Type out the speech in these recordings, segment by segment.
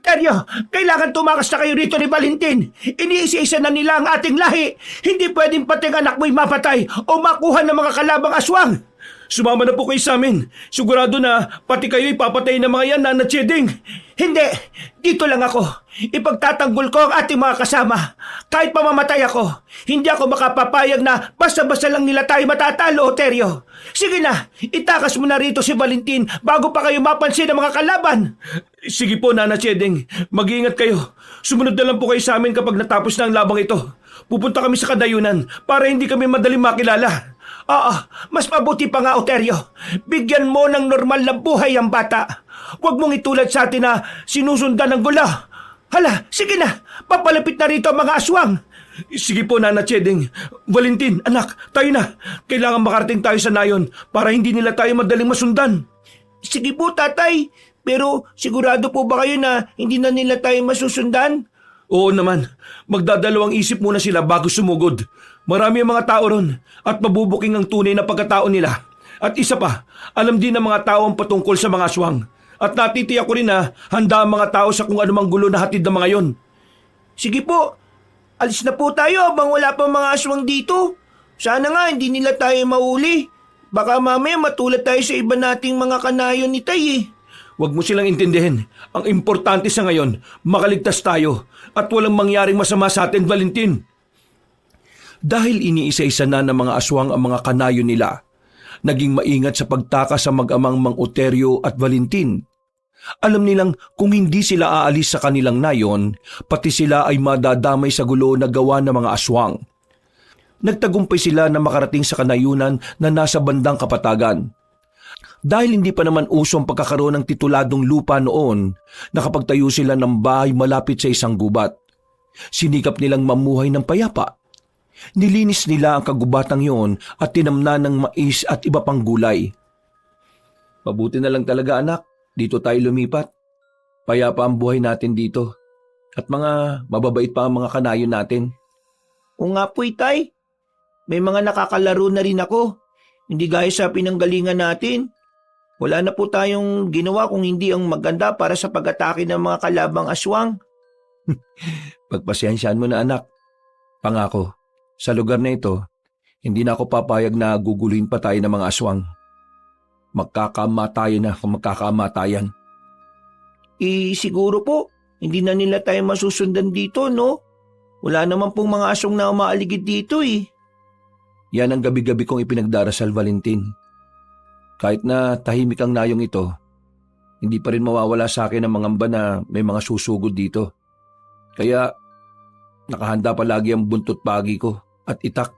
Teryo, kailangan tumakas na kayo rito ni Valentin. Iniisa-isa na nila ang ating lahi. Hindi pwedeng pating anak mo'y mapatay o makuha ng mga kalabang aswang. Sumama na po kayo sa amin. Sigurado na pati kayo'y papatay ng mga yan, Nana Cheding. Hindi, dito lang ako. Ipagtatanggol ko ang ating mga kasama. Kahit pamamatay ako, hindi ako makapapayag na basta-basta lang nila tayo matatalo, Teryo. Sige na, itakas mo na rito si Valentin bago pa kayo mapansin ng mga kalaban. Sige po, Nana Cheding. Mag-iingat kayo. Sumunod na lang po kayo sa amin kapag natapos na ang labang ito. Pupunta kami sa kadayunan para hindi kami madaling makilala. Oo, mas mabuti pa nga, Oterio. Bigyan mo ng normal na buhay ang bata. Huwag mong itulad sa atin na sinusundan ng gulo. Hala, sige na. Papalapit na rito ang mga aswang. Sige po, Nana Cheding. Valentin, anak, tayo na. Kailangan makarating tayo sa nayon para hindi nila tayo madaling masundan. Sige po, tatay. Pero sigurado po ba kayo na hindi na nila tayo masusundan? Oo naman. Magdadalawang isip muna sila bago sumugod. Marami ang mga tao ron at mabubuking ang tunay na pagkatao nila. At isa pa, alam din ng mga tao ang patungkol sa mga aswang. At natitiyak ko rin na handa ang mga tao sa kung anumang gulo na hatid ng mga yon. Sige po, alis na po tayo habang wala pang mga aswang dito. Sana nga hindi nila tayo mauli. Baka mamaya matulad tayo sa iba nating mga kanayon ni Tay eh. Huwag mo silang intindihin. Ang importante sa ngayon, makaligtas tayo at walang mangyaring masama sa atin, Valentin. Dahil iniisa-isa na ng mga aswang ang mga kanayo nila, naging maingat sa pagtakas sa mag-amang Mang Oterio at Valentin. Alam nilang kung hindi sila aalis sa kanilang nayon, pati sila ay madadamay sa gulo na gawa ng mga aswang. Nagtagumpay sila na makarating sa kanayunan na nasa bandang kapatagan. Dahil hindi pa naman uso ang pagkakaroon ng tituladong lupa noon, nakapagtayo sila ng bahay malapit sa isang gubat. Sinikap nilang mamuhay ng payapa. Nilinis nila ang kagubatang yon at tinamnan ng mais at iba pang gulay. Mabuti na lang talaga, anak, dito tayo lumipat. Payapa ang buhay natin dito at mga mababait pa ang mga kanayo natin. O nga po, Itay. May mga nakakalaro na rin ako. Hindi gaya sa pinanggalingan natin. Wala na po tayong ginawa kung hindi ang maganda para sa pag-atake ng mga kalabang aswang. Pagpasensyaan mo na, anak. Pangako, sa lugar na ito, hindi na ako papayag na guguluhin pa tayo ng mga aswang. Magkakamatayan na kung magkakamatayan. Siguro po, hindi na nila tayo masusundan dito, no? Wala naman pong mga aswang na umaaligid dito eh. Yan ang gabi-gabi kong ipinagdarasal, Valentin. Kahit na tahimik ang nayong ito, hindi pa rin mawawala sa akin ang mangamba na may mga susugod dito. Kaya nakahanda palagi ang buntot pagi ko at itak.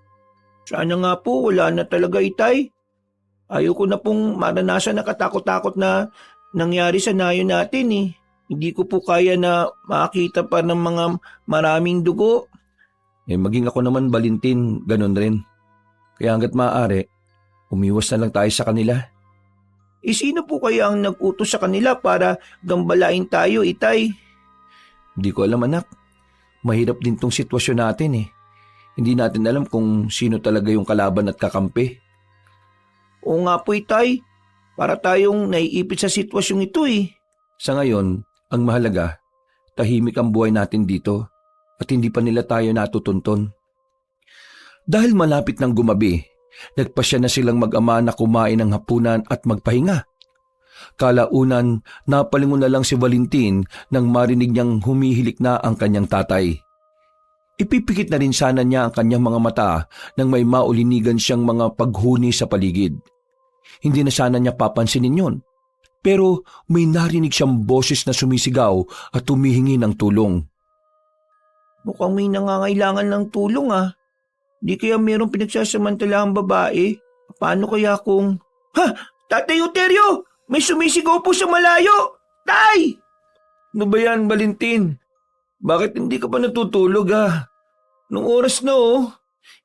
Sana nga po wala na talaga, Itay. Ayoko na pong maranasan na katakot-takot na nangyari sa nayon natin eh. Hindi ko po kaya na makita pa ng mga maraming dugo. Maging ako naman, Valentin, ganun rin. Kaya hanggat maaari, umiwas na lang tayo sa kanila. Sino po kaya ang nag-utos sa kanila para gambalain tayo, Itay? Hindi ko alam, anak. Mahirap din tong sitwasyon natin eh. Hindi natin alam kung sino talaga yung kalaban at kakampi. Oo nga po, Itay. Para tayong naiipit sa sitwasyong ito eh. Sa ngayon, ang mahalaga, tahimik ang buhay natin dito at hindi pa nila tayo natutunton. Dahil malapit ng gumabi, nagpasya na silang mag-ama na kumain ng hapunan at magpahinga. Kalaunan, napalingon na lang si Valentin nang marinig niyang humihilik na ang kanyang tatay. Ipipikit na rin sana niya ang kanyang mga mata nang may maulinigan siyang mga paghuni sa paligid. Hindi na sana niya papansinin yon. Pero may narinig siyang boses na sumisigaw at humihingi ng tulong. Mukhang may nangangailangan ng tulong ah. Di kaya mayroong pinagsasamantala ang babae? Paano kaya kung... Ha! Tatay Oterio! May sumisigaw po sa malayo! Tay! Ano ba yan, Valentin? Bakit hindi ka pa natutulog ha? Nung oras na oh.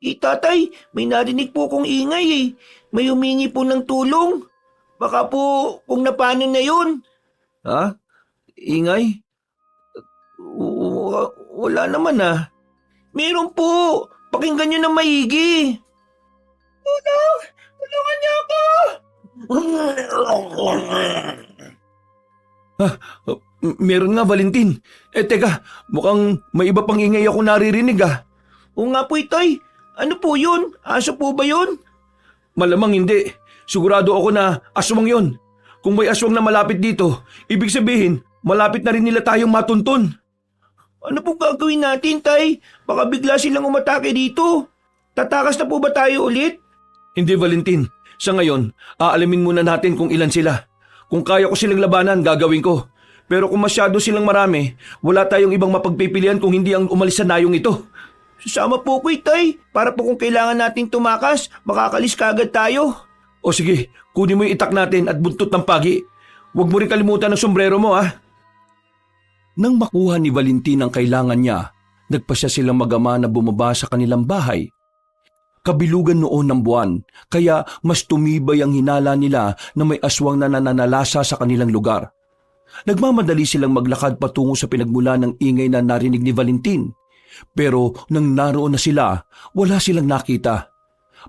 Tatay, may narinig po kong ingay eh. May humingi po ng tulong. Baka po kung napano na yun. Ha? Ingay? Wala naman ah. Meron po. Pakinggan nyo na maigi. Tulong! Tulungan niyo ako! Meron nga, Valentin. Teka, mukhang may iba pang ingay ako naririnig ah. Oo nga po, Itay. Ano po yun? Aso po ba yun? Malamang hindi. Sigurado ako na aswang yon. Kung may aswang na malapit dito, ibig sabihin, malapit na rin nila tayong matuntun. Ano pong gagawin natin, Tay? Baka bigla silang umatake dito. Tatakas na po ba tayo ulit? Hindi, Valentin. Sa ngayon, aalamin muna natin kung ilan sila. Kung kaya ko silang labanan, gagawin ko. Pero kung masyado silang marami, wala tayong ibang mapagpipilian kung hindi ang umalis sa nayong ito. Sasama po ko, Itay. Para po kung kailangan nating tumakas, makakalis kaagad tayo. O sige, kunin mo yung itak natin at buntot ng pagi. Huwag mo rin kalimutan ng sombrero mo, ah. Nang makuha ni Valentin ang kailangan niya, nagpasya silang mag-ama na bumaba sa kanilang bahay. Kabilugan noon ng buwan, kaya mas tumibay ang hinala nila na may aswang na nananalasa sa kanilang lugar. Nagmamadali silang maglakad patungo sa pinagmula ng ingay na narinig ni Valentin. Pero nang naroon na sila, wala silang nakita.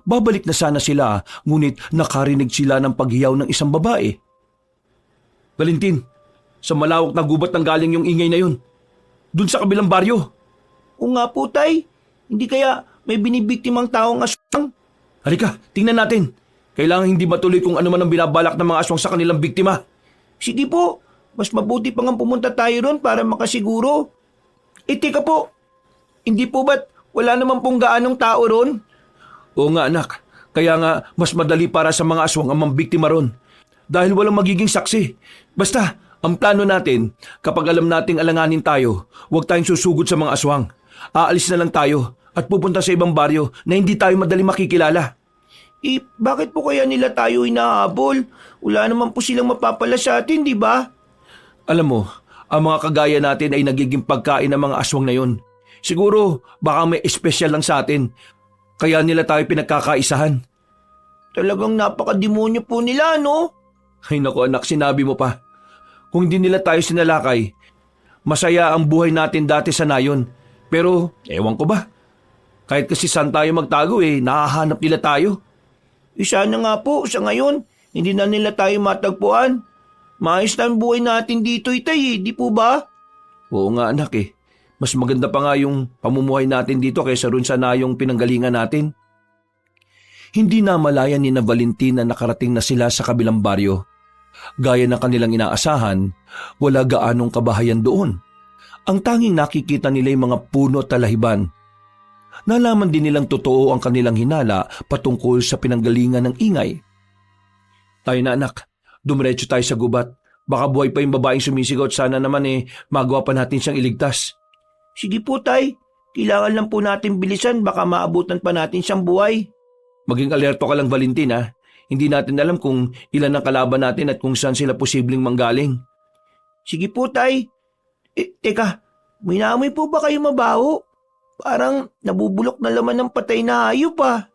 Babalik na sana sila, ngunit nakarinig sila ng paghiyaw ng isang babae. Valentin, sa malawak na gubat nang galing yung ingay na yun. Dun sa kabilang baryo. O nga po, Tay. Hindi kaya may binibiktimang taong aswang? Halika, tingnan natin. Kailangan hindi matuloy kung ano man ang binabalak ng mga aswang sa kanilang biktima. Sige po, mas mabuti pang pumunta tayo ron para makasiguro. Teka po. Hindi po ba't wala naman pong gaanong tao ron? Oo nga, anak. Kaya nga mas madali para sa mga aswang ang mambiktima ron. Dahil walang magiging saksi. Basta, ang plano natin, kapag alam nating alanganin tayo, huwag tayong susugod sa mga aswang. Aalis na lang tayo at pupunta sa ibang baryo na hindi tayo madali makikilala. Bakit po kaya nila tayo hinahabol? Wala naman po silang mapapala sa atin, di ba? Alam mo, ang mga kagaya natin ay nagiging pagkain ng mga aswang na yon. Siguro, baka may espesyal lang sa atin. Kaya nila tayo pinagkakaisahan. Talagang napakademonyo po nila, no? Ay naku anak, sinabi mo pa. Kung hindi nila tayo sinalakay, masaya ang buhay natin dati sa nayon. Pero, ewan ko ba? Kahit kasi saan tayo magtago nahahanap nila tayo. Sana nga po, sa ngayon, hindi na nila tayo matagpuan. Maayos na ang buhay natin dito, Itay, di po ba? Oo nga anak Mas maganda pa nga yung pamumuhay natin dito kaysa ron sa nayong pinanggalingan natin. Hindi na malaya ni na Valentin na nakarating na sila sa kabilang baryo. Gaya ng kanilang inaasahan, wala gaanong kabahayan doon. Ang tanging nakikita nila yung mga puno at talahiban. Nalaman din nilang totoo ang kanilang hinala patungkol sa pinanggalingan ng ingay. Tayo na anak, dumiretso tayo sa gubat. Baka buhay pa yung babaeng sumisigaw at sana naman magawa pa natin siyang iligtas. Sige po, Tay. Kailangan lang po natin bilisan, baka maabutan pa natin siyang buhay. Maging alerto ka lang, Valentin, ha? Hindi natin alam kung ilan ang kalaban natin at kung saan sila posibleng manggaling. Sige po, Tay. Teka, may naamoy po ba kayo mabaho? Parang nabubulok na laman ng patay na hayop pa.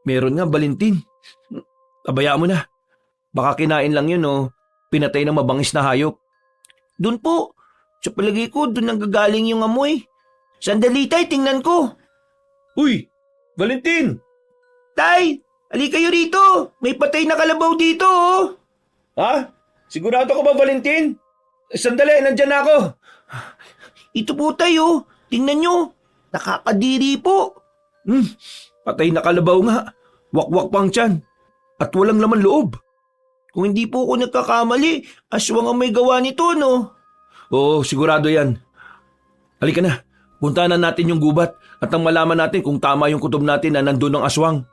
Meron nga, Valentin. Abayaan mo na. Baka kinain lang yun pinatay ng mabangis na hayop. Doon po. Sa palagay ko, doon ang gagaling yung amoy. Sandali, Tay, tingnan ko. Uy, Valentin! Tay, halika kayo rito. May patay na kalabaw dito, oh. Ha? Sigurado ka ba, Valentin? Sandali, nandyan na ako. Ito po, Tay, oh. Tingnan nyo. Nakakadiri po. Patay na kalabaw nga. Wakwak pang tiyan. At walang laman loob. Kung hindi po ako nagkakamali, aswang ang may gawa nito, no? Oo, sigurado yan. Halika na, puntahan na natin yung gubat at nang malaman natin kung tama yung kutob natin na nandun ang aswang.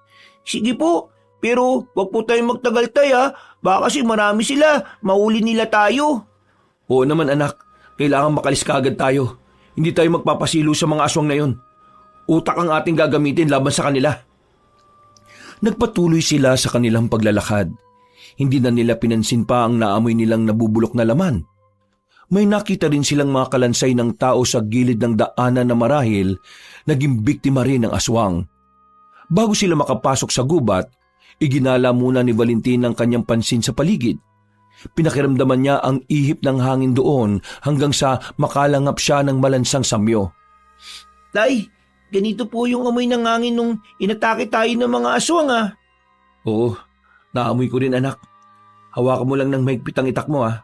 Sige po, pero wag po tayong magtagal, Tay, ha? Baka kasi marami sila, mahuli nila tayo. Oo naman anak, kailangan makalis kaagad tayo. Hindi tayo magpapasilo sa mga aswang na yun. Utak ang ating gagamitin laban sa kanila. Nagpatuloy sila sa kanilang paglalakad. Hindi na nila pinansin pa ang naamoy nilang nabubulok na laman. May nakita rin silang mga kalansay ng tao sa gilid ng daanan na marahil naging biktima rin ng aswang. Bago sila makapasok sa gubat, iginala muna ni Valentin ang kanyang pansin sa paligid. Pinakiramdaman niya ang ihip ng hangin doon hanggang sa makalangap siya ng malansang samyo. Tay, ganito po yung amoy ng hangin nung inatake tayo ng mga aswang, ha? Oo, naamoy ko rin anak. Hawakan mo lang ng mahigpit ang itak mo, ha?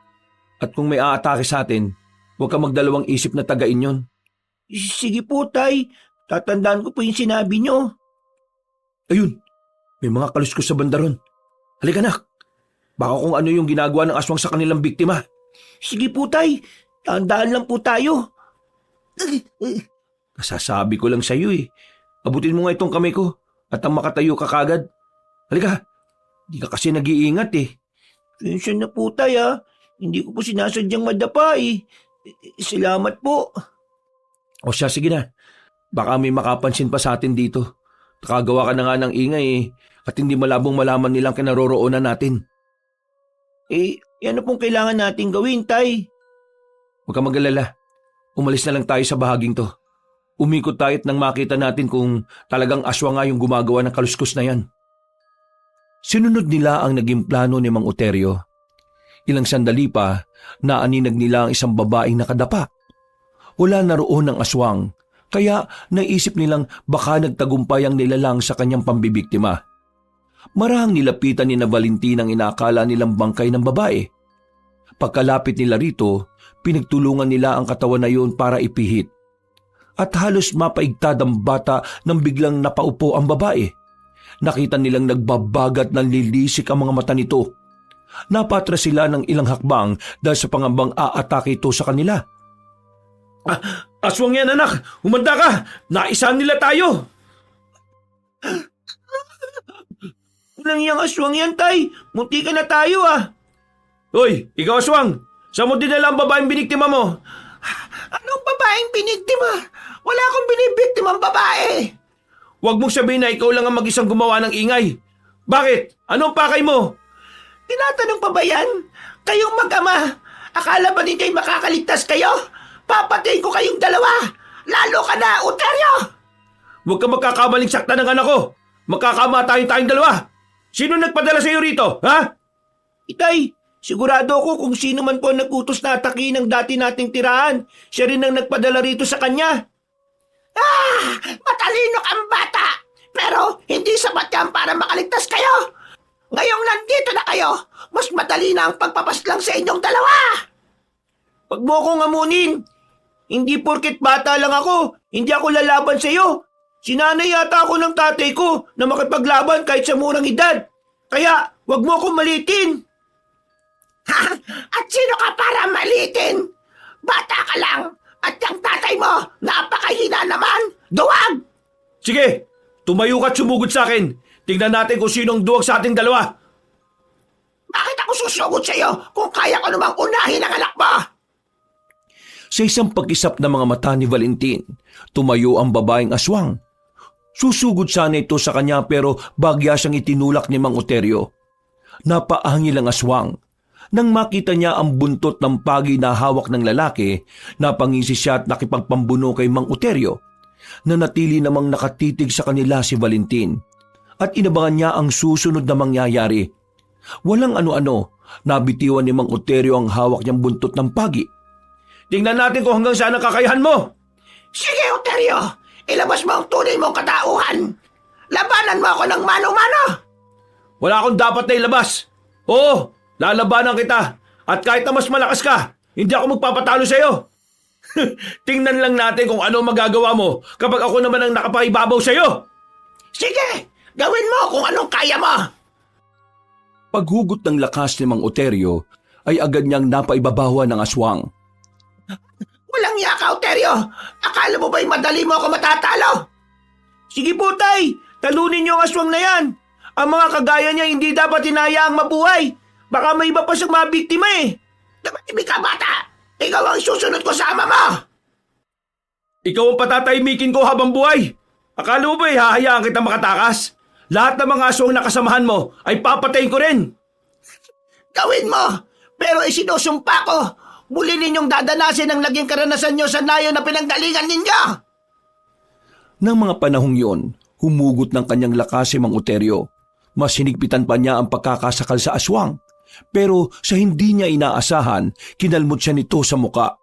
At kung may aatake sa atin, huwag ka magdalawang isip na tagain yon. Sige po, Tay. Tatandaan ko po yung sinabi nyo. Ayun, may mga kaluskos sa banda ron. Halika nak, baka kung ano yung ginagawa ng aswang sa kanilang biktima. Sige po, Tay. Tandaan lang po tayo. Nasasabi ko lang sa iyo eh. Abutin mo nga itong kamay ko at ang makatayo ka kagad. Halika, di ka kasi nag-iingat eh. Sensya na po, Tay, ha. Hindi ko po sinasadyang madapa eh. Salamat po. O siya, sige na. Baka may makapansin pa sa atin dito. Nakagawa ka na nga ng ingay eh, at hindi malabong malaman nilang kinaroroonan natin. Ano pong kailangan natin gawin, Tay? Huwag ka mag-alala. Umalis na lang tayo sa bahaging to. Umikot tayo at nang makita natin kung talagang aswang nga yung gumagawa ng kaluskos na yan. Sinunod nila ang naging plano ni Mang Oterio. Ilang sandali pa, naaninag nila ang isang babaeng nakadapa. Wala na roon ang aswang, kaya naisip nilang baka nagtagumpay ang nilalang sa kanyang pambibiktima. Marahang nilapitan ni na Valentin ang inaakala nilang bangkay ng babae. Pagkalapit nila rito, pinagtulungan nila ang katawan na yun para ipihit. At halos mapaigtad ang bata nang biglang napaupo ang babae. Nakita nilang nagbabagat ng lilisik ang mga mata nito. Napatras sila ng ilang hakbang dahil sa pangambang aatake ito sa kanila. Aswang yan, anak! Humanda ka! Naisahan nila tayo! Walang yang aswang yan, Tay! Munti ka na tayo, ah! Hoy, ikaw aswang! Saan mo dinala ang babaeng biniktima mo? Anong babaeng biniktima? Wala akong binibiktimang babae! Huwag mong sabihin na ikaw lang ang mag-isang gumawa ng ingay. Bakit? Anong pakay mo? Tinatanong pa ba yan? Kayong mag-ama, akala ba ninyo'y makakaligtas kayo? Papatayin ko kayong dalawa! Lalo ka na, Oterio! Huwag ka magkakamaling sakta ng anak ko! Magkakamatayin tayong dalawa! Sino nagpadala sa iyo rito, ha? Itay, sigurado ako kung sino man po ang nag-utos na atakihin ng dati nating tirahan. Siya rin ang nagpadala rito sa kanya. Matalino kang bata! Pero hindi sapat yan para makaligtas kayo! Ngayong nandito na kayo, mas madali na ang pagpapaslang sa inyong dalawa! Huwag mo akong amunin! Hindi porket bata lang ako, hindi ako lalaban sa iyo. Sinanay yata ako ng tatay ko na makipaglaban kahit sa murang edad. Kaya, huwag mo akong malitin. At sino ka para malitin? Bata ka lang, at yung tatay mo, napakahina naman. Duwag! Sige, tumayo ka at sumugod sa akin. Tingnan natin kung sino ang duwag sa ating dalawa. Bakit ako susugod sa iyo kung kaya ko namang unahin ang anak mo? Sa isang pag-isap ng mga mata ni Valentin, tumayo ang babaeng aswang. Susugod sana ito sa kanya pero bagya siyang itinulak ni Mang Oterio. Napaangil ang aswang. Nang makita niya ang buntot ng pagi na hawak ng lalaki, napangisi siya at nakipagpambuno kay Mang Oterio. Nanatili namang nakatitig sa kanila si Valentin at inabangan niya ang susunod na mangyayari. Walang ano-ano, nabitiwan ni Mang Oterio ang hawak niyang buntot ng pagi. Tingnan natin kung hanggang saan ang kakayahan mo. Sige, Oterio! Ilabas mo ang tunay mong katauhan! Labanan mo ako ng mano-mano! Wala akong dapat na ilabas. Oo, lalabanan kita. At kahit na mas malakas ka, hindi ako magpapatalo sa iyo. Tingnan lang natin kung ano magagawa mo kapag ako naman ang nakapakibabaw sa iyo. Sige, gawin mo kung anong kaya mo. Paghugot ng lakas ni Mang Oterio ay agad niyang napaibabawan ng aswang. Walang yaka, Oterio! Akala mo ba'y madali mo ako matatalo? Sige po, Tay! Talunin niyo ang aswang na yan! Ang mga kagaya niya hindi dapat hinayaang mabuhay! Baka may iba pa siyang mabiktima eh! Ibig ka, bata! Ikaw ang susunod ko sa ama mo! Ikaw ang patatahimikin ko habang buhay! Akala mo ba'y hahayaan kita makatakas? Lahat ng mga aswang na kasamahan mo ay papatayin ko rin! Gawin mo! Pero isinusumpa ko! Muli ninyong dadanasin ang naging karanasan nyo sa nayo na pinanggalingan ninyo! Nang mga panahong yon, humugot ng kanyang lakas si Mang Oterio. Mas hinigpitan pa niya ang pagkakasakal sa aswang. Pero sa hindi niya inaasahan, kinalmot siya nito sa muka.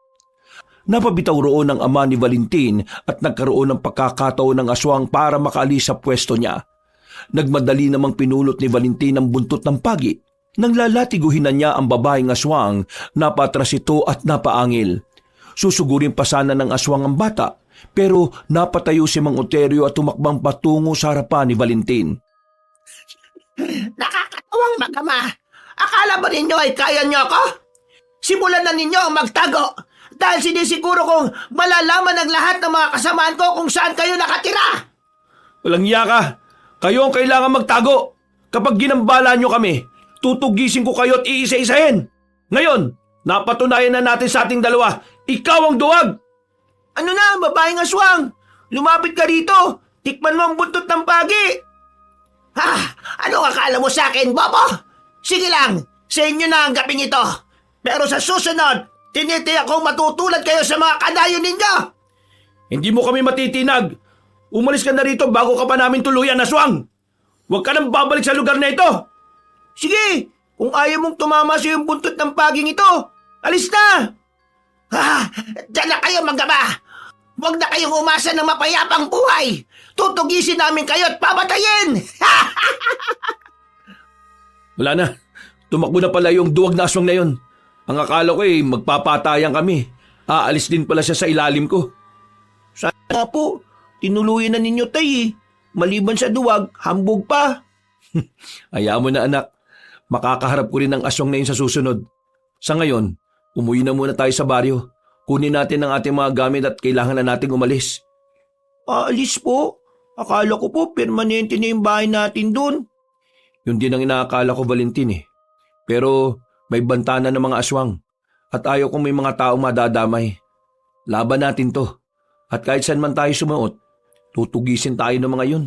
Napabitaw roon ang ama ni Valentin at nagkaroon ng pagkakataon ng aswang para makaalis sa pwesto niya. Nagmadali namang pinulot ni Valentin ang buntot ng pagi. Nang lalatiguhin na niya ang babaeng aswang, napatras ito at napaangil. Susugurin pa sana ng aswang ang bata, pero napatayo si Mang Oterio at tumakbang patungo sa harapan ni Valentin. Nakakatawang magama. Akala ba ninyo ay kaya niyo ako? Simulan na ninyo ang magtago dahil sinisiguro kong malalaman ng lahat ng mga kasamaan ko kung saan kayo nakatira. Walang iya ka! Kayo ang kailangan magtago! Kapag ginambala niyo kami, tutugisin ko kayo at iisa-isahin! Ngayon, napatunayan na natin sa ating dalawa, ikaw ang duwag! Ano na, babaeng aswang? Lumapit ka rito. Tikman mo ang buntot ng pagi. Ha? Ano akala mo sa akin, Bobo? Sige lang, sa inyo na ang gabing ito. Pero sa susunod, tinitiyak kong matutulad kayo sa mga kadayo ninyo. Hindi mo kami matitinag! Umalis ka na rito bago ka pa namin tuluyan, aswang! Huwag ka nang babalik sa lugar na ito! Sige, kung ayaw mong tumama sa yung buntot ng paging ito, alis na! Ha? Diyan na kayo, manggaba! Huwag na kayong umasa ng mapayapang buhay! Tutugisin namin kayo at papatayin! Wala na. Tumakbo na pala yung duwag na aswang na yun. Ang akala ko magpapatayan kami. Aalis din pala siya sa ilalim ko. Sana po, tinuluyan na ninyo tay. Maliban sa duwag, hambog pa. Hayaan mo na anak. Makakaharap ko rin ang aswang na yun sa susunod. Sa ngayon, umuwi na muna tayo sa baryo. Kunin natin ang ating mga gamit at kailangan na nating umalis. Aalis po? Akala ko po permanente na yung bahay natin dun. Yun din ang inaakala ko, Valentin. Pero may bantana ng mga aswang at ayaw kong may mga taong madadamay. Laban natin to. At kahit saan man tayo sumuot, tutugisin tayo ng mga yun.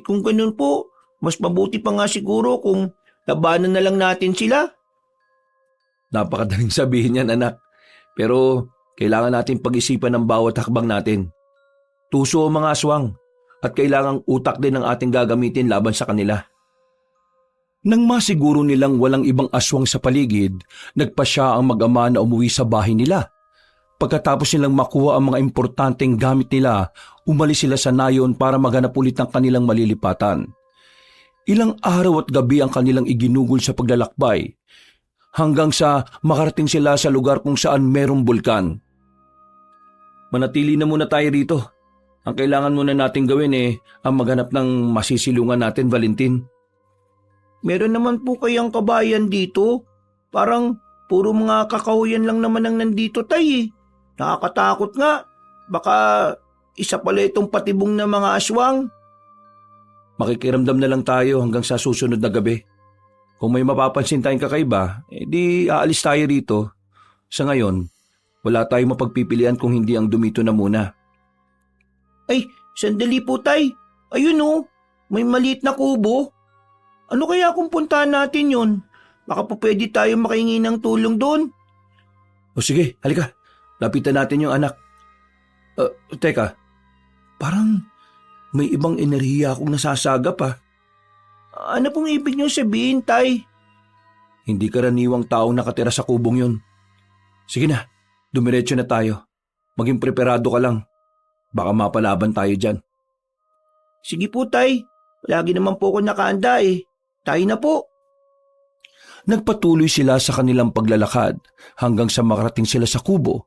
Kung ganun po, mas mabuti pa nga siguro kung labanan na lang natin sila. Napakadaling sabihin yan, anak. Pero kailangan natin pag-isipan ng bawat hakbang natin. Tuso ang mga aswang at kailangang utak din ang ating gagamitin laban sa kanila. Nang masiguro nilang walang ibang aswang sa paligid, nagpasya ang mag-ama na umuwi sa bahay nila. Pagkatapos nilang makuha ang mga importanteng gamit nila, umalis sila sa nayon para maghanap ulit ng kanilang malilipatan. Ilang araw at gabi ang kanilang iginugol sa paglalakbay, hanggang sa makarating sila sa lugar kung saan merong bulkan. Manatili na muna tayo rito. Ang kailangan muna nating gawin ang maghanap ng masisilungan natin, Valentin. Meron naman po kayang kabayan dito. Parang puro mga kakahuyan lang naman ang nandito tay. Nakakatakot nga. Baka isa pala itong patibong na mga aswang. Makikiramdam na lang tayo hanggang sa susunod na gabi. Kung may mapapansin tayong kakaiba, di aalis tayo rito. Sa ngayon, wala tayong mapagpipilian kung hindi ang dumito na muna. Ay, sandali po tay. Ayun oh, may maliit na kubo. Ano kaya kung puntahan natin yun? Baka po pwede tayo makahingi ng tulong doon. O sige, halika. Lapitan natin yung anak. Teka, parang may ibang enerhiya akong nasasagap Ano pong ibig niyo sabihin, tay? Hindi karaniwang taong nakatira sa kubong yun. Sige na, dumiretso na tayo. Maging preparado ka lang. Baka mapalaban tayo dyan. Sige po, tay. Lagi naman po ako nakaanda Tayo na po. Nagpatuloy sila sa kanilang paglalakad hanggang sa makarating sila sa kubo.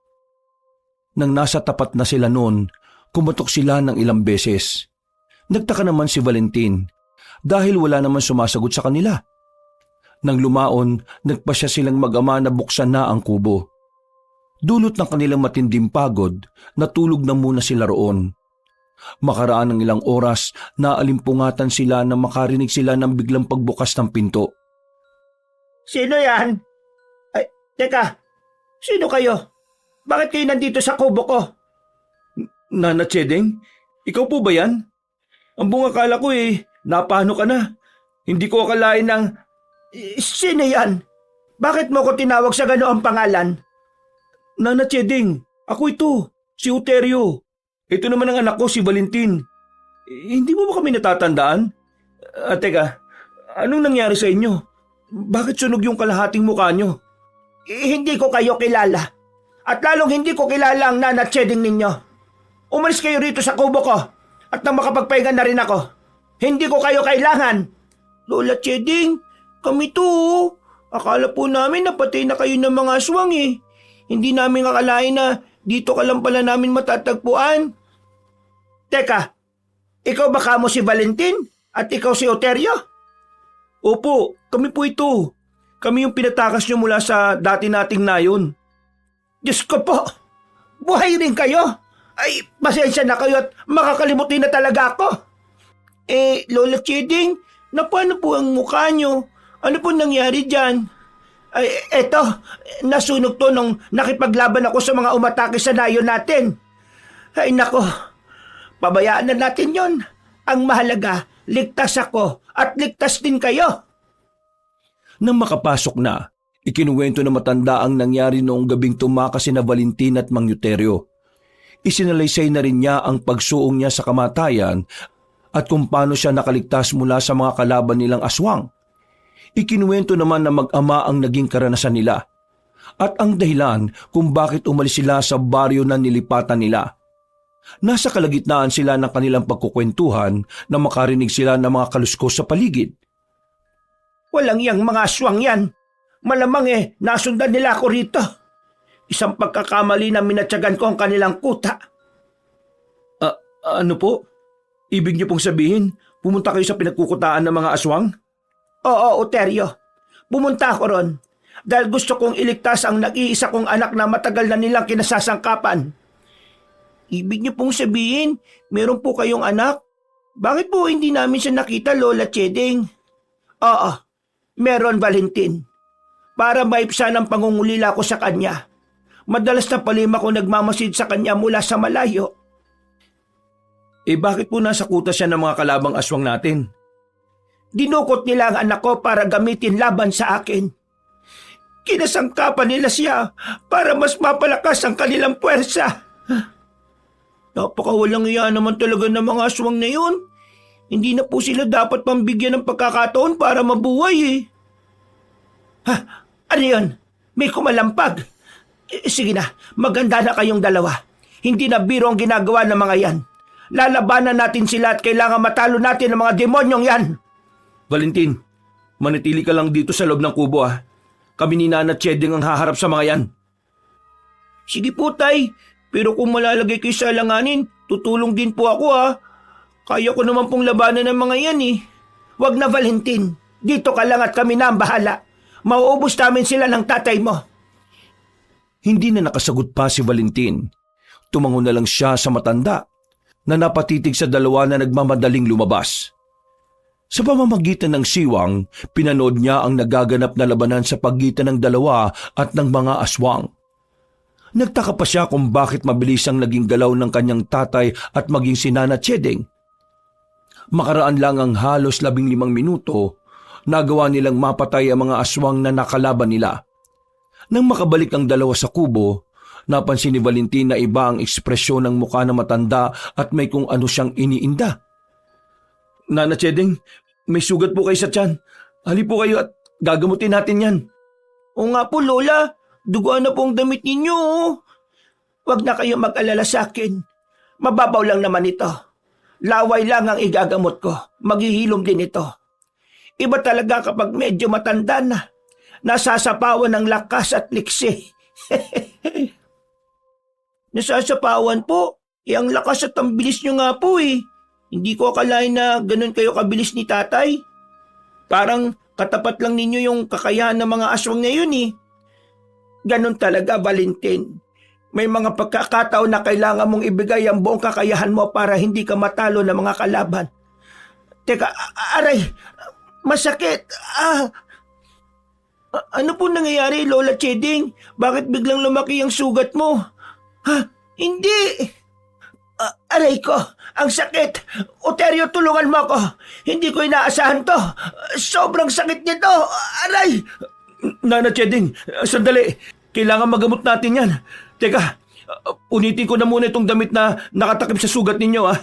Nang nasa tapat na sila noon, kumatok sila ng ilang beses. Nagtaka naman si Valentin dahil wala naman sumasagot sa kanila. Nang lumaon, nagpasya silang mag-ama na buksan na ang kubo. Dulot ng kanilang matinding pagod, natulog na muna sila roon. Makaraan ng ilang oras, naalimpungatan sila na makarinig sila ng biglang pagbukas ng pinto. Sino yan? Ay, teka. Sino kayo? Bakit kayo nandito sa kubo ko? Nana Chedeng, ikaw po ba yan? Ang bunga kala ko napano ka na. Hindi ko akalain ng... Sino yan? Bakit mo ko tinawag sa ganoong pangalan? Nana Chedeng, ako ito, si Oterio. Ito naman ang anak ko, si Valentin. Hindi mo ba kami natatandaan? Teka, anong nangyari sa inyo? Bakit sunog yung kalahating mukha nyo? Hindi ko kayo kilala. At lalong hindi ko kilala ang Nana Cheding ninyo. Umalis kayo rito sa kubo ko at nang makapagpahinga na rin ako. Hindi ko kayo kailangan. Lola Cheding, Kami to, oh. Akala po namin napatay na kayo ng mga aswang eh. Hindi namin akalain na dito ka lang pala namin matatagpuan. Teka, ikaw ba kamo si Valentin at ikaw si Oterio? Opo, kami po ito. Kami yung pinatakas nyo mula sa dati nating nayon. Diyos ko po, buhay rin kayo. Ay, pasensya na kayo at makakalimutin na talaga ako. Lola Cheding, paano po ang mukha nyo? Ano po nangyari dyan? Ay, eto, nasunog to nung nakipaglaban ako sa mga umatake sa nayon natin. Ay nako, pabayaan na natin yon. Ang mahalaga, ligtas ako at ligtas din kayo. Nang makapasok na, ikinuwento na matanda ang nangyari noong gabing tumakas sina Valentin at Mang Euterio. Isinalaysay na rin niya ang pagsuong niya sa kamatayan at kung paano siya nakaligtas mula sa mga kalaban nilang aswang. Ikinuwento naman na mag-ama ang naging karanasan nila at ang dahilan kung bakit umalis sila sa baryo na nilipatan nila. Nasa kalagitnaan sila ng kanilang pagkukwentuhan na makarinig sila ng mga kaluskos sa paligid. Walang yang mga aswang yan. Malamang nasundan nila ako rito. Isang pagkakamali na minatyagan ko ang kanilang kuta. Ano po? Ibig niyo pong sabihin, pumunta kayo sa pinagkukutaan ng mga aswang? Oo, Oterio. Pumunta ako ron dahil gusto kong iligtas ang nag-iisa kong anak na matagal na nilang kinasasangkapan. Ibig niyo pong sabihin, meron po kayong anak? Bakit po hindi namin siya nakita, Lola Cheding? Oo, meron, Valentin. Para maipsan ang pangungulila ko sa kanya. Madalas na palima ko nagmamasid sa kanya mula sa malayo. Bakit po nasa kuta siya ng mga kalabang aswang natin? Dinukot nila ang anak ko para gamitin laban sa akin. Kinasangkapan nila siya para mas mapalakas ang kanilang puwersa. Napakawalang iya naman talaga ng mga aswang na yun. Hindi na po sila dapat pambigyan ng pagkakataon para mabuhay eh. Ano yun? May kumalampag. Sige na, maganda na kayong dalawa. Hindi na biro ang ginagawa ng mga yan. Lalabanan natin sila at kailangan matalo natin ang mga demonyong yan. Valentin, manatili ka lang dito sa loob ng kubo ah. Kami ni Nana Cheding ang haharap sa mga yan. Sige po, Tay. Pero kung malalagay kayo sa alanganin, tutulong din po ako ha. Kaya ko naman pong labanan ng mga yan eh. Wag na, Valentin. Dito ka lang at kami na ang bahala. Mauubos namin sila ng tatay mo. Hindi na nakasagot pa si Valentin. Tumango na lang siya sa matanda na napatitig sa dalawa na nagmamadaling lumabas. Sa pamamagitan ng siwang, pinanood niya ang nagaganap na labanan sa pagitan ng dalawa at ng mga aswang. Nagtaka pa siya kung bakit mabilis ang naging galaw ng kanyang tatay at maging si Nana Cheding. Makaraan lang ang halos 15 minuto, nagawa nilang mapatay ang mga aswang na nakalaban nila. Nang makabalik ang dalawa sa kubo, napansin ni Valentin na iba ang ekspresyon ng mukha ng matanda at may kung ano siyang iniinda. Nana Cheding, may sugat po kayo sa tiyan. Hali po kayo at gagamutin natin yan. O nga po, Lola. Duguan na po ang damit ninyo. Huwag na kayo mag-alala sa akin. Mababaw lang naman ito. Laway lang ang igagamot ko. Maghihilom din ito. Iba talaga kapag medyo matanda na. Nasasapawan ng lakas at liksi. Nasasapawan po? Ang lakas at ang bilis nyo nga po eh. Hindi ko akalain na ganun kayo kabilis ni tatay. Parang katapat lang ninyo yung kakayahan ng mga aswang na yun eh. Ganun talaga, Valentin. May mga pagkakataon na kailangan mong ibigay ang buong kakayahan mo para hindi ka matalo ng mga kalaban. Teka, aray, masakit. Ano po nangyayari, Lola Cheding? Bakit biglang lumaki ang sugat mo? Hindi. Aray ko, ang sakit. Oterio, tulungan mo ako. Hindi ko inaasahan to. Sobrang sakit nito. Aray! Nana Cheding, sandali. Kailangan magamot natin yan. Teka, unitin ko na muna itong damit na nakatakip sa sugat ninyo ah.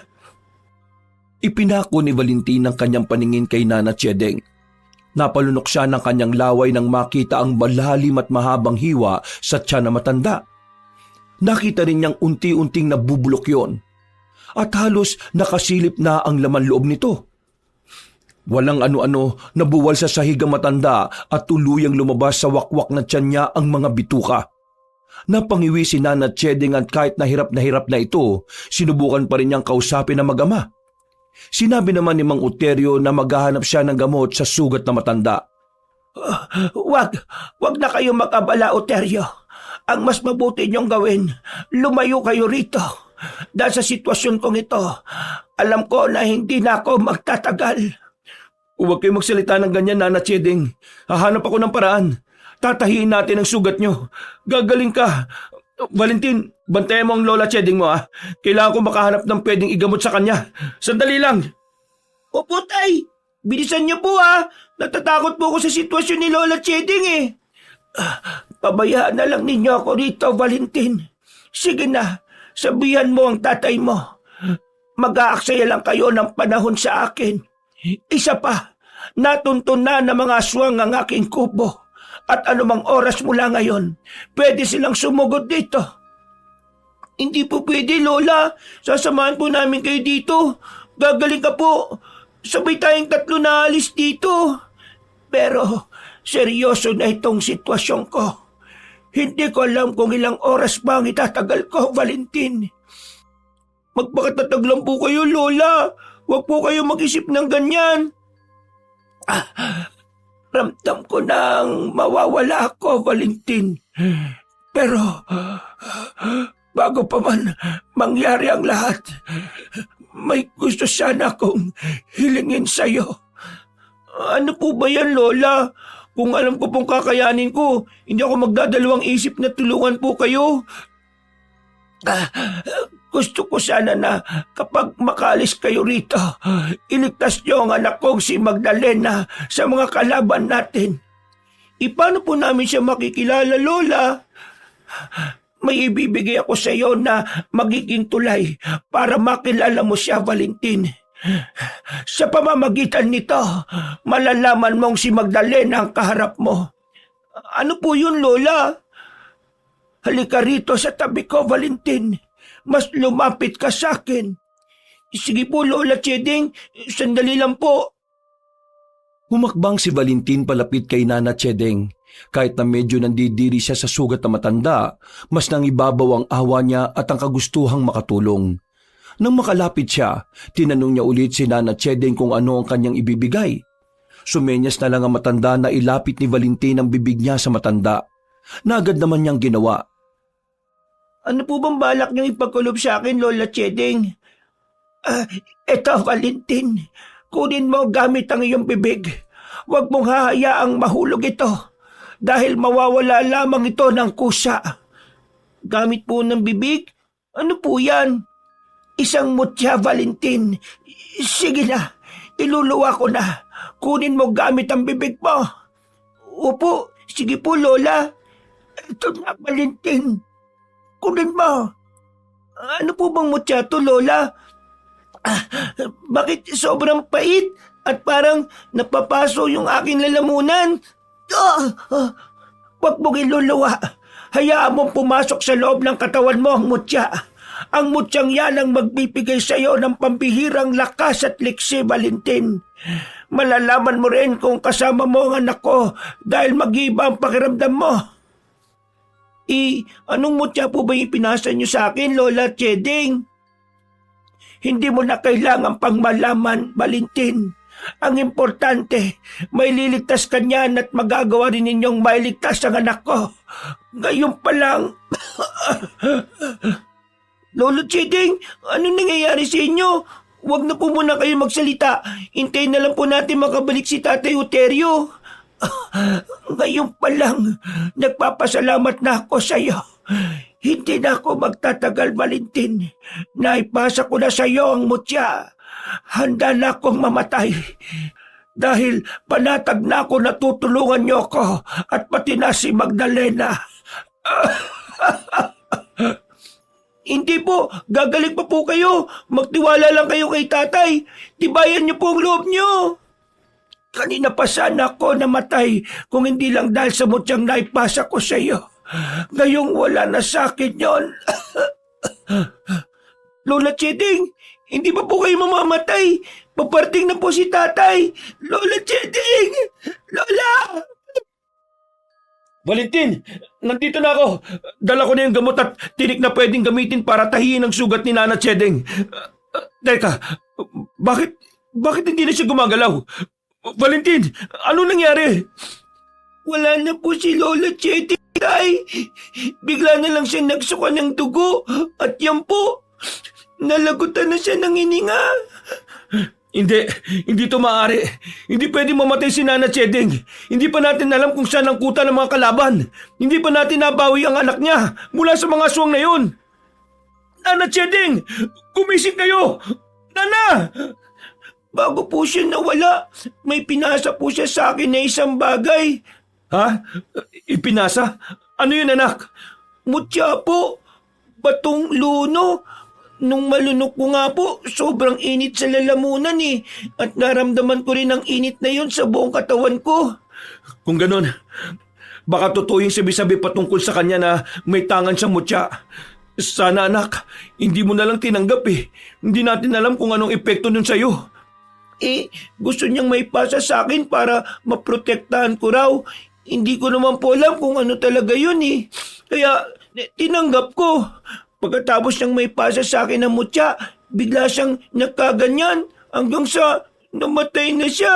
Ipinako ni Valentin ang kanyang paningin kay Nana Cheding. Napalunok siya ng kanyang laway nang makita ang malalim at mahabang hiwa sa tiyan na matanda. Nakita rin niyang unti-unting nabubulok yon at halos nakasilip na ang laman loob nito. Walang ano-ano, nabuwal sa sahig ang matanda at tuluyang lumabas sa wakwak na tiyan niya ang mga bituka. Napangiwi si Nana Cheding at kahit na hirap na ito, sinubukan pa rin niyang kausapin ang mag-ama. Sinabi naman ni Mang Uterio na maghahanap siya ng gamot sa sugat na matanda. Wag na kayo mag-abala, Uterio. Ang mas mabuti niyong gawin, lumayo kayo rito. Dahil sa sitwasyon kong ito, alam ko na hindi na ako magtatagal. Huwag kayong magsalita ng ganyan, Nana Cheding. Hahanap ako ng paraan. Tatahiin natin ang sugat nyo. Gagaling ka. Valentin, bantayan mo ang Lola Cheding mo, ha? Kailangan ko makahanap ng pwedeng igamot sa kanya. Sandali lang. Opo, tay. Bilisan niyo po, ha. Natatakot po ako sa sitwasyon ni Lola Cheding, eh. Pabayaan na lang ninyo ako rito, Valentin. Sige na, sabihan mo ang tatay mo. Mag-aaksaya lang kayo ng panahon sa akin. Isa pa, natuntun na ng mga aswang ang aking kubo. At anumang oras mula ngayon, pwede silang sumugod dito. Hindi po pwede, Lola. Sasamahan po namin kayo dito. Gagaling ka po. Sabay tayong 3 na alis dito. Pero seryoso na itong sitwasyon ko. Hindi ko alam kung ilang oras pa ang itatagal ko, Valentin. Magpakatatag lang po kayo, Lola. Huwag po kayo mag-isip ng ganyan. Ramdam ko nang mawawala ako, Valentin. Pero bago pa man mangyari ang lahat, may gusto sana akong hilingin sa'yo. Ano po ba yan, Lola? Kung alam ko pong kakayanin ko, hindi ako magdadalawang isip na tulungan po kayo. Gusto ko sana na kapag makalis kayo rito, iligtas niyo ang anak kong si Magdalena sa mga kalaban natin. Paano po namin siya makikilala, Lola? May ibibigay ako sa iyo na magiging tulay para makilala mo siya, Valentin. Sa pamamagitan nito, malalaman mong si Magdalena ang kaharap mo. Ano po yun, Lola? Halika rito sa tabi ko, Valentin. Mas lumapit ka sa akin. Sige po, Lola Cheding. Sandali lang po. Humakbang si Valentin palapit kay Nana Cheding. Kahit na medyo nandidiri siya sa sugat na matanda, mas nangibabaw ang awa niya at ang kagustuhang makatulong. Nang makalapit siya, tinanong niya ulit si Nana Cheding kung ano ang kanyang ibibigay. Sumenyas na lang ang matanda na ilapit ni Valentin ang bibig niya sa matanda. Na agad naman niyang ginawa. Ano po bang balak niyong ipagkulob sa akin, Lola Cheding? Eto, Valentin. Kunin mo gamit ang iyong bibig. Huwag mong hahayaang mahulog ito. Dahil mawawala lamang ito ng kusa. Gamit po ng bibig? Ano po yan? Isang mutya, Valentin. Sige na, iluluwa ko na. Kunin mo gamit ang bibig mo. Opo, sige po, Lola. Ito na, Valentin. Kunin mo. Ano po bang mutya to, Lola? Bakit sobrang pait at parang napapaso yung aking lalamunan? Huwag mong iluluwa. Hayaan mong pumasok sa loob ng katawan mo ang mutya. Ang mutyang yan ang magbibigay sa iyo ng pambihirang lakas at liksi, Valentin. Malalaman mo rin kung kasama mo ang anak ko dahil mag-iba ang pakiramdam mo. Anong mutya po ba yung pinasa niyo sa akin, Lola Cheding? Hindi mo na kailangan pang malaman, Valentin. Ang importante, may liligtas ka niyan at magagawa rin ninyong mailigtas ang anak ko. Ngayon pa lang. Lola Cheding, anong nangyayari sa inyo? Huwag na po muna kayo magsalita. Hintayin na lang po natin makabalik si Tatay Uterio. Ngayon pa lang, nagpapasalamat na ako sa iyo. Hindi na ako magtatagal, Valentin. Naipasa ko na sa iyo ang mutya. Handa na akong mamatay. Dahil panatag na ako na tutulungan niyo ako at pati na si Magdalena. Hindi po, gagaling pa po kayo. Magtiwala lang kayo kay tatay. Tibayan niyo po ang loob niyo. Kanina pa sana ako namatay kung hindi lang dahil sa mutyang naipasa ko sa iyo. Ngayong wala na sa akin yon. Lola Cheding, hindi pa po kayo mamamatay. Paparting na po si tatay! Lola Cheding! Lola! Valentin! Nandito na ako! Dala ko na yung gamot at tinik na pwedeng gamitin para tahiin ang sugat ni Nana Cheding. Teka, bakit hindi na siya gumagalaw? Valentin, ano nangyari? Wala na po si Lola Cheding, tay. Bigla na lang siya nagsuka ng dugo at yan po, nalagutan na siya ng hininga. Hindi to maaari. Hindi pwede mamatay si Nana Cheding. Hindi pa natin alam kung saan ang kuta ng mga kalaban. Hindi pa natin nabawi ang anak niya mula sa mga aswang na yun. Nana Cheding! Gumising kayo! Nana! Bago po siya nawala, may pinasa po siya sa akin na isang bagay. Ha? Ipinasa? Ano yun, anak? Mutya po. Batong luno. Nung malunok ko nga po, sobrang init sa lalamunan eh. At naramdaman ko rin ang init na yun sa buong katawan ko. Kung ganun, baka totoo yung sabi-sabi patungkol sa kanya na may tangan siyang mutya. Sana anak, hindi mo na lang tinanggap eh. Hindi natin alam kung anong epekto nun sa'yo. Gusto niyang may pasa sa akin para maprotektahan ko raw. Hindi ko naman po alam kung ano talaga yun eh. Kaya tinanggap ko. Pagkatapos niyang may pasa sa akin ng mutya, bigla siyang nagkaganyan hanggang sa namatay na siya.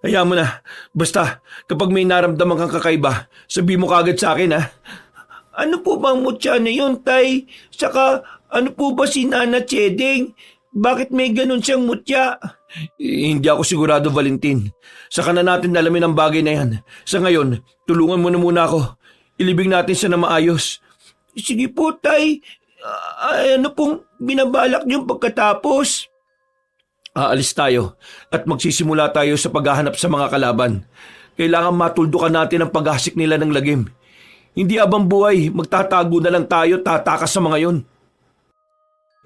Hayaan mo na. Basta, kapag may naramdaman kang kakaiba, sabi mo kagad sa akin ha. Ano po bang mutya na yun, tay? Saka, ano po ba si Nana Cheding? Bakit may ganun siyang mutya? Hindi ako sigurado, Valentin. Saka na natin alamin ang bagay na yan. Sa ngayon, tulungan mo na muna ako. Ilibing natin siya na maayos. Sige po, tay. Ano pong binabalak niyong pagkatapos? Aalis tayo at magsisimula tayo sa paghahanap sa mga kalaban. Kailangan matuldukan natin ang paghasik nila ng lagim. Hindi abang buhay, magtatago na lang tayo, tatakas sa mga yon.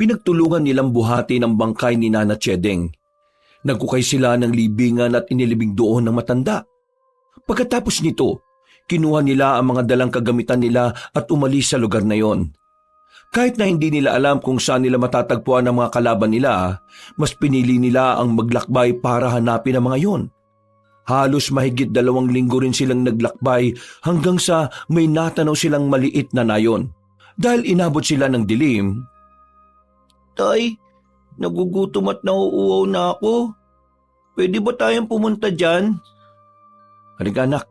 Pinagtulungan nilang buhati ng bangkay ni Nana Cheding. Nagkukay sila ng libingan at inilibing doon ng matanda. Pagkatapos nito, kinuha nila ang mga dalang kagamitan nila at umalis sa lugar na yon. Kahit na hindi nila alam kung saan nila matatagpuan ang mga kalaban nila, mas pinili nila ang maglakbay para hanapin ang mga yon. Halos mahigit 2 linggo rin silang naglakbay hanggang sa may natanaw silang maliit na nayon. Dahil inabot sila ng dilim, Tay, nagugutom at nauuhaw na ako. Pwede ba tayong pumunta dyan? Halika anak,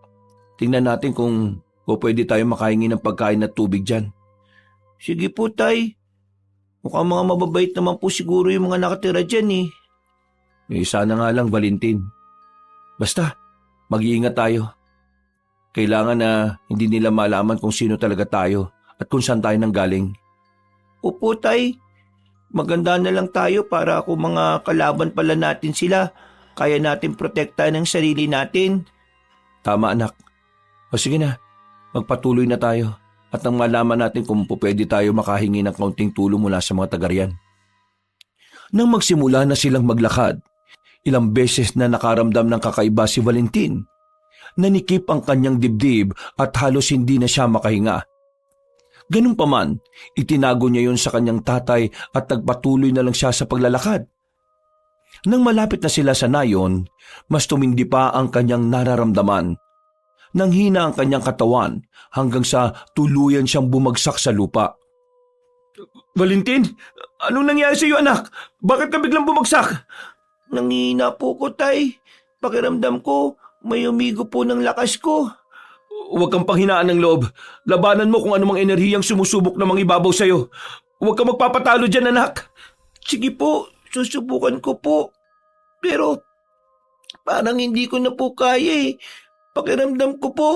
tingnan natin kung pwede tayong makahingi ng pagkain at tubig dyan. Sige po, tay. Mukhang mga mababait naman po siguro yung mga nakatira dyan eh. Sana nga lang, Valentin. Basta, mag-iingat tayo. Kailangan na hindi nila malaman kung sino talaga tayo at kung saan tayo nanggaling. Opo, tay. Maganda na lang tayo para kung mga kalaban pala natin sila, kaya natin protektahan ang sarili natin. Tama, anak. O sige na, magpatuloy na tayo at nang malaman natin kung pwede tayo makahingi ng kaunting tulong mula sa mga taga-riyan. Nang magsimula na silang maglakad, ilang beses na nakaramdam ng kakaiba si Valentin. Nanikip ang kanyang dibdib at halos hindi na siya makahinga. Ganun pa man, itinago niya yon sa kanyang tatay at nagpatuloy na lang siya sa paglalakad. Nang malapit na sila sa nayon, mas tumindi pa ang kanyang nararamdaman. Nanghina ang kanyang katawan hanggang sa tuluyan siyang bumagsak sa lupa. Valentin, anong nangyari sa iyo anak? Bakit ka biglang bumagsak? Nanghina po ko, tay. Pakiramdam ko, may umigo po ng lakas ko. Huwag kang panghinaan ng loob. Labanan mo kung anumang enerhiyang sumusubok na mangibabaw sa iyo. Huwag kang magpapatalo dyan, anak. Sige po, susubukan ko po. Pero parang hindi ko na po kaya eh. Pakiramdam ko po.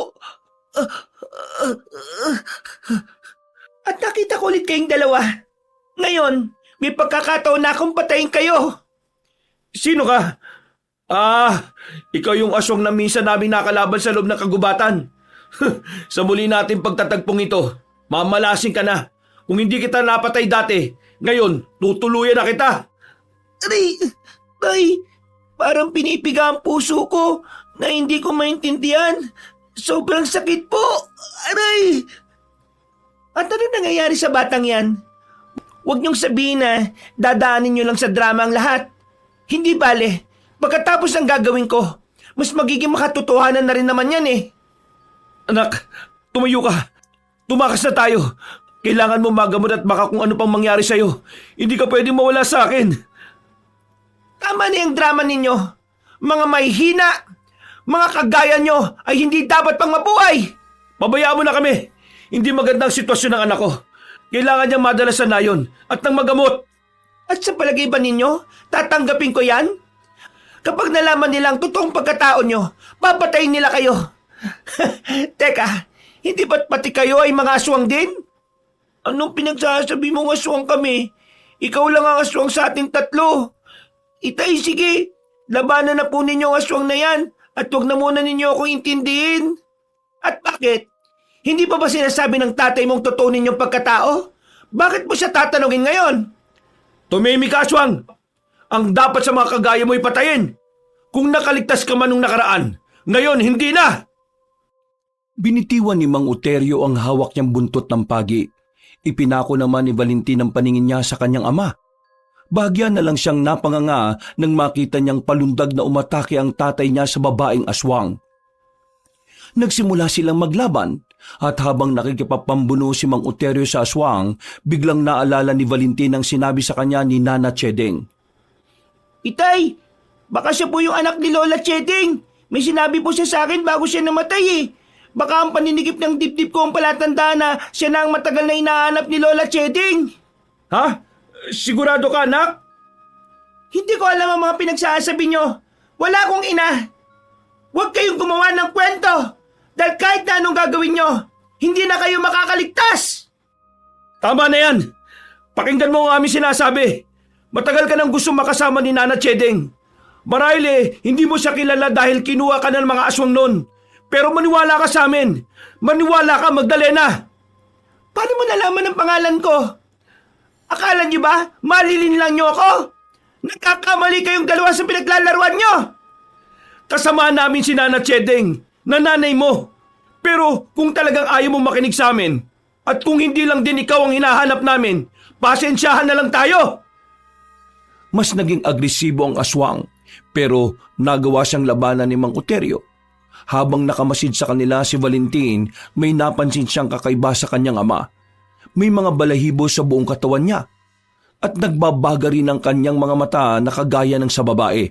At nakita ko ulit kayong dalawa. Ngayon, may pagkakataon na akong patayin kayo. Sino ka? Ikaw yung aswang na minsan namin nakalaban sa loob ng kagubatan. Sa muli natin pagtatagpong ito, mamalasing ka na. Kung hindi kita napatay dati, ngayon, tutuluyan na kita. Tay, parang pinipiga ang puso ko na hindi ko maintindihan. Sobrang sakit po. Aray! At ano nangyayari sa batang yan? Huwag niyong sabihin na dadaanin niyo lang sa drama ang lahat. Hindi bale. Pagkatapos ng gagawin ko, mas magiging makatotohanan na rin naman yan eh. Anak, tumayo ka. Tumakas na tayo. Kailangan mo magamot at baka kung ano pang mangyari sa'yo. Hindi ka pwedeng mawala sa akin. Tama na yung drama ninyo. Mga mahihina, mga kagaya nyo ay hindi dapat pang mabuhay. Pabayaan mo na kami. Hindi magandang sitwasyon ng anak ko. Kailangan niyang madala sa nayon at nang magamot. At sa palagay ba ninyo, tatanggapin ko yan? Kapag nalaman nila ang totoong pagkatao nyo, papatayin nila kayo. Teka, hindi ba't pati kayo ay mga aswang din? Anong pinagsasabi mong aswang kami? Ikaw lang ang aswang sa ating tatlo. Itay, sige. Labanan na po ninyo ang aswang na yan at huwag na muna ninyo akong intindihin. At bakit? Hindi pa ba sinasabi ng tatay mong totoo ninyong pagkatao? Bakit mo siya tatanungin ngayon? Tumimik ka, aswang! Ang dapat sa mga kagaya mo patayin. Kung nakaligtas ka man nung nakaraan, ngayon hindi na! Binitiwan ni Mang Uterio ang hawak niyang buntot ng pagi. Ipinako naman ni Valentin ang paningin niya sa kanyang ama. Bahagya na lang siyang napanganga nang makita niyang palundag na umatake ang tatay niya sa babaeng aswang. Nagsimula silang maglaban at habang nakikipapambuno si Mang Uterio sa aswang, biglang naalala ni Valentin ang sinabi sa kanya ni Nana Chedeng. Itay, baka siya po yung anak ni Lola Chedeng. May sinabi po siya sa akin bago siya namatay eh. Baka ang paninigip ng dibdib ko ang palatandaan na siya na ang matagal na hinahanap ni Lola Chedeng. Ha? Sigurado ka, anak? Hindi ko alam ang mga pinagsasabi nyo. Wala akong ina. Huwag kayong gumawa ng kwento. Dahil kahit na anong gagawin nyo, hindi na kayo makakaligtas. Tama na yan. Pakinggan mo ang aming sinasabi. Matagal ka nang gusto makasama ni Nana Chedeng. Marahil hindi mo siya kilala dahil kinuha ka ng mga aswang noon. Pero maniwala ka sa amin. Maniwala ka, Magdalena. Paano mo nalaman ang pangalan ko? Akala niyo ba, malilin lang niyo ako? Nagkakamali kayong dalawa sa pinaglalaruan niyo. Kasama namin si Nana Chedeng, na nanay mo. Pero kung talagang ayaw mo makinig sa amin, at kung hindi lang din ikaw ang hinahanap namin, pasensyahan na lang tayo. Mas naging agresibo ang aswang, pero nagawa siyang labanan ni Mang Uterio. Habang nakamasid sa kanila si Valentin, may napansin siyang kakaiba sa kanyang ama. May mga balahibo sa buong katawan niya at nagbabaga rin ang kanyang mga mata na kagaya ng sa babae.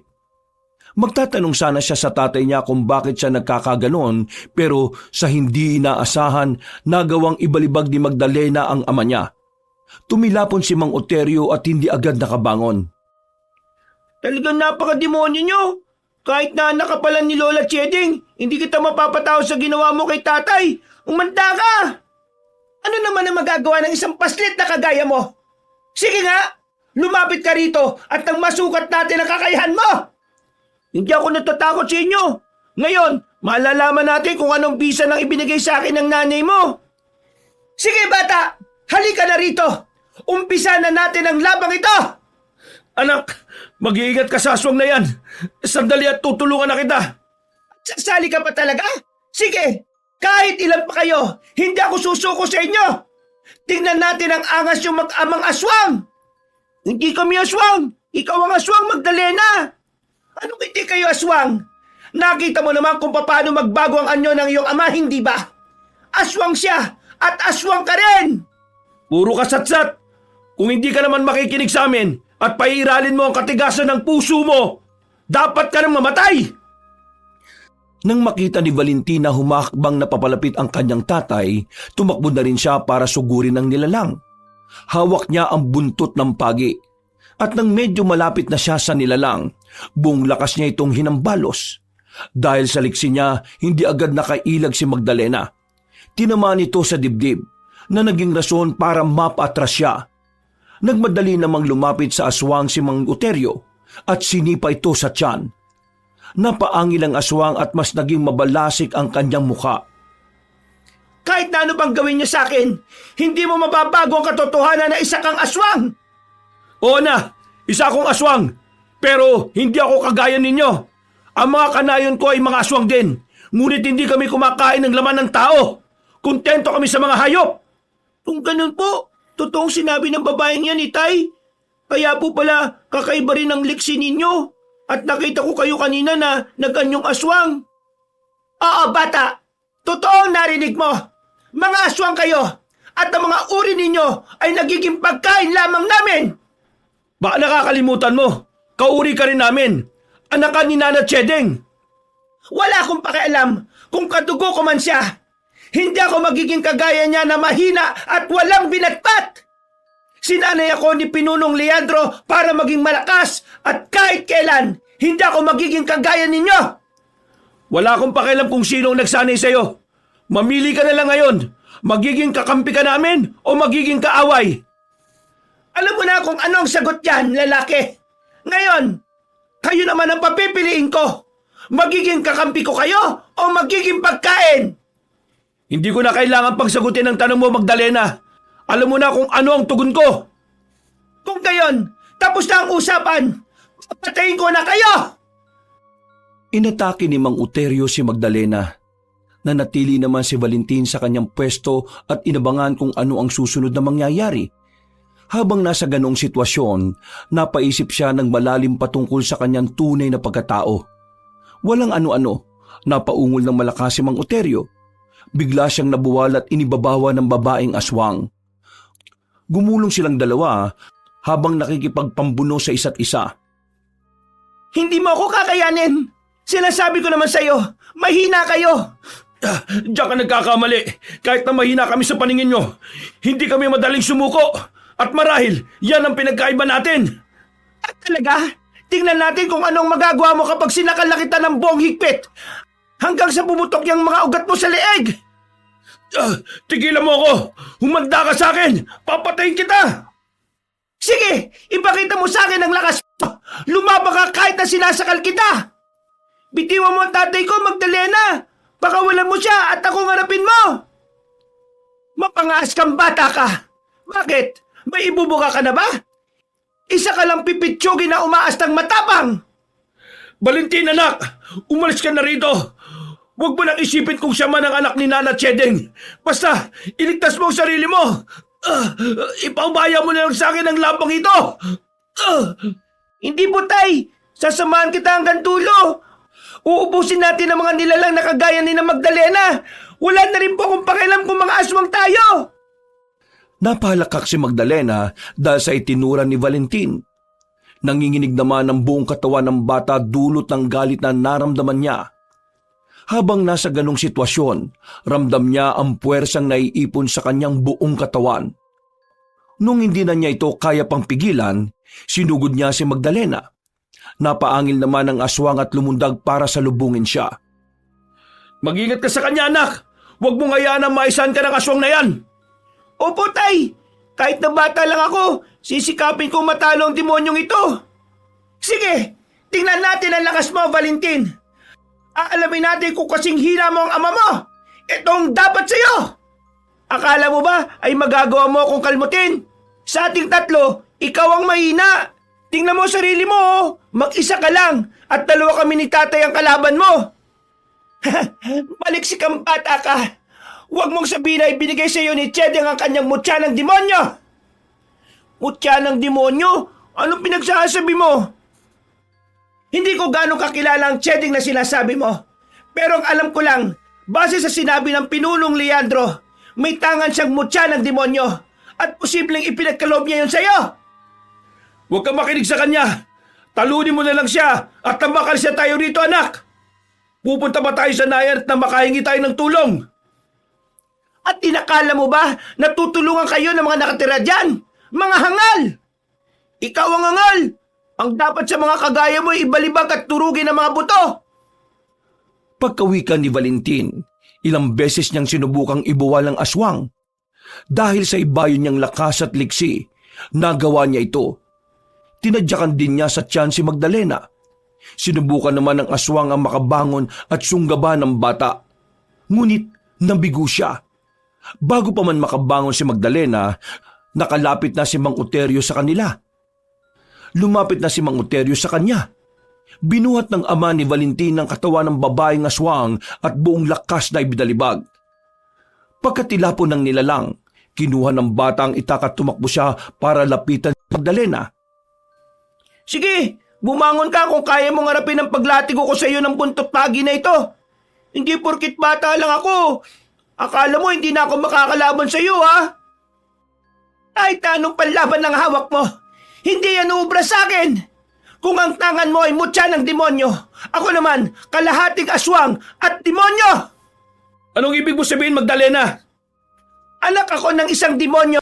Magtatanong sana siya sa tatay niya kung bakit siya nagkakaganon, pero sa hindi inaasahan, nagawang ibalibag ni Magdalena ang ama niya. Tumilapon si Mang Uterio at hindi agad nakabangon. Talagang napakademonyo nyo. Kahit na anak ka pala ni Lola Chedeng, hindi kita mapapatawad sa ginawa mo kay tatay. Umanda ka! Ano naman ang magagawa ng isang paslit na kagaya mo? Sige nga, lumapit ka rito at nang masukat natin ang kakayahan mo! Hindi ako natatakot sa inyo. Ngayon, malalaman natin kung anong bisa nang ibinigay sa akin ng nanay mo. Sige bata, halika na rito. Umpisa na natin ang labang ito. Anak, mag-iingat ka sa aswang na yan. Sandali at tutulungan na kita. Sasali ka pa talaga? Sige, kahit ilan pa kayo, hindi ako susuko sa inyo. Tingnan natin ang angas yung mag-amang aswang. Hindi kami aswang. Ikaw ang aswang, Magdalena. Anong hindi kayo aswang? Nakita mo naman kung paano magbago ang anyo ng iyong ama, hindi ba? Aswang siya at aswang ka rin. Puro ka satsat. Kung hindi ka naman makikinig sa amin at paiiralin mo ang katigasan ng puso mo, dapat ka nang mamatay! Nang makita ni Valentina humakbang na papalapit ang kanyang tatay, tumakbo na rin siya para sugurin ang nilalang. Hawak niya ang buntot ng pagi. At nang medyo malapit na siya sa nilalang, buong lakas niya itong hinambalos. Dahil sa liksi niya, hindi agad nakailag si Magdalena. Tinamaan ito sa dibdib na naging rason para mapatras siya. Nagmadali namang lumapit sa aswang si Mang Uterio at sinipa ito sa tiyan. Napaangil ang aswang at mas naging mabalasik ang kanyang mukha. Kahit na ano pang gawin niyo sa akin, hindi mo mababago ang katotohanan na isa kang aswang. Oo na, isa akong aswang, pero hindi ako kagaya ninyo. Ang mga kanayon ko ay mga aswang din, ngunit hindi kami kumakain ng laman ng tao. Kontento kami sa mga hayop. Kung ganun po, totoong sinabi ng babaeng yan, Itay. Kaya po pala kakaiba rin ang liksi ninyo. At nakita ko kayo kanina na naganyong aswang. Oo, bata. Totoo ang narinig mo. Mga aswang kayo. At ang mga uri ninyo ay nagiging pagkain lamang namin. Baka nakakalimutan mo. Kauri ka rin namin. Anak ka ni Nana Chedeng. Wala akong pakialam kung kadugo ko man siya. Hindi ako magiging kagaya niya na mahina at walang binatpat. Sinanay ako ni Pinunong Leandro para maging malakas at kahit kailan, hindi ako magiging kagaya ninyo. Wala akong pakialam kung sino ang nagsanay sa'yo. Mamili ka na lang ngayon. Magiging kakampi ka namin o magiging kaaway? Alam mo na kung ano ang sagot yan, lalaki. Ngayon, kayo naman ang papipiliin ko. Magiging kakampi ko kayo o magiging pagkain? Hindi ko na kailangan pagsagutin ang tanong mo, Magdalena. Alam mo na kung ano ang tugon ko. Kung gayon, tapos na ang usapan. Patayin ko na kayo! Inatake ni Mang Uterio si Magdalena. Nanatili naman si Valentin sa kanyang pwesto at inabangan kung ano ang susunod na mangyayari. Habang nasa ganong sitwasyon, napaisip siya ng malalim patungkol sa kanyang tunay na pagkatao. Walang ano-ano, napaungol ng malakas si Mang Uterio. Bigla siyang nabuwal at inibabawa ng babaeng aswang. Gumulong silang dalawa habang nakikipagpambuno sa isa't isa. Hindi mo ako kakayanin! Sinasabi ko naman sa'yo, mahina kayo! Diyan ka nagkakamali. Kahit na mahina kami sa paningin nyo, hindi kami madaling sumuko. At marahil, yan ang pinagkaiba natin. At talaga, tingnan natin kung anong magagawa mo kapag sinakal na kita ng buong higpit. Hanggang sa pumutok yung mga ugat mo sa leeg. Tigilan mo ako. Humanda ka sa akin. Papatayin kita. Sige, ipakita mo sa akin ang lakas mo. Lumabang ka kahit na sinasakal kita. Bitiwan mo ang tatay ko, Magdalena. Pakawalan mo siya at akong harapin mo. Mapangaas kang bata ka. Bakit? May ibubuka ka na ba? Isa ka lang pipitsyogi na umaastang matapang. Valentin, anak! Umalis ka na rito! Huwag mo nang isipin kung siya man ang anak ni Nana Chedeng. Basta, iligtas mo ang sarili mo! Ipaubaya mo na lang sa akin ang labang ito! Hindi po, tay! Sasamahan kita hanggang dulo! Uubusin natin ang mga nilalang na kagaya ni na Magdalena! Wala na rin po akong pakialam kung mga aswang tayo! Napalakak si Magdalena dahil sa itinuran ni Valentin. Nanginginig naman ang buong katawan ng bata dulot ng galit na naramdaman niya. Habang nasa ganong sitwasyon, ramdam niya ang puwersang naiipon sa kanyang buong katawan. Nung hindi na niya ito kaya pang pigilan, sinugod niya si Magdalena. Napaangil naman ang aswang at lumundag para salubungin siya. Mag-ingat ka sa kanya, anak! Huwag mong hayaan na maisan ka ng aswang na yan! Opo, tay! Kahit na bata lang ako, sisikapin kong matalo ang demonyong ito. Sige, tingnan natin ang lakas mo, Valentin. Aalamin natin kung kasing hina mo ang ama mo. Ito ang dapat sa'yo. Akala mo ba ay magagawa mo akong kalmutin? Sa ating tatlo, ikaw ang mahina. Tingnan mo sarili mo, oh. Mag-isa ka lang at dalawa kami ni tatay ang kalaban mo. Maliksik ang bata ka. Huwag mong sabihin na ibinigay sa iyo ni Chedeng ang kanyang mutya ng demonyo. Mutya ng demonyo? Anong pinagsasabi mo? Hindi ko gaano kakilala ang Chedeng na sinasabi mo. Pero ang alam ko lang, base sa sinabi ng Pinunong Leandro, may tangan siyang mutya ng demonyo at posibleng ipinagkaloob niya yun sa iyo. Huwag kang makinig sa kanya. Talunin mo na lang siya at tambakal siya tayo rito, anak. Pupunta ba tayo sa nayan at na makahingi tayo ng tulong? At inakala mo ba na tutulungan kayo ng mga nakatira dyan? Mga hangal! Ikaw ang hangal! Ang dapat sa mga kagaya mo ay ibalibag at turugin ang mga buto! Pagkawikan ni Valentin, ilang beses niyang sinubukang ibuwal ang aswang. Dahil sa ibayo niyang lakas at liksi, nagawa niya ito. Tinadyakan din niya sa tiyan si Magdalena. Sinubukan naman ng aswang ang makabangon at sunggaban ng bata. Ngunit nabigo siya. Bago pa man makabangon si Magdalena, nakalapit na si Mang Uterio sa kanila. Lumapit na si Mang Uterio sa kanya. Binuhat ng ama ni Valentin ang katawan ng babaeng aswang at buong lakas na ibinalibag. Pagkatilapon ng nilalang, kinuha ng bata ang itak at tumakbo siya para lapitan si Magdalena. Sige, bumangon ka kung kaya mong harapin ang paglatigo ko sa iyo ng buntot pagi na ito. Hindi porkit bata lang ako. Akala mo hindi na ako makakalaban sa iyo, ha? Kahit na anong panlaban ng hawak mo, hindi yan uubra sa akin. Kung ang tangan mo ay mutya ng demonyo, ako naman kalahating aswang at demonyo. Anong ibig mo sabihin, Magdalena? Anak ako ng isang demonyo.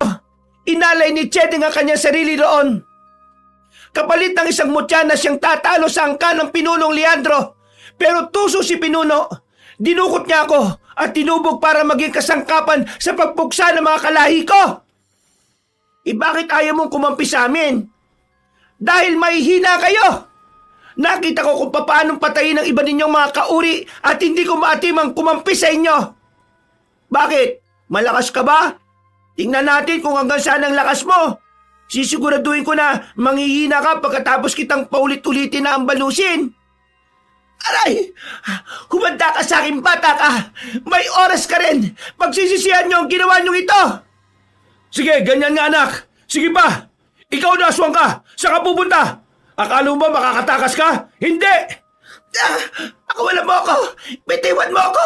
Inalay ni Cheding ang kanyang sarili roon. Kapalit ng isang mutya na siyang tatalo sa angka ng Pinunong Leandro. Pero tuso si Pinuno. Dinukot niya ako at tinubog para maging kasangkapan sa pagpuksa ng mga kalahi ko. Bakit ayaw mong kumampi sa amin? Dahil mahihina kayo. Nakita ko kung paanong patayin ang iba ninyong mga kauri at hindi ko maatimang kumampi sa inyo. Bakit? Malakas ka ba? Tingnan natin kung hanggang saan ang lakas mo. Sisiguraduhin ko na manghihina ka pagkatapos kitang paulit-ulitin na ambalusin. Aray! Humanda ka sa akin, bata ka! May oras ka rin! Pagsisisihan niyo ang ginawa niyong ito! Sige, ganyan nga anak. Sige pa. Ikaw na aswang ka. Saan ka pupunta? Akala mo ba makakatakas ka? Hindi! Ako wala mo ako! Bitiwan mo ako!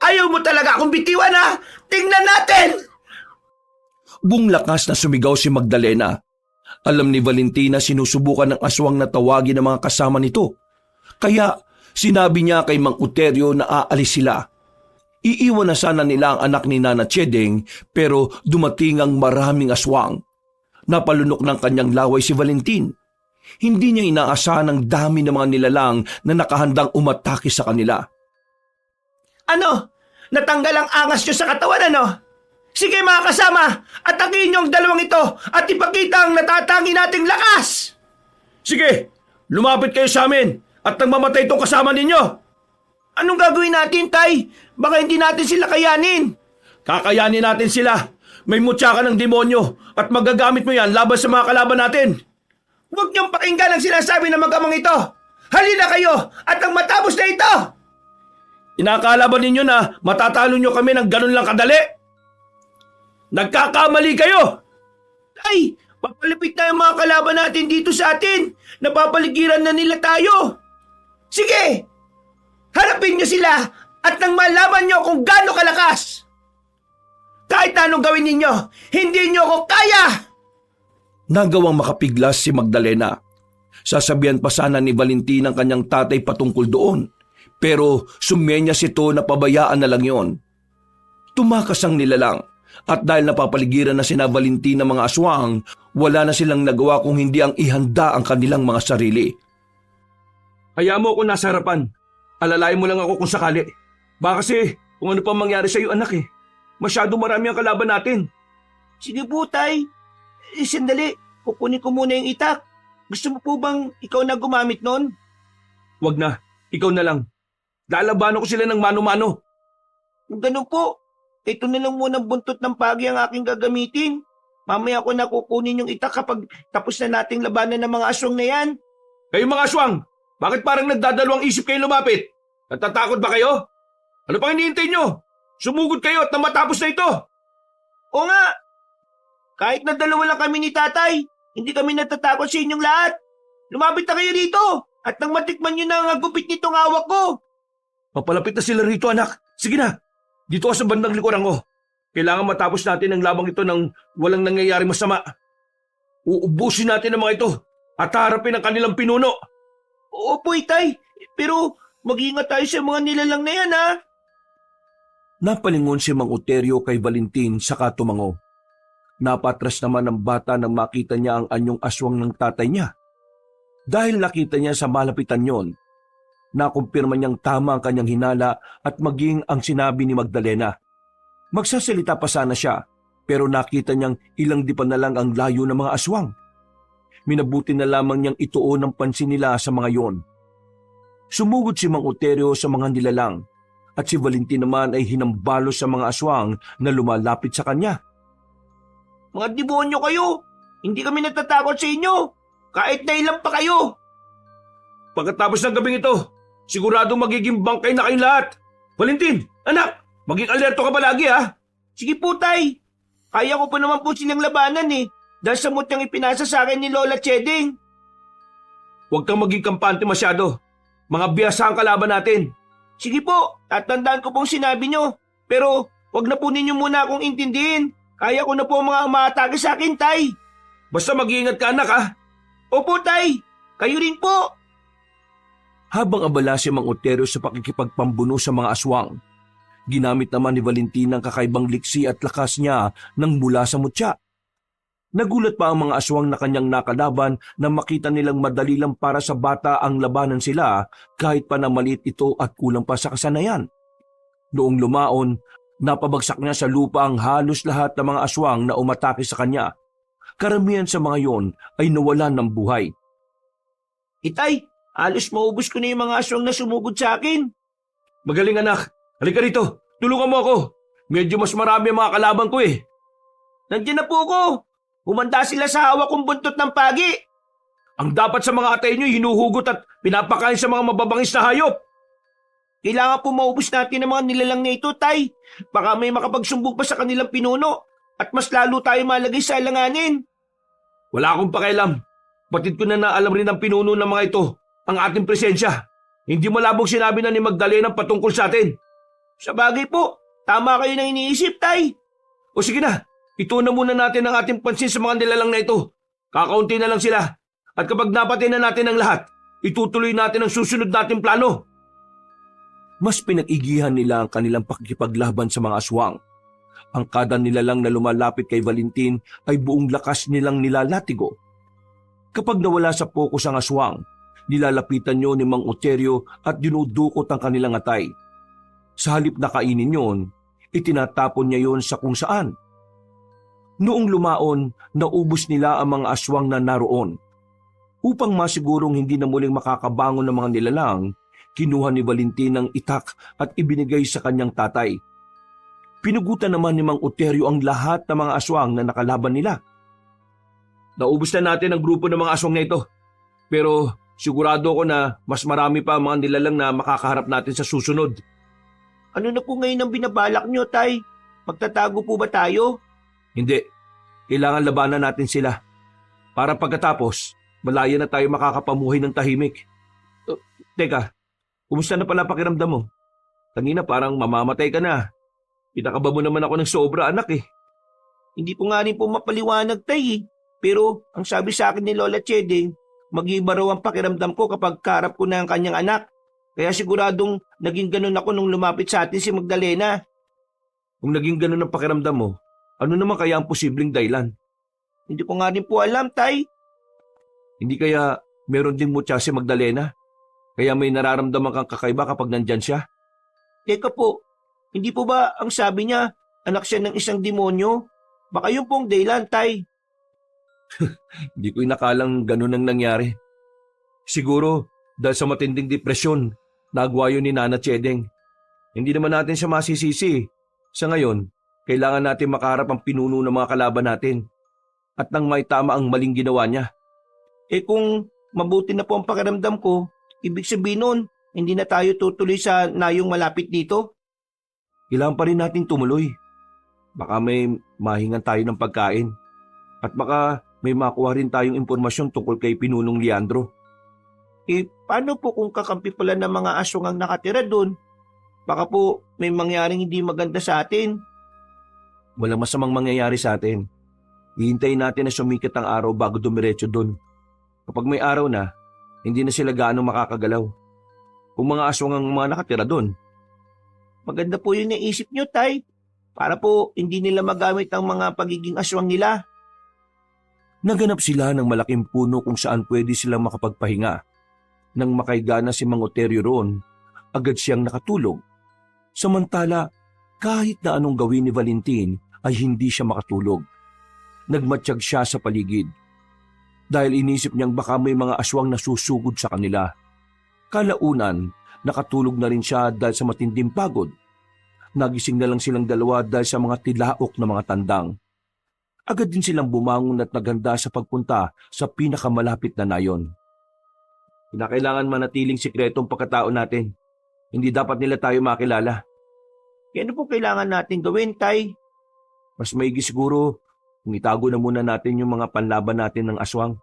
Ayaw mo talaga akong bitiwan, ha? Tingnan natin! Buong lakas na sumigaw si Magdalena. Alam ni Valentina sinusubukan ng aswang na tawagin ng mga kasama nito. Kaya sinabi niya kay Mang Uterio na aalis sila. Iiwan na sana nila ang anak ni Nana Chedeng pero dumating ang maraming aswang. Napalunok ng kanyang laway si Valentin. Hindi niya inaasahan ang dami ng mga nilalang na nakahandang umatake sa kanila. Ano? Natanggal ang angas niyo sa katawan, ano? Sige mga kasama, atakin niyo ang dalawang ito at ipakita ang natatangi nating lakas! Sige, lumapit kayo sa amin at nang mamatay itong kasama ninyo. Anong gagawin natin, Tay? Baka hindi natin sila kayanin. Kakayanin natin sila. May mutya ka ng demonyo at magagamit mo yan laban sa mga kalaban natin. Huwag niyong pakinggan ang sinasabi ng mag-amang ito. Halina kayo at ang matapos na ito! Inakala ba ninyo na matatalo nyo kami ng ganun lang kadali? Nagkakamali kayo! Ay, papalapit na yung mga kalaban natin dito sa atin. Napapaligiran na nila tayo. Sige, harapin niyo sila at nang malaman niyo kung gaano kalakas. Kahit na anong gawin ninyo, hindi niyo ako kaya! Nagawang makapiglas si Magdalena. Sasabihan pa sana ni Valentin ang kanyang tatay patungkol doon. Pero sumenyas ito na pabayaan na lang yon. Tumakas ang nilalang. At dahil napapaligiran na sina Valentin ng mga aswang, wala na silang nagawa kung hindi ang ihanda ang kanilang mga sarili. Hayaan mo ako nasa harapan. Alalayan mo lang ako kung sakali. Baka kasi kung ano pa mangyari sa iyo anak eh. Masyado marami ang kalaban natin. Sige po, Tay. Sandali, kukunin ko muna yung itak. Gusto mo po bang ikaw na gumamit nun? Wag na, ikaw na lang. Lalabanan ko sila ng mano-mano. Kung ganun po, ito na lang muna buntot ng pagi ang aking gagamitin. Mamaya ko na kukunin yung itak kapag tapos na nating labanan ng mga aswang na yan. Kayo mga aswang, bakit parang nagdadalawang isip kayo lumapit? Natatakot ba kayo? Ano pang hinihintay nyo? Sumugod kayo at matapos na ito. O nga, kahit na dalawa lang kami ni tatay, hindi kami natatakot sa inyong lahat. Lumapit na kayo dito at nang matikman nyo na ang gupit nitong hawak ko. Papalapit na sila rito anak. Sige na, dito ka sa bandang likuran ko. Kailangan matapos natin ang labang ito nang walang nangyayari masama. Uubusin natin ang mga ito at harapin ang kanilang pinuno. Opo, Itay, pero mag-ingat tayo sa mga nilalang na yan, ha? Napalingon si Mang Uterio kay Valentin saka tumango. Napatras naman ang bata nang makita niya ang anyong aswang ng tatay niya. Dahil nakita niya sa malapitan yon, nakumpirma niyang tama ang kanyang hinala at maging ang sinabi ni Magdalena. Magsasalita pa sana siya, pero nakita niyang ilang dipan na lang ang layo ng mga aswang. Minabuti na lamang niyang ituon ang pansin nila sa mga yon. Sumugod si Mang Uterio sa mga nilalang at si Valentin naman ay hinambalo sa mga aswang na lumalapit sa kanya. Mga demonyo kayo! Hindi kami natatakot sa inyo! Kahit na ilang pa kayo! Pagkatapos ng gabing ito, siguradong magiging bangkay na kayong lahat. Valentin, anak, maging alerto ka palagi ha. Sige po, Tay. Kaya ko pa naman po silang labanan eh. Dahil sa mutyang ipinasa sa akin ni Lola Cheding. Huwag kang maging kampante masyado. Mga biyasa ang kalaban natin. Sige po, tatandaan ko pong sinabi nyo. Pero wag na po ninyo muna akong intindihin. Kaya ko na po ang mga umaatake sa akin, Tay. Basta mag-iingat ka anak ha. Opo, Tay. Kayo rin po. Habang abala si Mang Otero sa pakikipagpambuno sa mga aswang, ginamit naman ni Valentin ang kakaibang liksi at lakas niya nang mula sa mutya. Nagulat pa ang mga aswang na kanyang nakalaban na makita nilang madali lang para sa bata ang labanan sila kahit pa na maliit ito at kulang pa sa kasanayan. Noong lumaon, napabagsak niya sa lupa ang halos lahat ng mga aswang na umatake sa kanya. Karamihan sa mga yon ay nawalan ng buhay. Itay, halos maubos ko na yung mga aswang na sumugod sa akin. Magaling anak, halika rito, tulungan mo ako. Medyo mas marami ang mga kalaban ko eh. Nandiyan na po ako. Humanda sila sa hawak kong buntot ng pagi. Ang dapat sa mga atay nyo hinuhugot at pinapakain sa mga mababangis na hayop. Kailangan po maubos natin ang mga nilalang na ito, Tay. Baka may makapagsumbong pa sa kanilang pinuno at mas lalo tayo malagay sa alanganin. Wala akong pakialam. Batid ko na naalam rin ng pinuno ng mga ito ang ating presensya. Hindi malabong sinabi na ni Magdalena patungkol sa atin. Sa bagay po, tama kayo na iniisip, Tay. O sige na, ituon na muna natin ang ating pansin sa mga nilalang na ito. Kakaunti na lang sila. At kapag napatay na natin ang lahat, itutuloy natin ang susunod nating plano. Mas pinag-igihan nila ang kanilang pakikipaglaban sa mga aswang. Ang kada nilalang na lumalapit kay Valentin ay buong lakas nilang nilalatigo. Kapag nawala sa pokus ang aswang, nilalapitan niyo ni Mang Oterio at dinudukot ang kanilang atay. Sa halip na kainin yon, itinatapon niya yon sa kung saan. Noong lumaon, naubos nila ang mga aswang na naroon. Upang masigurong hindi na muling makakabangon ng mga nilalang, kinuha ni Valentin ang itak at ibinigay sa kanyang tatay. Pinugutan naman ni Mang Oterio ang lahat ng mga aswang na nakalaban nila. Naubos na natin ang grupo ng mga aswang na ito. Pero sigurado ko na mas marami pa ang mga nilalang na makakaharap natin sa susunod. Ano na po ngayon ang binabalak nyo, Tay? Magtatago po ba tayo? Hindi. Kailangan labanan natin sila. Para pagkatapos, malaya na tayo makakapamuhay ng tahimik. Teka, kumusta na pala pakiramdam mo? Kanina parang mamamatay ka na. Pinakaba mo naman ako ng sobra, anak eh. Hindi po nga rin po mapaliwanag, Tay. Pero ang sabi sa akin ni Lola Chedeng, mag-iba raw ang pakiramdam ko kapag karap ko na ang kanyang anak. Kaya siguradong naging ganun ako nung lumapit sa atin si Magdalena. Kung naging ganun ang pakiramdam mo, ano naman kaya ang posibleng dahilan? Hindi ko nga rin po alam, Tay. Hindi kaya meron ding mutya si Magdalena? Kaya may nararamdaman kang kakaiba kapag nandyan siya? Teka po, hindi po ba ang sabi niya, anak siya ng isang demonyo? Baka yun pong dahilan, Tay. Hindi ko inakalang ganun ang nangyari. Siguro dahil sa matinding depresyon, nagawa yun ni Nana Chedeng. Hindi naman natin siya masisisi. Sa ngayon, kailangan natin makaharap ang pinuno ng mga kalaban natin at nang maitama ang maling ginawa niya. Kung mabuti na po ang pakiramdam ko, ibig sabihin nun, hindi na tayo tutuloy sa nayong malapit dito. Kailangan pa rin natin tumuloy. Baka may mahingan tayo ng pagkain at baka may makuha rin tayong impormasyon tungkol kay Pinunong Leandro. Paano po kung kakampi pala ng mga aswang ang nakatira doon? Baka po may mangyaring hindi maganda sa atin. Walang masamang mangyayari sa atin. Hihintayin natin na sumikat ang araw bago dumiretso doon. Kapag may araw na, hindi na sila gaano makakagalaw. Kung mga aswang ang mga nakatira doon. Maganda po yung naisip nyo, Tay. Para po hindi nila magamit ang mga pagiging aswang nila. Naganap sila ng malaking puno kung saan pwede silang makapagpahinga. Nang makaiga na si Mang Oterio roon, agad siyang nakatulog. Samantala, kahit na anong gawin ni Valentin ay hindi siya makatulog. Nagmatsyag siya sa paligid. Dahil inisip niyang baka may mga aswang na susugod sa kanila. Kalaunan, nakatulog na rin siya dahil sa matinding pagod. Nagising na lang silang dalawa dahil sa mga tilaok na mga tandang. Agad din silang bumangon at naghanda sa pagpunta sa pinakamalapit na nayon. Kinakailangan manatiling sikreto ang pagkatao natin. Hindi dapat nila tayo makilala. Ano po kailangan natin gawin, Tay? Mas maigi siguro kung itago na muna natin yung mga panlaban natin ng aswang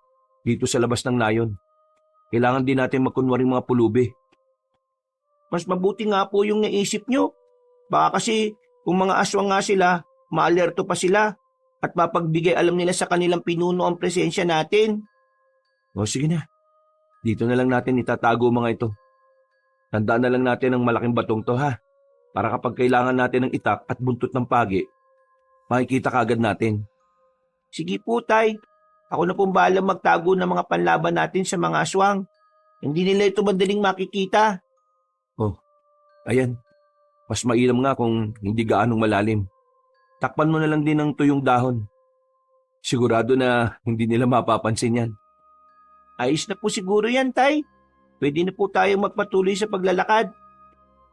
dito sa labas ng nayon. Kailangan din natin magkunwaring mga pulubi. Mas mabuti nga po yung naisip nyo. Baka kasi kung mga aswang nga sila, maalerto pa sila at mapagbigay alam nila sa kanilang pinuno ang presensya natin. O sige na, dito na lang natin itatago mga ito. Tandaan na lang natin ang malaking batong to ha, para kapag kailangan natin ng itak at buntot ng pagi, makikita kaagad natin. Sige po, Tay. Ako na pong bahala magtago ng mga panlaban natin sa mga aswang. Hindi nila ito madaling makikita. Ayan, mas mainam nga kung hindi gaanong malalim. Takpan mo na lang din ng tuyong dahon. Sigurado na hindi nila mapapansin yan. Ayos na po siguro yan, Tay. Pwede na po tayong magpatuloy sa paglalakad.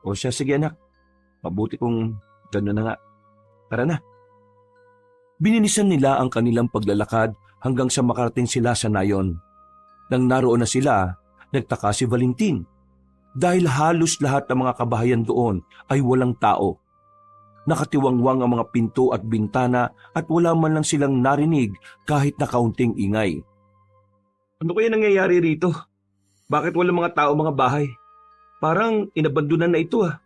O siya, sige anak. Mabuti kung gano'n na nga. Tara na. Bininisan nila ang kanilang paglalakad hanggang sa makarating sila sa nayon. Nang naroon na sila, nagtaka si Valentin. Dahil halos lahat ng mga kabahayan doon ay walang tao. Nakatiwangwang ang mga pinto at bintana at wala man lang silang narinig kahit na kaunting ingay. Ano kaya nangyayari rito? Bakit walang mga tao mga bahay? Parang inabandunan na ito ah.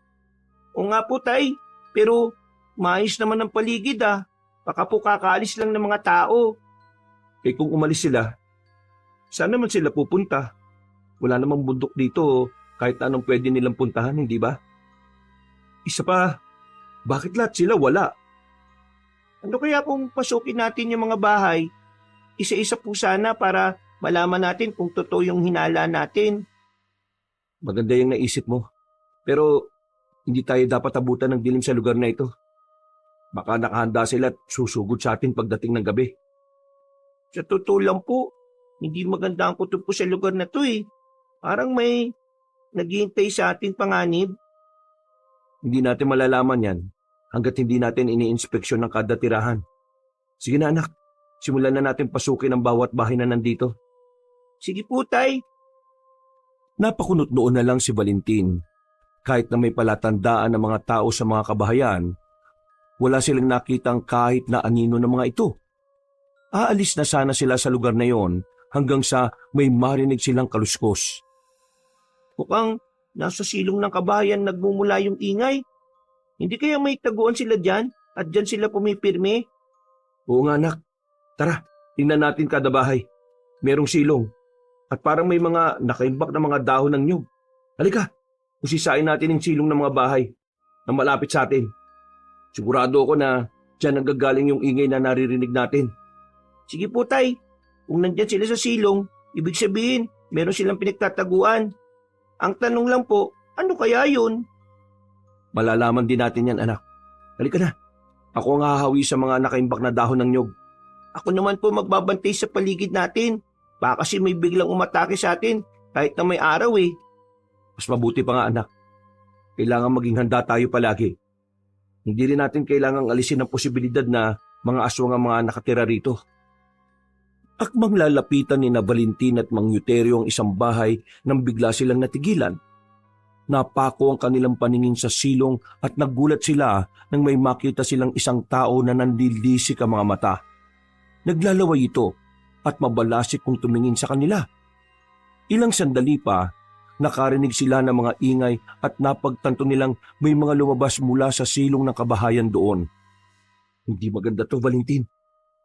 O nga po, Tay. Pero maayos naman ang paligid ah. Baka po kakaalis lang ng mga tao. Eh kung umalis sila, saan naman sila pupunta? Wala namang bundok dito kahit na anong pwede nilang puntahan, hindi ba? Isa pa, bakit lahat sila wala? Ano kaya kung pasukin natin yung mga bahay? Isa-isa po sana para malaman natin kung totoo yung hinala natin. Maganda yung naisip mo. Pero hindi tayo dapat abutan ng dilim sa lugar na ito. Baka nakahanda sila at susugod sa atin pagdating ng gabi. Sa totoo lang po, hindi maganda ang kutob po sa lugar na to eh. Parang may naghihintay sa ating panganib. Hindi natin malalaman yan hanggat hindi natin ini-inspeksyon ng kada tirahan. Sige na anak, simulan na natin pasukin ang bawat bahay na nandito. Sige po, Tay. Napakunot noon na lang si Valentin. Kahit na may palatandaan ng mga tao sa mga kabahayan, wala silang nakitang kahit na anino ng mga ito. Aalis na sana sila sa lugar na yon hanggang sa may marinig silang kaluskos. Mukhang nasa silong ng kabahayan nagmumula yung ingay. Hindi kaya may taguan sila dyan at dyan sila pumipirme? Oo nga anak, tara, tingnan natin kada bahay. Merong silong at parang may mga nakaimbak na mga dahon ng nyug. Halika, usisain natin yung silong ng mga bahay na malapit sa atin. Sigurado ako na dyan ang gagaling yung ingay na naririnig natin. Sige po, Tay. Kung nandyan sila sa silong, ibig sabihin, meron silang pinagtataguan. Ang tanong lang po, ano kaya yun? Malalaman din natin yan anak. Halika na, ako ang hahawi sa mga nakaimbak na dahon ng nyug. Ako naman po magbabantay sa paligid natin. Baka kasi may biglang umatake sa atin kahit na may araw eh. Mas mabuti pa nga anak. Kailangan maging handa tayo palagi. Hindi rin natin kailangang alisin ang posibilidad na mga aswang ang mga nakatira rito. Akmang lalapitan ni na Valentin at Mang Euterio ang isang bahay nang bigla silang natigilan. Napako ang kanilang paningin sa silong at nagulat sila nang may makita silang isang tao na nandidisik ang mga mata. Naglalaway ito at mabalasik kung tumingin sa kanila. Ilang sandali pa, nakarinig sila ng mga ingay at napagtanto nilang may mga lumabas mula sa silong ng kabahayan doon. Hindi maganda to, Valentin.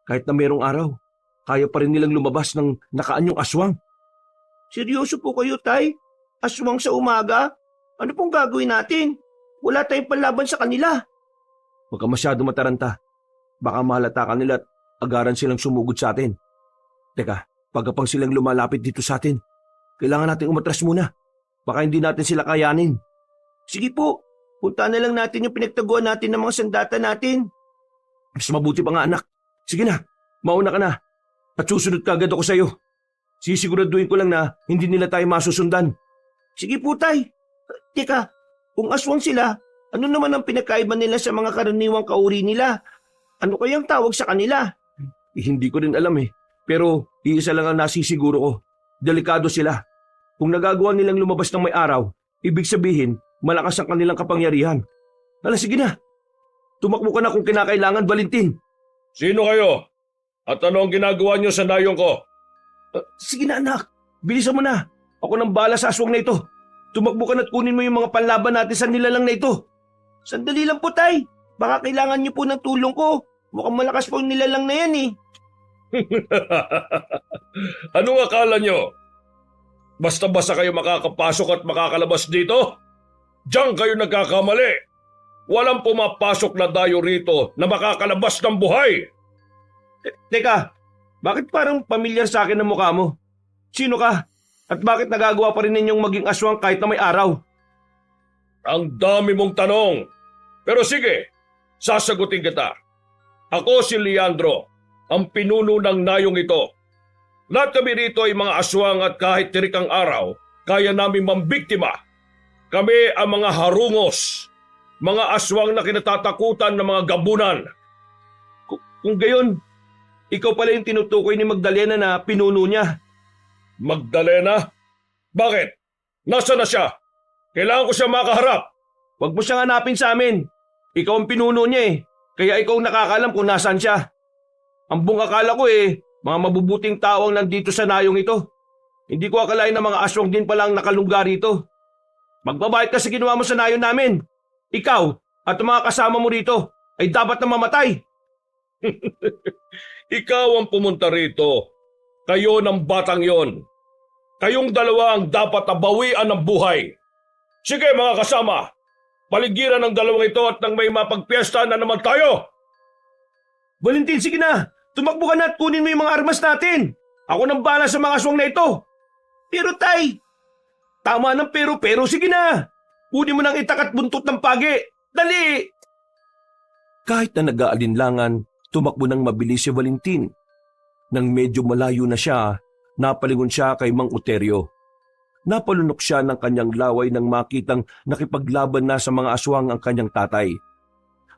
Kahit na merong araw, kaya pa rin nilang lumabas ng nakaanyong aswang. Seryoso po kayo, Tay? Aswang sa umaga? Ano pong gagawin natin? Wala tayong panlaban sa kanila. Huwag ka masyado mataranta. Baka mahalata ka nila at agaran silang sumugod sa atin. Teka, pagkapang silang lumalapit dito sa atin, kailangan natin umatras muna. Baka hindi natin sila kayanin. Sige po, puntaan na lang natin yung pinagtaguan natin ng mga sandata natin. Mas mabuti pa nga anak. Sige na, mauna ka na. At susunod ka agad ako sa'yo. Sisiguraduhin ko lang na hindi nila tayo masusundan. Sige po, Tay. Teka, kung aswang sila, ano naman ang pinakaiba nila sa mga karaniwang kauri nila? Ano kayang tawag sa kanila? Hindi ko rin alam eh. Pero iisa lang ang nasisiguro ko. Delikado sila. Kung nagagawa nilang lumabas ng may araw, ibig sabihin, malakas ang kanilang kapangyarihan. Hala, sige na. Tumakbo ka na kung kinakailangan, Valentin. Sino kayo? At ano ang ginagawa niyo sa nayon ko? Sige na anak, bilisan mo na. Ako nang bala sa aswang na ito. Tumakbo ka na't kunin mo yung mga panlaban natin sa nilalang na ito. Sandali lang po, Tay. Baka kailangan niyo po ng tulong ko. Mukhang malakas po yung nilalang na yan eh. Anong akala nyo? Basta-basta kayo makakapasok at makakalabas dito? Diyan kayo nagkakamali. Walang pumapasok na dayo rito na makakalabas ng buhay. Teka, bakit parang pamilyar sa akin ang mukha mo? Sino ka? At bakit nagagawa pa rin ninyong maging aswang kahit na may araw? Ang dami mong tanong. Pero sige, sasagutin kita. Ako si Leandro, ang pinuno ng nayong ito. Lahat kami rito ay mga aswang at kahit tirik ang araw, kaya namin mambiktima. Kami ang mga harungos, mga aswang na kinatatakutan ng mga gabunan. Kung gayon, ikaw pala yung tinutukoy ni Magdalena na pinuno niya. Magdalena? Bakit? Nasaan na siya? Kailangan ko siya makaharap. Huwag mo siyang hanapin sa amin. Ikaw ang pinuno niya eh. Kaya ikaw nakakalam kung nasaan siya. Ang buong akala ko mga mabubuting tao ang nandito sa nayong ito. Hindi ko akalain na mga aswang din palang nakalungga rito. Magbabayad ka sa ginawa mo sa nayon namin. Ikaw at ang mga kasama mo rito ay dapat na mamatay. Ikaw ang pumunta rito. Kayo ng batang yon. Kayong dalawa ang dapat nabawian ng buhay. Sige mga kasama, paligiran ng dalawang ito at nang may mapagpiesta na naman tayo. Valentin, sige na. Tumakbo ka na at kunin mo yung mga armas natin. Ako nang bala sa mga aswang na ito. Pero Tay, Tama ng pero sige na. Kunin mo ng itak at buntot ng pagi. Dali! Kahit na nag-aalinlangan, tumakbo ng mabilis si Valentin. Nang medyo malayo na siya, napalingon siya kay Mang Uterio. Napalunok siya ng kanyang laway nang makitang nakipaglaban na sa mga aswang ang kanyang tatay.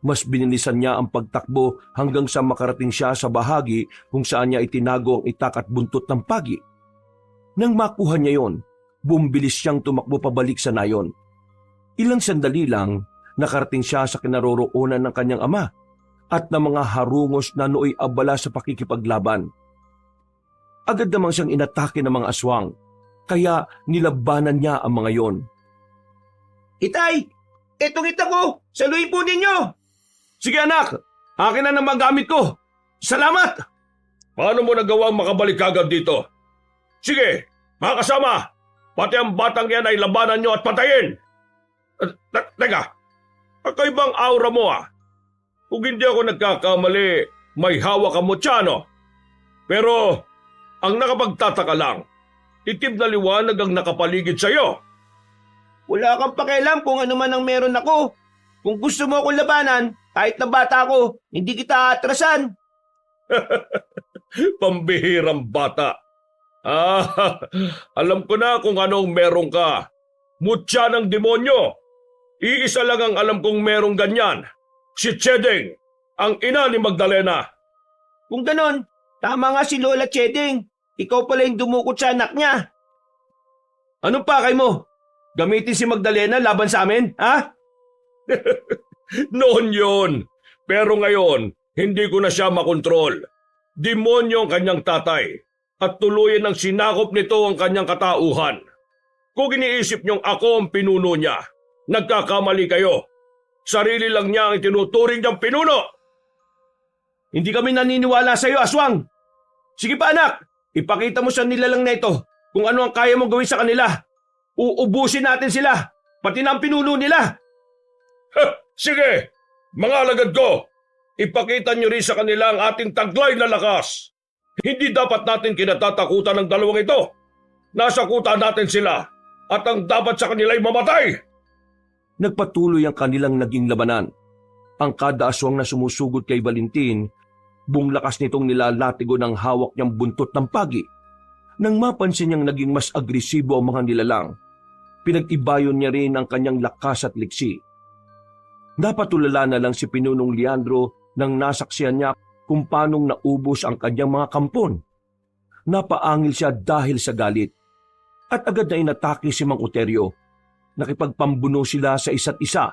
Mas binilisan niya ang pagtakbo hanggang sa makarating siya sa bahagi kung saan niya itinago ang itak at buntot ng pagi. Nang makuha niya yon, bumbilis siyang tumakbo pabalik sa nayon. Ilang sandali lang, nakarating siya sa kinaroroonan ng kanyang ama at ng mga harungos na nooy abala sa pakikipaglaban. Agad namang siyang inatake ng mga aswang, kaya nilabanan niya ang mga yon. Itay, etong ita ko, saluhin po ninyo. Sige anak, akin na naman gamit ko. Salamat! Paano mo nagawang makabalik agad dito? Sige, mga kasama, pati ang batang yan ay labanan nyo at patayin. Teka, kakaibang aura mo ah. Kung hindi ako nagkakamali, may hawak ang motsano. Pero, ang nakapagtataka lang, itim na liwanag ang nakapaligid sa'yo. Wala kang pakialam kung ano man ang meron ako. Kung gusto mo akong labanan, kahit na bata ko, hindi kita atrasan. Pambihirang bata. Alam ko na kung anong meron ka. Mutya ng demonyo. Iisa lang ang alam kong merong ganyan. Si Chedeng, ang ina ni Magdalena. Kung ganon, tama nga si Lola Chedeng. Ikaw pala yung dumukot sa anak niya. Anong pakay mo? Gamitin si Magdalena laban sa amin, ha? Noon yun. Pero ngayon, hindi ko na siya makontrol. Demonyo ang kanyang tatay at tuluyan ng sinakop nito ang kanyang katauhan. Kung iniisip niyong ako ang pinuno niya, nagkakamali kayo. Sarili lang niya ang itinuturing niyang pinuno. Hindi kami naniniwala sa iyo, aswang. Sige pa anak, ipakita mo sa nilalang na ito kung ano ang kaya mong gawin sa kanila. Uubusin natin sila, pati na ang pinuno nila. Sige, mga alagad ko, ipakita niyo rin sa kanila ang ating taglay na lakas. Hindi dapat natin kinatatakutan ng dalawang ito. Nasakutan natin sila at ang dapat sa kanila ay mamatay. Nagpatuloy ang kanilang naging labanan. Ang kada aswang na sumusugod kay Valentin, buong lakas nitong nilalatigo ng hawak niyang buntot ng pagi. Nang mapansin niyang naging mas agresibo ang mga nilalang, pinag-ibayon niya rin ang kanyang lakas at liksi. Napatulala na lang si Pinunong Leandro nang nasaksihan niya kung paanong naubos ang kanyang mga kampon. Napaangil siya dahil sa galit. At agad na inatake si Mang Uterio. Nakipagpambuno sila sa isa't isa.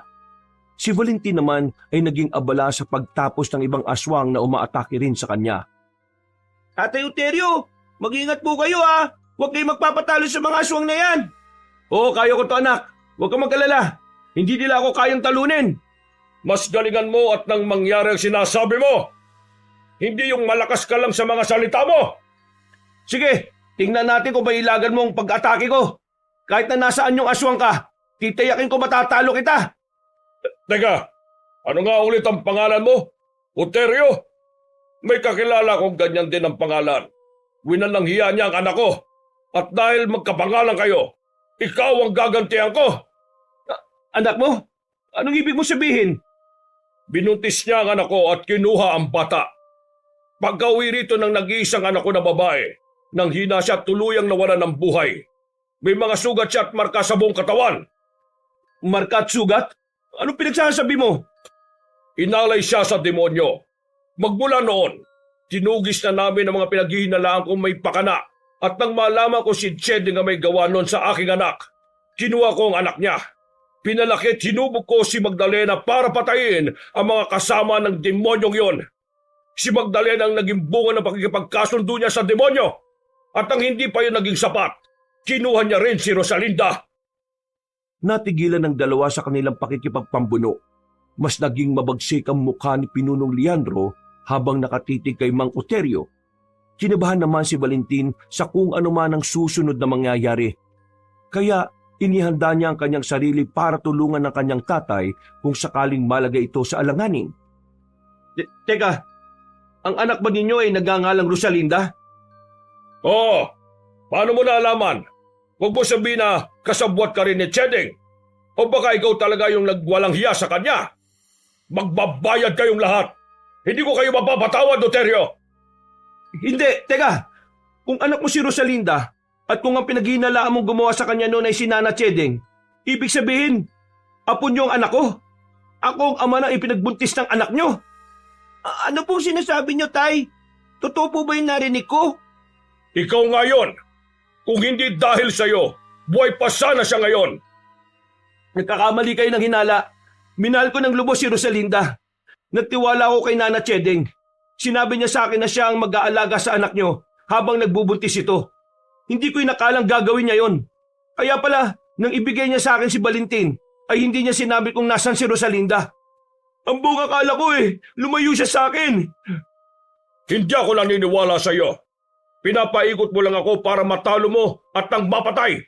Si Valentin naman ay naging abala sa pagtapos ng ibang aswang na umaatake rin sa kanya. Tatay Uterio, mag-ingat po kayo ha. Huwag kayong magpapatalo sa mga aswang na yan. Oo, kaya ko to anak. Huwag kang mag-alala. Hindi nila ako kayang talunin. Mas galingan mo at nang mangyari ang sinasabi mo. Hindi yung malakas ka lang sa mga salita mo. Sige, tingnan natin kung mailagan mo ang pag-atake ko. Kahit na nasaan yung aswang ka, titiyakin ko matatalo kita. Teka, ano nga ulit ang pangalan mo? Oterio? May kakilala kong ganyan din ang pangalan. Winalang hiya niya ang anak ko. At dahil magkapangalan kayo, ikaw ang gagantihan ko. Anak mo? Anong ibig mo sabihin? Binuntis niya ang anak ko at kinuha ang bata. Pagka-uwi rito ng nag-iisang anak ko na babae, nang hina siya tuluyang nawalan ng buhay. May mga sugat siya at marka sa buong katawan. Marka at sugat? Anong pinagsasabi mo? Inalay siya sa demonyo. Magmula noon, tinugis na namin ang mga pinaghihinalaan kong may pakana at nang malaman ko si Cheding ang may gawa noon sa aking anak, kinuha ko ang anak niya. Pinalaki at hinubog ko si Magdalena para patayin ang mga kasama ng demonyong yon. Si Magdalena ang naging bunga ng pakikipagkasundo niya sa demonyo. At ang hindi pa yun naging sapat, kinuha niya rin si Rosalinda. Natigilan ng dalawa sa kanilang pakikipagpambuno. Mas naging mabagsik ang mukha ni Pinunong Leandro habang nakatitig kay Mang Oterio. Kinabahan naman si Valentin sa kung ano man ang susunod na mangyayari. Kaya inihanda niya ang kanyang sarili para tulungan ng kanyang tatay kung sakaling malagay ito sa alanganin. Teka, ang anak ba ninyo ay nagngangalang Rosalinda? Oo, paano mo naalaman? Huwag mo sabihin na kasabwat ka rin ni Cheding. O baka ikaw talaga yung nagwalang hiya sa kanya. Magbabayad kayong lahat. Hindi ko kayo mapapatawad, Oterio. Hindi, teka. Kung anak mo si Rosalinda at kung ang pinaghihinalaan mong gumawa sa kanya noon ay si Nana Cheding, ibig sabihin, apo niyo ang anak ko. Ako ang ama na ipinagbuntis ng anak niyo. Ano pong sinasabi niyo, Tay? Totoo po ba yung narinig ko? Ikaw nga yun. Kung hindi dahil sa'yo, buhay pa sana siya ngayon. Nagkakamali kayo ng hinala. Minahal ko ng lubos si Rosalinda. Nagtiwala ako kay Nana Cheding. Sinabi niya sa akin na siya ang mag-aalaga sa anak niyo habang nagbubuntis ito. Hindi ko inakalang gagawin niya yon. Kaya pala, nang ibigay niya sa akin si Valentin, ay hindi niya sinabi kung nasan si Rosalinda. Ang buong akala ko lumayo siya sa akin. Hindi ako naniniwala sa'yo. Pinapaikot mo lang ako para matalo mo at nang mapatay.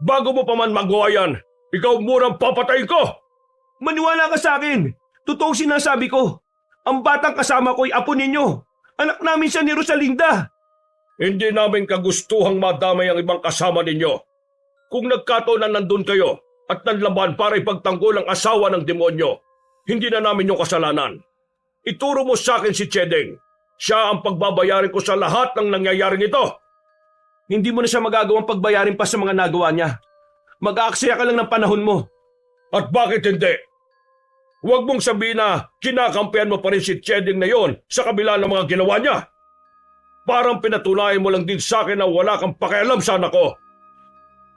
Bago mo pa man magawa yan, ikaw munang papatayin ko. Maniwala ka sa akin. Totoong sinasabi ko. Ang batang kasama ko'y apo ninyo. Anak namin siya ni Rosalinda. Hindi namin kagustuhang madamay ang ibang kasama ninyo. Kung nagkataon na nandun kayo at nanlaban para ipagtanggol ang asawa ng demonyo, hindi na namin yung kasalanan. Ituro mo sa akin si Cheding. Siya ang pagbabayarin ko sa lahat ng nangyayaring ito. Hindi mo na siya magagawang pagbayarin pa sa mga nagawa niya. Mag-aaksaya ka lang ng panahon mo. At bakit hindi? Huwag mong sabihin na kinakampihan mo pa rin si Cheding na yon sa kabila ng mga ginawa niya. Parang pinatunayan mo lang din sa akin na wala kang pakialam sa anak ko.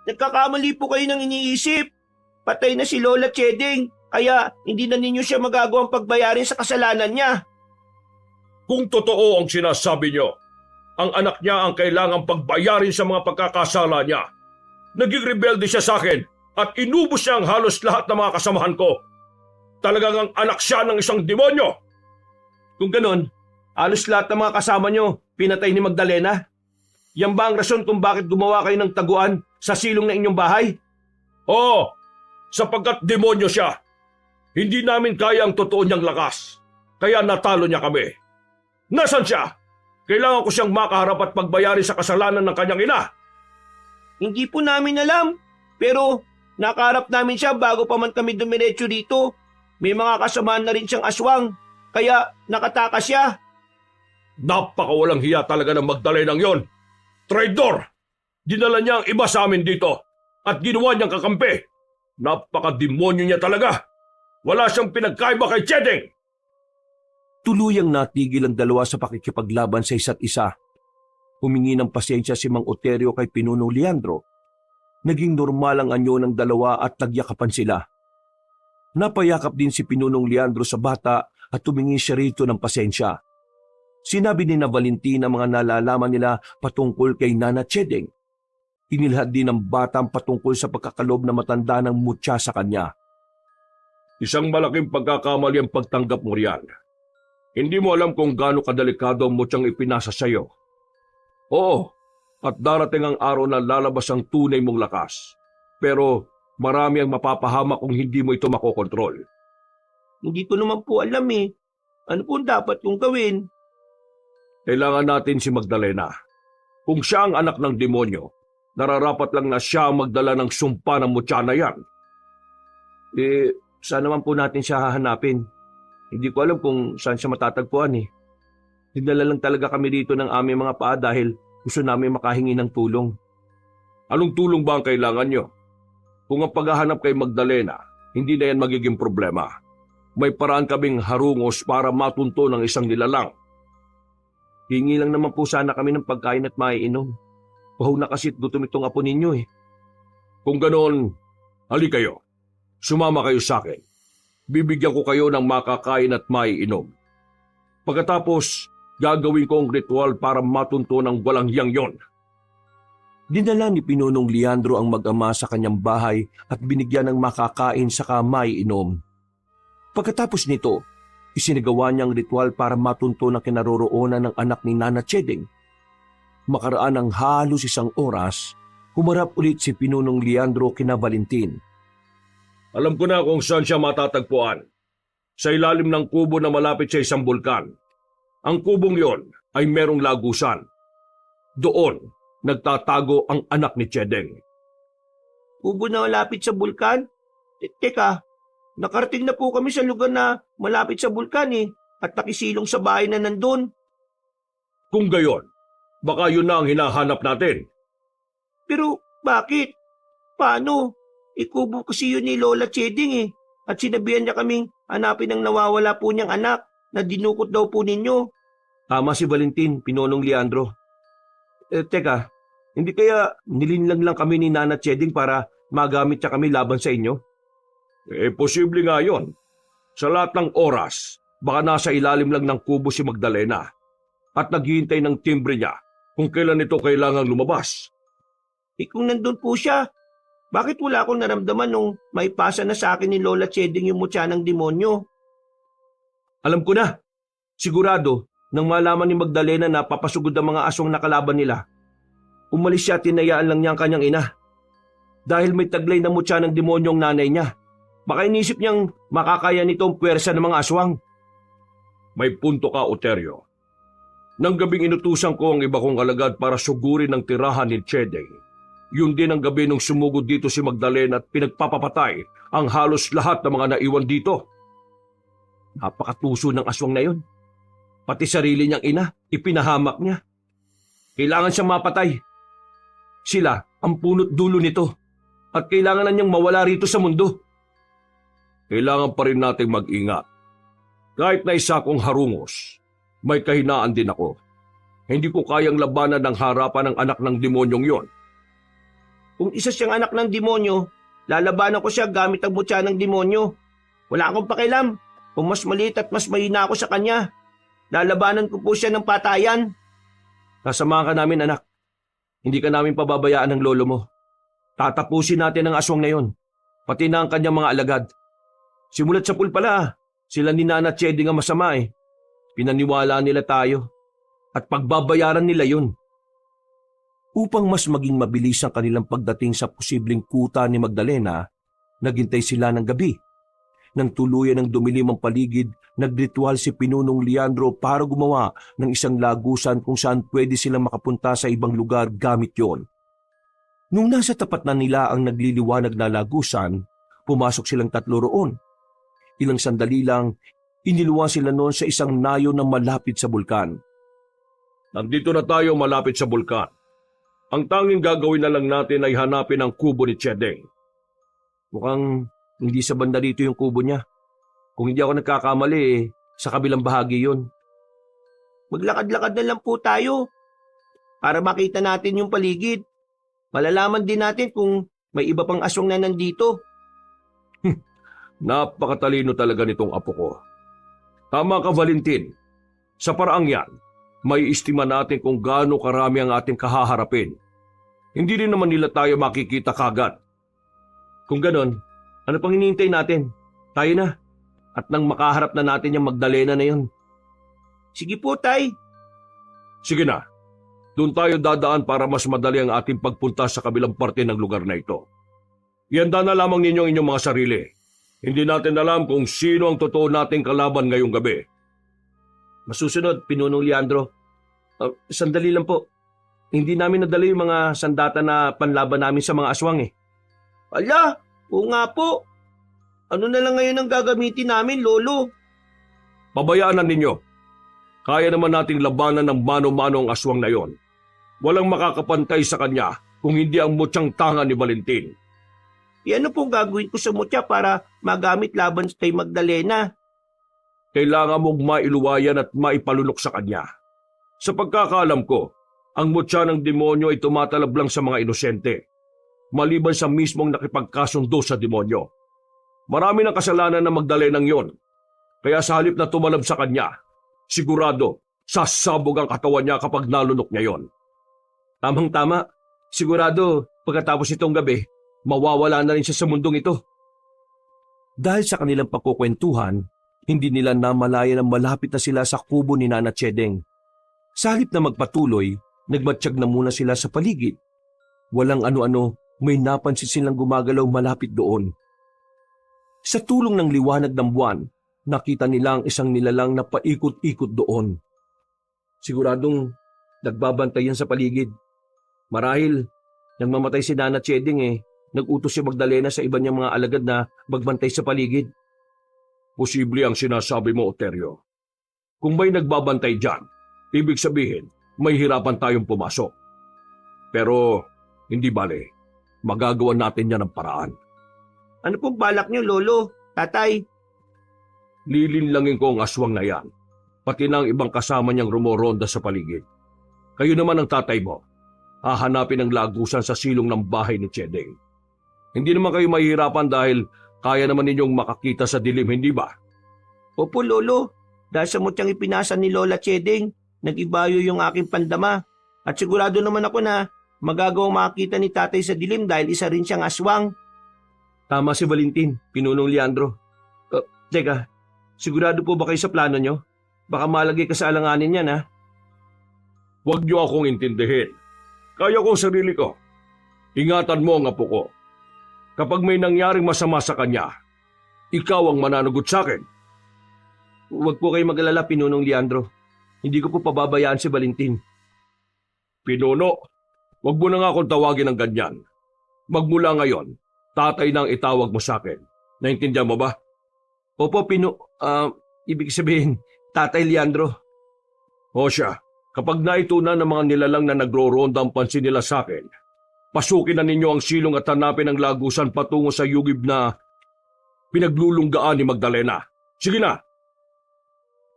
Nagkakamali po kayo ng iniisip. Patay na si Lola Cheding, kaya hindi na ninyo siya magagawang pagbayarin sa kasalanan niya. Kung totoo ang sinasabi niyo, ang anak niya ang kailangang pagbayarin sa mga pagkakasala niya. Naging rebelde siya sa akin at inubos niya ang halos lahat ng mga kasamahan ko. Talagang ang anak siya ng isang demonyo. Kung ganon, halos lahat ng mga kasama nyo pinatay ni Magdalena. Yan ba ang rason kung bakit gumawa kayo ng taguan sa silong ng inyong bahay? Oo, sapagkat demonyo siya. Hindi namin kaya ang totoo niyang lakas. Kaya natalo niya kami. Nasaan siya? Kailangan ko siyang makaharap at pagbayarin sa kasalanan ng kanyang ina. Hindi po namin alam, pero nakaharap namin siya bago pa man kami dumiretso dito. May mga kasamaan na rin siyang aswang, kaya nakatakas siya. Napakawalang hiya talaga ng Magdalenang yon. Traidor! Dinala niya ang iba sa amin dito at ginawa niyang kakampi. Napakademonyo niya talaga. Wala siyang pinagkaiba kay Cheding. Tuluyang natigil ang dalawa sa pakikipaglaban sa isa't isa. Humingi ng pasensya si Mang Oterio kay Pinunong Leandro. Naging normal ang anyo ng dalawa at nagyakapan sila. Napayakap din si Pinunong Leandro sa bata at humingi siya rito ng pasensya. Sinabi ni na Valentin ang mga nalalaman nila patungkol kay Nana Chedeng. Inilhad din ng bata ang patungkol sa pagkakalob na matanda ng mutya sa kanya. Isang malaking pagkakamali ang pagtanggap mo riyan. Hindi mo alam kung gaano kadelikado ang mutyang ipinasa sa iyo. Oo, at darating ang araw na lalabas ang tunay mong lakas. Pero marami ang mapapahamak kung hindi mo ito makokontrol. Hindi ko naman po alam eh. Ano po dapat kong gawin? Kailangan natin si Magdalena. Kung siya ang anak ng demonyo, nararapat lang na siya ang magdala ng sumpa ng mutya na yan. Saan naman po natin siya hahanapin? Hindi ko alam kung saan siya matatagpuan eh. Dinala lang talaga kami dito ng aming mga paa dahil gusto namin makahingi ng tulong. Anong tulong ba ang kailangan nyo? Kung ang paghahanap kay Magdalena, hindi na yan magiging problema. May paraan kaming harungos para matunto ng isang nilalang. Hingi lang naman po sana kami ng pagkain at maiinom. Bahaw na kasi't gutom itong apo ninyo eh. Kung ganoon, hali kayo. Sumama kayo sa akin. Bibigyan ko kayo ng makakain at maiinom. Pagkatapos, gagawin ko ang ritual para matunto ng walang hiyang yon. Dinala ni Pinunong Leandro ang mag-ama sa kanyang bahay at binigyan ng makakain saka maiinom. Pagkatapos nito, isinagawa niya ang ritual para matunto na kinaroroonan ng anak ni Nana Chedeng. Makaraan ng halos 1 oras, humarap ulit si Pinunong Leandro kina Valentin. Alam ko na kung saan siya matatagpuan. Sa ilalim ng kubo na malapit sa isang bulkan. Ang kubong yon ay merong lagusan. Doon, nagtatago ang anak ni Chedeng. Kubo na malapit sa bulkan? Teka, nakarating na po kami sa lugar na malapit sa bulkan eh, at nakisilong sa bahay na nandun. Kung gayon, baka yun na ang hinahanap natin. Pero bakit? Paano? Ikubo kasi yun ni Lola Cheding eh, at sinabihan niya kaming hanapin ang nawawala po niyang anak na dinukot daw po ninyo. Tama si Valentin, Pinunong Leandro. Teka, hindi kaya nilinlang lang kami ni Nana Cheding para magamit siya kami laban sa inyo? Posible nga yon. Sa lahat ng oras, baka nasa ilalim lang ng kubo si Magdalena at naghihintay ng timbre niya kung kailan ito kailangang lumabas. Kung nandun po siya, bakit wala akong naramdaman nung maipasa na sa akin ni Lola Cheding yung mutya ng demonyo? Alam ko na. Sigurado, nang malaman ni Magdalena na papasugod ang mga aswang nakalaban nila, umalis siya at tinayaan lang niya ang kanyang ina. Dahil may taglay na mutya ng demonyo ang nanay niya, baka inisip niyang makakaya nito ang puwersa ng mga aswang. May punto ka, Oterio. Nang gabing inutusan ko ang iba kong alagad para sugurin ang tirahan ni Chedeng, yun din ang gabi nung sumugod dito si Magdalena at pinagpapapatay ang halos lahat ng mga naiwan dito. Napakatuso ng aswang na yun. Pati sarili niyang ina, ipinahamak niya. Kailangan siyang mapatay. Sila ang punot dulo nito at kailangan na niyang mawala rito sa mundo. Kailangan pa rin nating mag-ingat. Kahit na isa kong harungos, may kahinaan din ako. Hindi ko kayang labanan ng harapan ng anak ng demonyong yon. Kung isa siyang anak ng demonyo, lalabanan ko siya gamit ang mutya ng demonyo. Wala akong pakialam. Kung mas maliit at mas mahina ako sa kanya, lalabanan ko po siya ng patayan. Kasamahan ka namin, anak. Hindi ka namin pababayaan ng lolo mo. Tatapusin natin ang aswang na yon, pati na ang kanyang mga alagad. Simulat sa pool pala, sila ni Nana Cheding ang masama eh. Pinaniwala nila tayo at pagbabayaran nila yun. Upang mas maging mabilis ang kanilang pagdating sa posibleng kuta ni Magdalena, naghintay sila ng gabi. Nang tuluyan ng dumilim ang paligid, nagritual si Pinunong Leandro para gumawa ng isang lagusan kung saan pwede silang makapunta sa ibang lugar gamit yon. Nung nasa tapat na nila ang nagliliwanag na lagusan, pumasok silang 3 roon. Ilang sandali lang, iniluwa sila noon sa isang nayo na malapit sa bulkan. Nandito na tayo malapit sa bulkan. Ang tanging gagawin na lang natin ay hanapin ang kubo ni Chedeng. Mukhang hindi sa banda dito yung kubo niya. Kung hindi ako nagkakamali, sa kabilang bahagi yon. Maglakad-lakad na lang po tayo para makita natin yung paligid. Malalaman din natin kung may iba pang aswang na nandito. Napakatalino talaga nitong apo ko. Tama ka, Valentin. Sa paraang yan, may istima natin kung gaano karami ang ating kahaharapin. Hindi rin naman nila tayo makikita kagad. Kung ganon, ano pang hinihintay natin? Tayo na. At nang makaharap na natin yung Magdalena na yun. Sige po, Tay. Sige na. Doon tayo dadaan para mas madali ang ating pagpunta sa kabilang parte ng lugar na ito. Ihanda na lamang ninyo ang inyong mga sarili. Hindi natin alam kung sino ang totoo nating kalaban ngayong gabi. Masusunod, Pinunong Leandro. Sandali lang po. Hindi namin nadala yung mga sandata na panlaban namin sa mga aswang eh. Ala, oo nga po. Ano na lang ngayon ang gagamitin namin, Lolo? Pabayaan na ninyo. Kaya naman nating labanan ng mano-mano ang aswang na yon. Walang makakapantay sa kanya kung hindi ang mutyang tanga ni Valentin. Ano pong gagawin ko sa mutya para magamit laban kay Magdalena? Kailangan mong mailuwayan at maipalunok sa kanya. Sa pagkakaalam ko, ang mutya ng demonyo ay tumatalab lang sa mga inosente, maliban sa mismong nakipagkasundo sa demonyo. Marami ng kasalanan ng Magdalenang yon, kaya sa halip na tumalab sa kanya, sigurado sasabog ang katawan niya kapag nalunok niya yon. Tamang-tama. Sigurado, pagkatapos itong gabi, mawawala na rin siya sa mundong ito. Dahil sa kanilang pagkukwentuhan, hindi nila namalayan na malapit na sila sa kubo ni Nana Chedeng. Sa halip na magpatuloy, nagmatsyag na muna sila sa paligid. Walang ano-ano, may napansin silang gumagalaw malapit doon. Sa tulong ng liwanag ng buwan, nakita nila ang isang nilalang na paikot-ikot doon. Siguradong nagbabantay yan sa paligid. Marahil, nang mamatay si Nana Chedeng nag-utos si Magdalena sa iba niyang mga alagad na magbantay sa paligid. Posible ang sinasabi mo, Oterio. Kung may nagbabantay dyan, ibig sabihin, may hirapan tayong pumasok. Pero, hindi bale, magagawa natin yan ng paraan. Ano pong balak niyo, Lolo? Tatay? Lilinlangin ko ang aswang na yan, pati na ang ibang kasama niyang rumoronda sa paligid. Kayo naman ang tatay mo. Hahanapin ang lagusan sa silong ng bahay ni Chedeng. Hindi naman kayo mahihirapan dahil kaya naman ninyong makakita sa dilim, hindi ba? Opo, Lolo. Dahil sa mutyang ipinasa ni Lola Chedeng, nag-ibayo yung aking pandama. At sigurado naman ako na magagawang makakita ni tatay sa dilim dahil isa rin siyang aswang. Tama si Valentin, Pinunong Leandro. Teka, sigurado po ba kayo sa plano nyo? Baka malagay ka sa alanganin yan, ha? Huwag niyo akong intindihin. Kaya ko sarili ko. Ingatan mo ang apo ko. Kapag may nangyaring masama sa kanya, ikaw ang mananagot sa akin. Huwag po kayo mag-alala, Pinunong Leandro. Hindi ko po pababayaan si Valentin. Pinuno, huwag mo na nga akong tawagin ng ganyan. Magmula ngayon, tatay na ang itawag mo sa akin. Naintindihan mo ba? Opo, ibig sabihin, Tatay Leandro. O siya, kapag naitunan ng mga nilalang na nagro-ronda ang pansin nila sa akin, pasukin na ninyo ang silong at hanapin ang lagusan patungo sa yugib na pinaglulunggaan ni Magdalena. Sige na!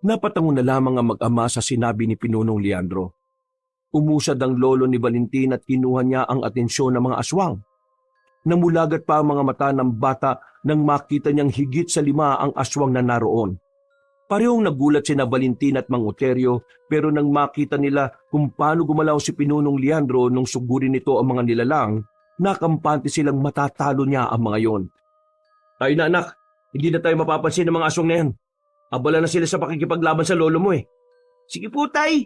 Napatango na lamang ang mag-ama sa sinabi ni Pinunong Leandro. Umusad ang lolo ni Valentin at kinuha niya ang atensyon ng mga aswang. Namulagat pa ang mga mata ng bata nang makita niyang higit sa 5 ang aswang na naroon. Parehong nagulat sina Valentin at Mang Oterio pero nang makita nila kung paano gumalaw si Pinunong Leandro nung sugurin nito ang mga nilalang, nakampante silang matatalo niya ang mga yon. Tayo na anak, hindi na tayo mapapansin ng mga aswang na yan. Abala na sila sa pakikipaglaban sa lolo mo eh. Sige po, Tay.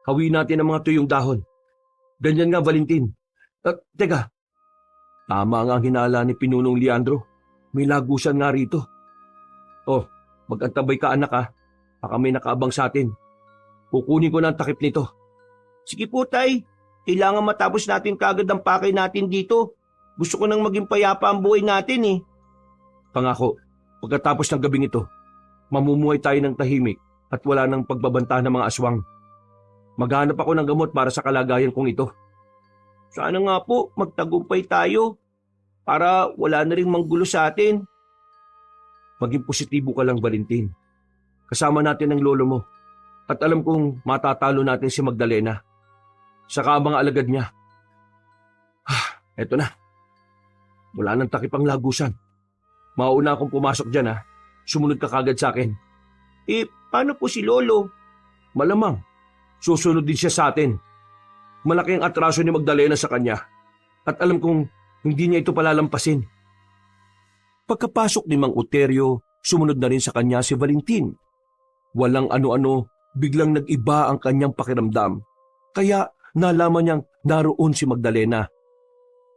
Hawiin natin ang mga tuyong dahon. Ganyan nga, Valentin. Teka, tama nga ang hinala ni Pinunong Leandro. May lagusan nga rito. Oh, mag-antabay ka anak ha. Baka may nakaabang sa atin. Kukunin ko na ang takip nito. Sige po, Tay. Kailangan matapos natin kagad ang pakay natin dito. Gusto ko nang maging payapa ang buhay natin eh. Pangako, pagkatapos ng gabing ito, mamumuhay tayo ng tahimik at wala nang pagbabanta ng mga aswang. Maghanap ako ng gamot para sa kalagayan kong ito. Sana nga po magtagumpay tayo para wala na rin manggulo sa atin. Maging positibo ka lang, Valentin. Kasama natin ang lolo mo at alam kong matatalo natin si Magdalena. Saka ang mga alagad niya. Eto na. Wala nang takip ang lagusan. Mauna akong pumasok dyan ha. Sumunod ka kagad sa akin. Paano po si Lolo? Malamang, susunod din siya sa atin. Malaki ang atraso ni Magdalena sa kanya. At alam kong hindi niya ito palalampasin. Pagkapasok ni Mang Uterio, sumunod na rin sa kanya si Valentin. Walang ano-ano, biglang nag-iba ang kanyang pakiramdam. Kaya nalaman niyang naroon si Magdalena.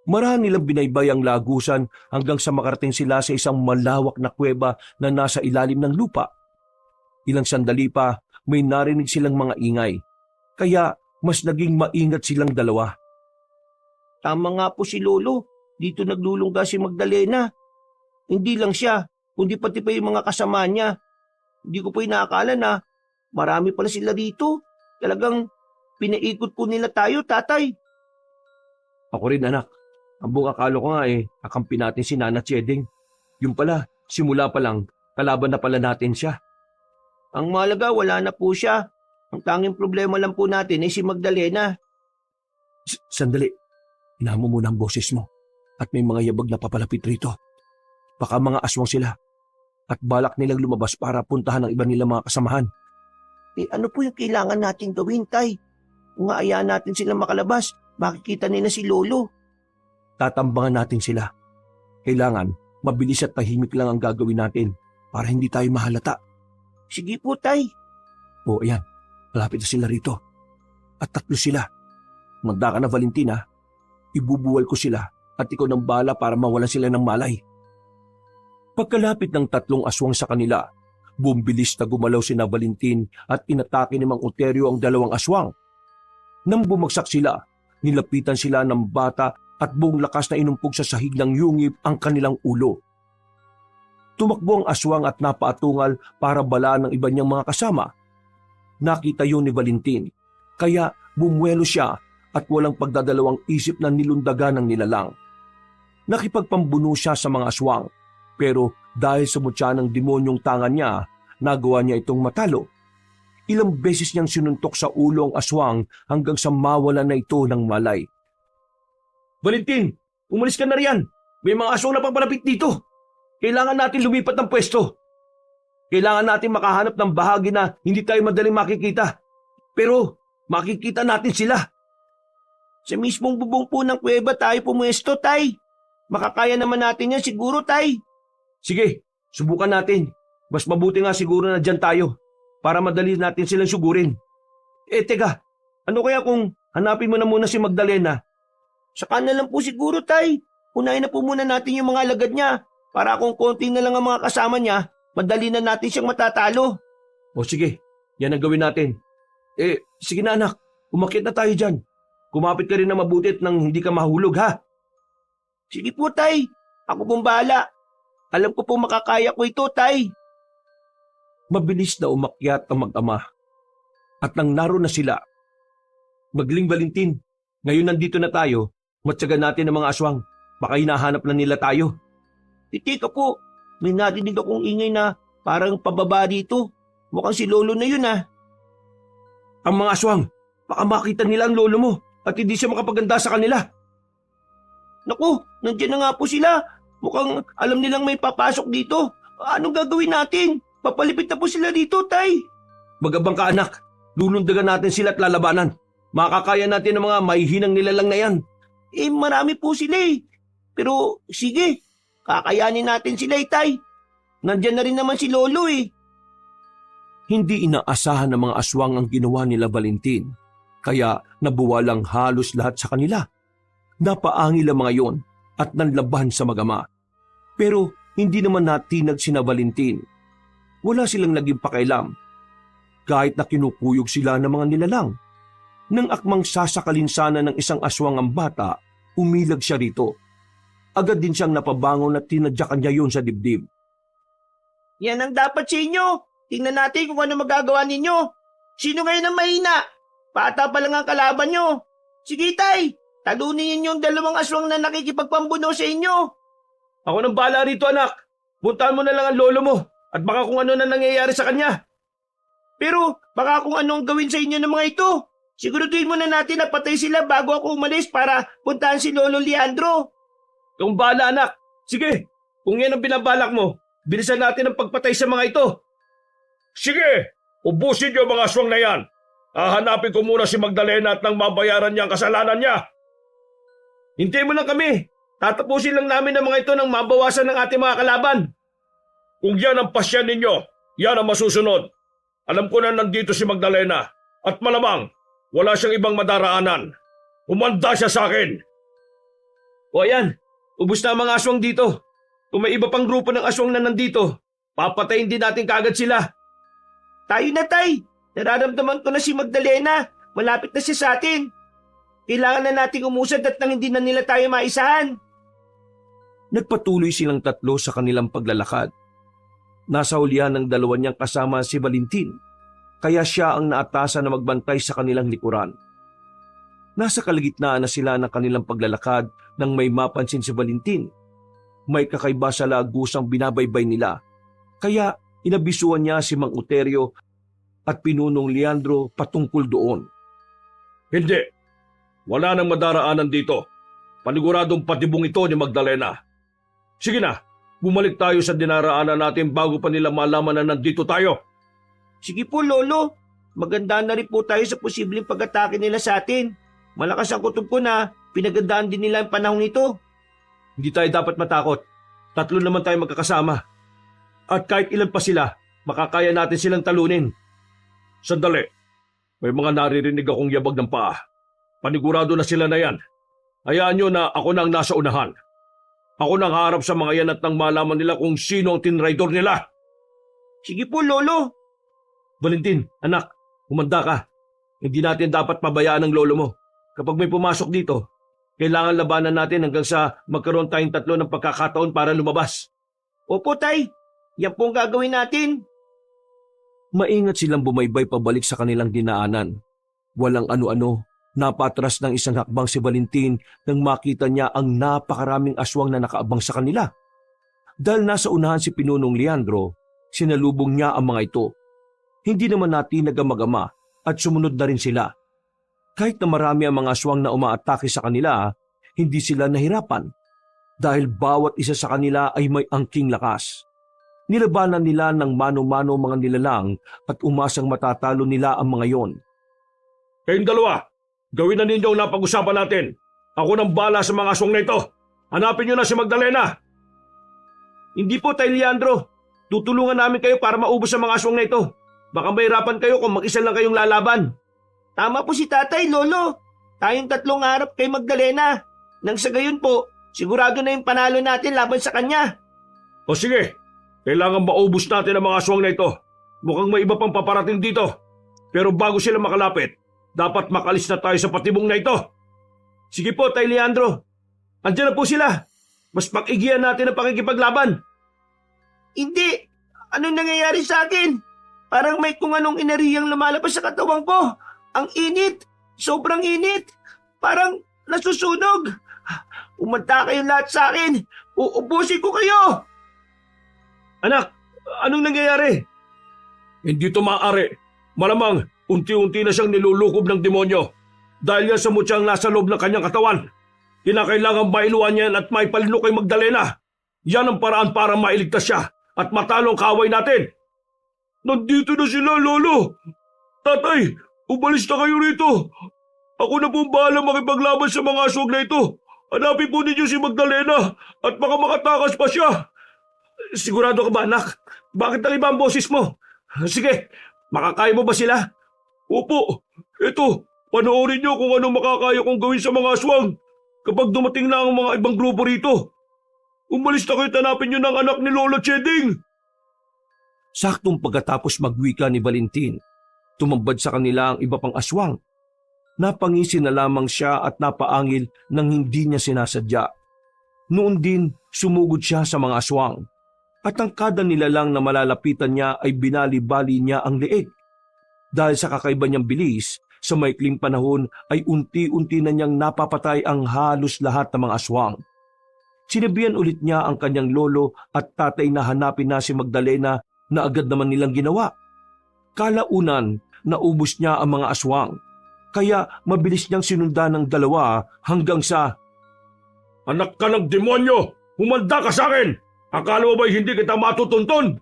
Marahan nilang binaybay ang lagusan hanggang sa makarating sila sa isang malawak na kuweba na nasa ilalim ng lupa. Ilang sandali pa, may narinig silang mga ingay. Kaya mas naging maingat silang dalawa. Tama nga po si Lolo. Dito naglulungga si Magdalena. Hindi lang siya, kundi pati pa yung mga kasama niya. Hindi ko po inaakala na marami pala sila dito. Talagang pinaikot po nila tayo, tatay. Ako rin anak. Ang buong akala ko nga akampi natin si Nana Cheding. Yung pala, simula pa lang, kalaban na pala natin siya. Ang mahalaga, wala na po siya. Ang tanging problema lang po natin ay si Magdalena. Sandali, inahan mo muna ang boses mo. At may mga yabag na papalapit rito. Baka mga aswang sila. At balak nilang lumabas para puntahan ang iba nilang mga kasamahan. Ano po yung kailangan natin gawin, tay? Kung hayaan natin silang makalabas, makikita nila si Lolo. Tatambangan natin sila. Kailangan, mabilis at tahimik lang ang gagawin natin para hindi tayo mahalata. Sige po, tay. O ayan, malapit na sila rito. At 3 sila. Manda ka na, Valentina. Ibubuwal ko sila at ikaw nang bala para mawalan sila ng malay. Pagkalapit ng 3 aswang sa kanila, bumbilis na gumalaw sina Valentin at inatake ni Mang Uterio ang 2 aswang. Nang bumagsak sila, nilapitan sila ng bata at buong lakas na inumpog sa sahig ng yungib ang kanilang ulo. Tumakbo ang aswang at napaatungal para balaan ng iba niyang mga kasama. Nakita yun ni Valentin, kaya bumuelo siya at walang pagdadalawang isip na nilundagan ng nilalang. Nakipagpambuno siya sa mga aswang, pero dahil sa mutya ng demonyong tangan niya, nagawa niya itong matalo. Ilang beses niyang sinuntok sa ulo ang aswang hanggang sa mawala na ito ng malay. Valentin, umalis ka na riyan. May mga aswang na papalapit dito. Kailangan natin lumipat ng pwesto. Kailangan natin makahanap ng bahagi na hindi tayo madaling makikita. Pero makikita natin sila. Sa mismong bubong po ng kuweba tayo pumuesto, tay. Makakaya naman natin yan siguro, tay. Sige, subukan natin. Mas mabuti nga siguro na dyan tayo para madali natin silang sugurin. Teka, ano kaya kung hanapin mo na muna si Magdalena? Saka na lang po siguro, tay. Unahin na po muna natin yung mga alagad niya para kung konti na lang ang mga kasama niya, madali na natin siyang matatalo. O sige, yan ang gawin natin. Sige na anak, umakyat na tayo dyan. Kumapit ka rin na mabuti at nang hindi ka mahulog ha. Sige po, tay. Ako pong bahala. Alam ko po makakaya ko ito, tay. Mabilis na umakyat ang mag-ama. At nang naroon na sila, Magling Valentin, ngayon nandito na tayo, matyagan natin ang mga aswang. Baka hinahanap na nila tayo. Teka po, may narinig akong ingay na parang pababa dito. Mukhang si Lolo na yun ah. Ang mga aswang, baka makita nila ang lolo mo at hindi siya makapaganda sa kanila. Naku, nandiyan na nga po sila. Mukhang alam nilang may papasok dito. Anong gagawin natin? Papalipit na po sila dito, tay. Magabang ka anak, lulundagan natin sila at lalabanan. Makakaya natin ang mga mahihinang nilalang na yan. Marami po sila eh. Pero sige, kakayanin natin sila tay. Nandiyan na rin naman si Lolo eh. Hindi inaasahan ng mga aswang ang ginawa nila Valentin, kaya nabuwalang halos lahat sa kanila. Napaangil ang mga yon at nanlaban sa mag-ama. Pero hindi naman natinag sina Valentin. Wala silang naging pakailam. Kahit na kinukuyog sila ng mga nilalang. Nang akmang sasakalin sana ng isang aswang ang bata, umilag siya rito. Agad din siyang napabangon at tinadyakan niya yun sa dibdib. Yan ang dapat sa inyo. Tingnan natin kung ano magagawa ninyo. Sino ngayon ang mahina? Bata pa lang ang kalaban nyo. Sige tay, talunin ninyo yung 2 aswang na nakikipagpambuno sa inyo. Ako nang bahala rito anak. Puntahan mo na lang ang lolo mo at baka kung ano na nangyayari sa kanya. Pero baka kung ano ang gawin sa inyo ng mga ito. Siguraduhin muna natin na patay sila bago ako umalis para puntahan si Lolo Leandro. Kung bahala anak. Sige, kung yan ang binabalak mo, bilisan natin ang pagpatay sa mga ito. Sige, Ubusin niyo ang mga aswang na yan. Hahanapin ko muna si Magdalena at nang mabayaran niya ang kasalanan niya. Hintayin mo lang kami. Tatapusin lang namin ang mga ito nang mabawasan ng ating mga kalaban. Kung yan ang pasyan ninyo, yan ang masusunod. Alam ko na nandito si Magdalena at malamang wala siyang ibang madaraanan. Humanda siya sa akin. O ayan, ubus na ang mga aswang dito. Kung may iba pang grupo ng aswang na nandito, papatayin din natin kaagad sila. Tayo na, Tay. Nararamdaman ko na si Magdalena. Malapit na siya sa atin. Kailangan na nating umusad at nang hindi na nila tayo maisahan. Nagpatuloy silang tatlo sa kanilang paglalakad. Nasa hulihan ng dalawa niyang kasama si Valentin, kaya siya ang naatasan na magbantay sa kanilang likuran. Nasa kalagitnaan na sila ng kanilang paglalakad nang may mapansin si Valentin. May kakaiba sa lagusang binabaybay nila, kaya inabisuan niya si Mang Uterio at Pinunong Leandro patungkol doon. Hindi. Wala nang madaraanan dito. Paniguradong patibong ito ni Magdalena. Sige na, bumalik tayo sa dinaraanan natin bago pa nila malaman na nandito tayo. Sige po, Lolo. Maganda na rin po tayo sa posibleng pag-atake nila sa atin. Malakas ang kutob ko na pinagandaan din nila ang panahon ito. Hindi tayo dapat matakot. Tatlo naman tayo magkakasama. At kahit ilan pa sila, makakaya natin silang talunin. Sandali. May mga naririnig akong yabag ng paa. Panigurado na sila na yan. Hayaan nyo na ako na ang nasa unahan. Ako nang harap sa mga yan at nang malaman nila kung sino ang tinraidor nila. Sige po, Lolo. Valentin, anak, humanda ka. Hindi natin dapat pabayaan ang lolo mo. Kapag may pumasok dito, kailangan labanan natin hanggang sa magkaroon tayong tatlo ng pagkakataon para lumabas. Opo, Tay. Yan po ang gagawin natin. Maingat silang bumaybay pabalik sa kanilang dinaanan. Walang ano-ano, napatras ng isang hakbang si Valentin nang makita niya ang napakaraming aswang na nakaabang sa kanila. Dahil nasa unahan si Pinunong Leandro, sinalubong niya ang mga ito. Hindi naman natin nagamagama at sumunod na rin sila. Kahit na marami ang mga aswang na umaatake sa kanila, hindi sila nahirapan dahil bawat isa sa kanila ay may angking lakas. Nilabanan nila ng mano-mano mga nilalang at umasang matatalo nila ang mga yon. Kayong dalawa, gawin na ninyo ang napag-usapan natin. Ako nang bala sa mga aswang na ito. Hanapin nyo na si Magdalena. Hindi po, Tay Leandro. Tutulungan namin kayo para maubos ang mga aswang na ito. Baka mahirapan kayo kung mag-isa lang kayong lalaban. Tama po si Tatay, Lolo. Tayong tatlong harap kay Magdalena. Nang sa gayon po, sigurado na yung panalo natin laban sa kanya. O sige, kailangan maubos natin ang mga aswang na ito. Mukhang may iba pang paparating dito. Pero bago sila makalapit, dapat makalis na tayo sa patibong na ito. Sige po, Tay Leandro. Andiyan na po sila. Mas pag-igihan natin ang pakikipaglaban. Hindi. Anong nangyayari sa akin? Parang may kung anong enerhiyang lumalabas sa katawan ko. Ang init. Sobrang init. Parang nasusunog. Umanta kayo lahat sa akin. Uubusin ko kayo. Anak, anong nangyayari? Hindi ito maaari. Malamang, unti-unti na siyang nilulukob ng demonyo. Dahil yan sa mutyang nasa loob ng kanyang katawan. Kinakailangan mailuan niyan at maipalino kay Magdalena. Yan ang paraan para mailigtas siya at matalo ang kaaway natin. Nandito na sila, Lolo. Tatay, umalis na kayo rito. Ako na pong bahala makipaglaban sa mga aswang na ito. Hanapin po ninyo si Magdalena at baka makatakas pa siya. Sigurado ka ba, anak? Bakit naliba ang boses mo? Sige, makakaya mo ba sila? Opo, eto, panoorin niyo kung anong makakaya kong gawin sa mga aswang. Kapag dumating na ang mga ibang grupo rito, umalis na kayo, hanapin niyo ng anak ni Lola Cheding. Saktong pagkatapos magwika ni Valentin, tumambad sa kanila ang iba pang aswang. Napangisi na lamang siya at napaangil nang hindi niya sinasadya. Noon din, sumugod siya sa mga aswang. At ang kada nilalang na malalapitan niya ay binali-bali niya ang leeg. Dahil sa kakaiba niyang bilis, sa maikling panahon ay unti-unti na niyang napapatay ang halos lahat ng mga aswang. Sinabihan ulit niya ang kanyang lolo at tatay na hanapin na si Magdalena na agad naman nilang ginawa. Kalaunan, naubos niya ang mga aswang. Kaya mabilis niyang sinundan ng dalawa hanggang sa... Anak ka ng demonyo! Humanda ka sa akin! Akala mo ba hindi kita matutuntun?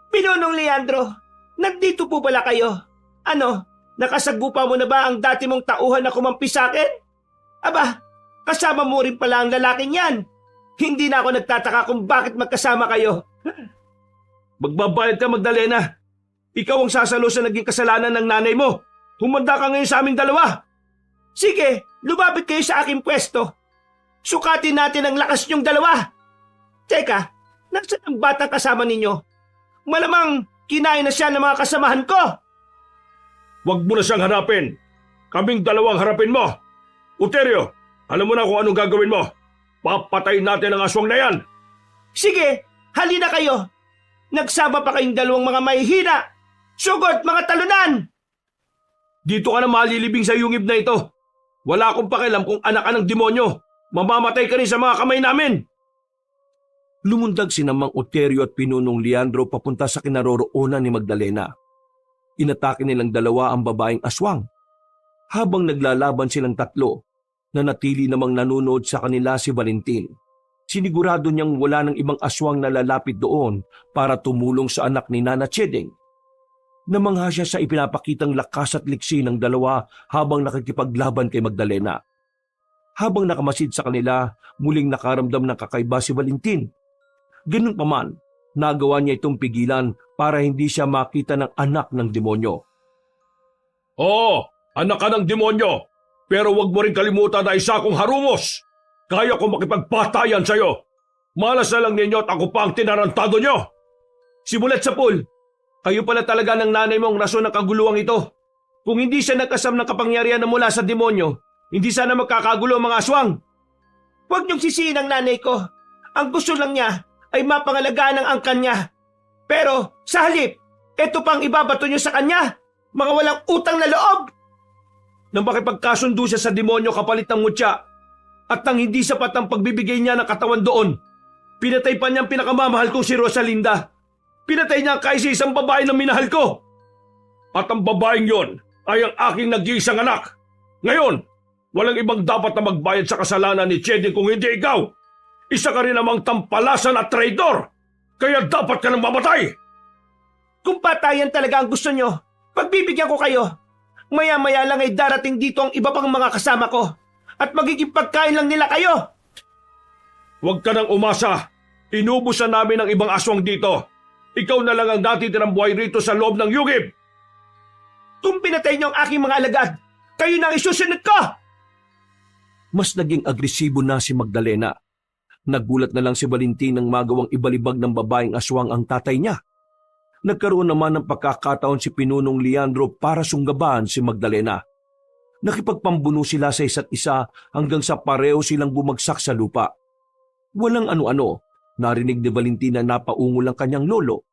Pinunong Leandro, Nandito po pala kayo. Ano, nakasagupa mo na ba ang dati mong tauhan na kumampi sa akin? Aba, kasama mo rin pala ang lalaking yan. Hindi na ako nagtataka kung bakit magkasama kayo. Magbabayad ka, Magdalena. Ikaw ang sasalo sa naging kasalanan ng nanay mo. Humanda ka ngayon sa aming dalawa. Sige, lumapit kayo sa aking pwesto. Sukatin natin ang lakas niyong dalawa. Teka, nasaan ang batang kasama ninyo? Malamang kinain na siya ng mga kasamahan ko. Huwag mo na siyang hanapin. Kaming dalawang harapin mo. Uterio, alam mo na kung anong gagawin mo. Papatayin natin ang aswang na yan. Sige, halina kayo. Nagsama pa kayong dalawang mga mahihina. Sugod, mga talunan! Dito ka na malilibing sa yungib na ito. Wala akong pakialam kung anak ka ng demonyo. Mamamatay ka rin sa mga kamay namin. Lumundag si Mang Oterio at Pinunong Leandro papunta sa kinaroroonan ni Magdalena. Inatake nilang dalawa ang babaeng aswang. Habang naglalaban silang tatlo, nanatili namang nanonood sa kanila si Valentin. Sinigurado niyang wala ng ibang aswang na lalapit doon para tumulong sa anak ni Nana Chedeng. Namangha siya sa ipinapakitang lakas at liksi ng dalawa habang nakikipaglaban kay Magdalena. Habang nakamasid sa kanila, muling nakaramdam ng kakaiba si Valentin. Ganun pa man, nagawa niya itong pigilan para hindi siya makita ng anak ng demonyo. Oo, anak ka ng demonyo. Pero huwag mo rin kalimutan na isa akong harungos. Kaya kong makipagpatayan sa'yo. Malas na lang ninyo at ako pa ang tinarantado nyo. Simulat sa pool, kayo pala talaga ng nanay mo ang rason ng kaguluhang ito. Kung hindi siya nagkasam ng kapangyarihan na mula sa demonyo, hindi sana magkakagulo ang mga aswang. Huwag niyong sisihin ang nanay ko. Ang gusto lang niya ay mapangalagaan ang angkan niya. Pero sa halip, ito pang ibabato niyo sa kanya. Mga walang utang na loob. Nang makipagkasundo siya sa demonyo kapalit ng mutya at nang hindi sapat ang pagbibigay niya ng katawan doon, pinatay pa niya ang pinakamamahal kong si Rosalinda. Pinatay niya ang kaisa-isang babae na minahal ko. At ang babaeng yon ay ang aking nag-iisang anak. Ngayon, walang ibang dapat na magbayad sa kasalanan ni Cheding kung hindi ikaw. Isa ka rin namang tampalasan at traidor. Kaya dapat ka nang mamatay. Kung patayan talaga ang gusto niyo, pagbibigyan ko kayo. Maya-maya lang ay darating dito ang iba pang mga kasama ko at magiging pagkain lang nila kayo. Huwag ka nang umasa. Inubusan namin ang ibang aswang dito. Ikaw na lang ang natitirang buhay rito sa loob ng yugib. Kung pinatay niyo ang aking mga alagad, kayo na ang isusunod ko! Mas naging agresibo na si Magdalena. Nagulat na lang si Valentin nang magawang ibalibag ng babaeng aswang ang tatay niya. Nagkaroon naman ng pagkakataon si Pinunong Leandro para sunggaban si Magdalena. Nakipagpambuno sila sa isa't isa hanggang sa pareho silang bumagsak sa lupa. Walang ano-ano, narinig ni Valentin na napaungol ang kanyang lolo.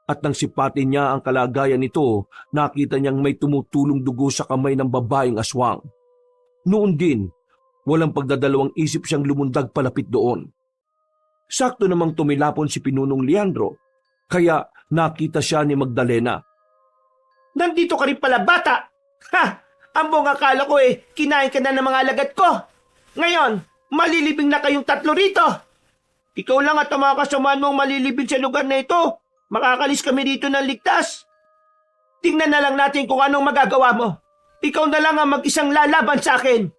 At nang sipatin niya ang kalagayan nito, nakita niyang may tumutulong dugo sa kamay ng babaeng aswang. Noon din, walang pagdadalawang isip siyang lumundag palapit doon. Sakto namang tumilapon si Pinunong Leandro, kaya nakita siya ni Magdalena. Nandito ka rin pala, bata! Ha! Ang buong akala ko kinain ka na ng mga alagad ko. Ngayon, malilibing na kayong tatlo rito. Ikaw lang at ang mga kasamaan mong malilibing sa lugar na ito. Makakalis kami dito ng ligtas. Tingnan na lang natin kung anong magagawa mo. Ikaw na lang ang mag-isang lalaban sa akin.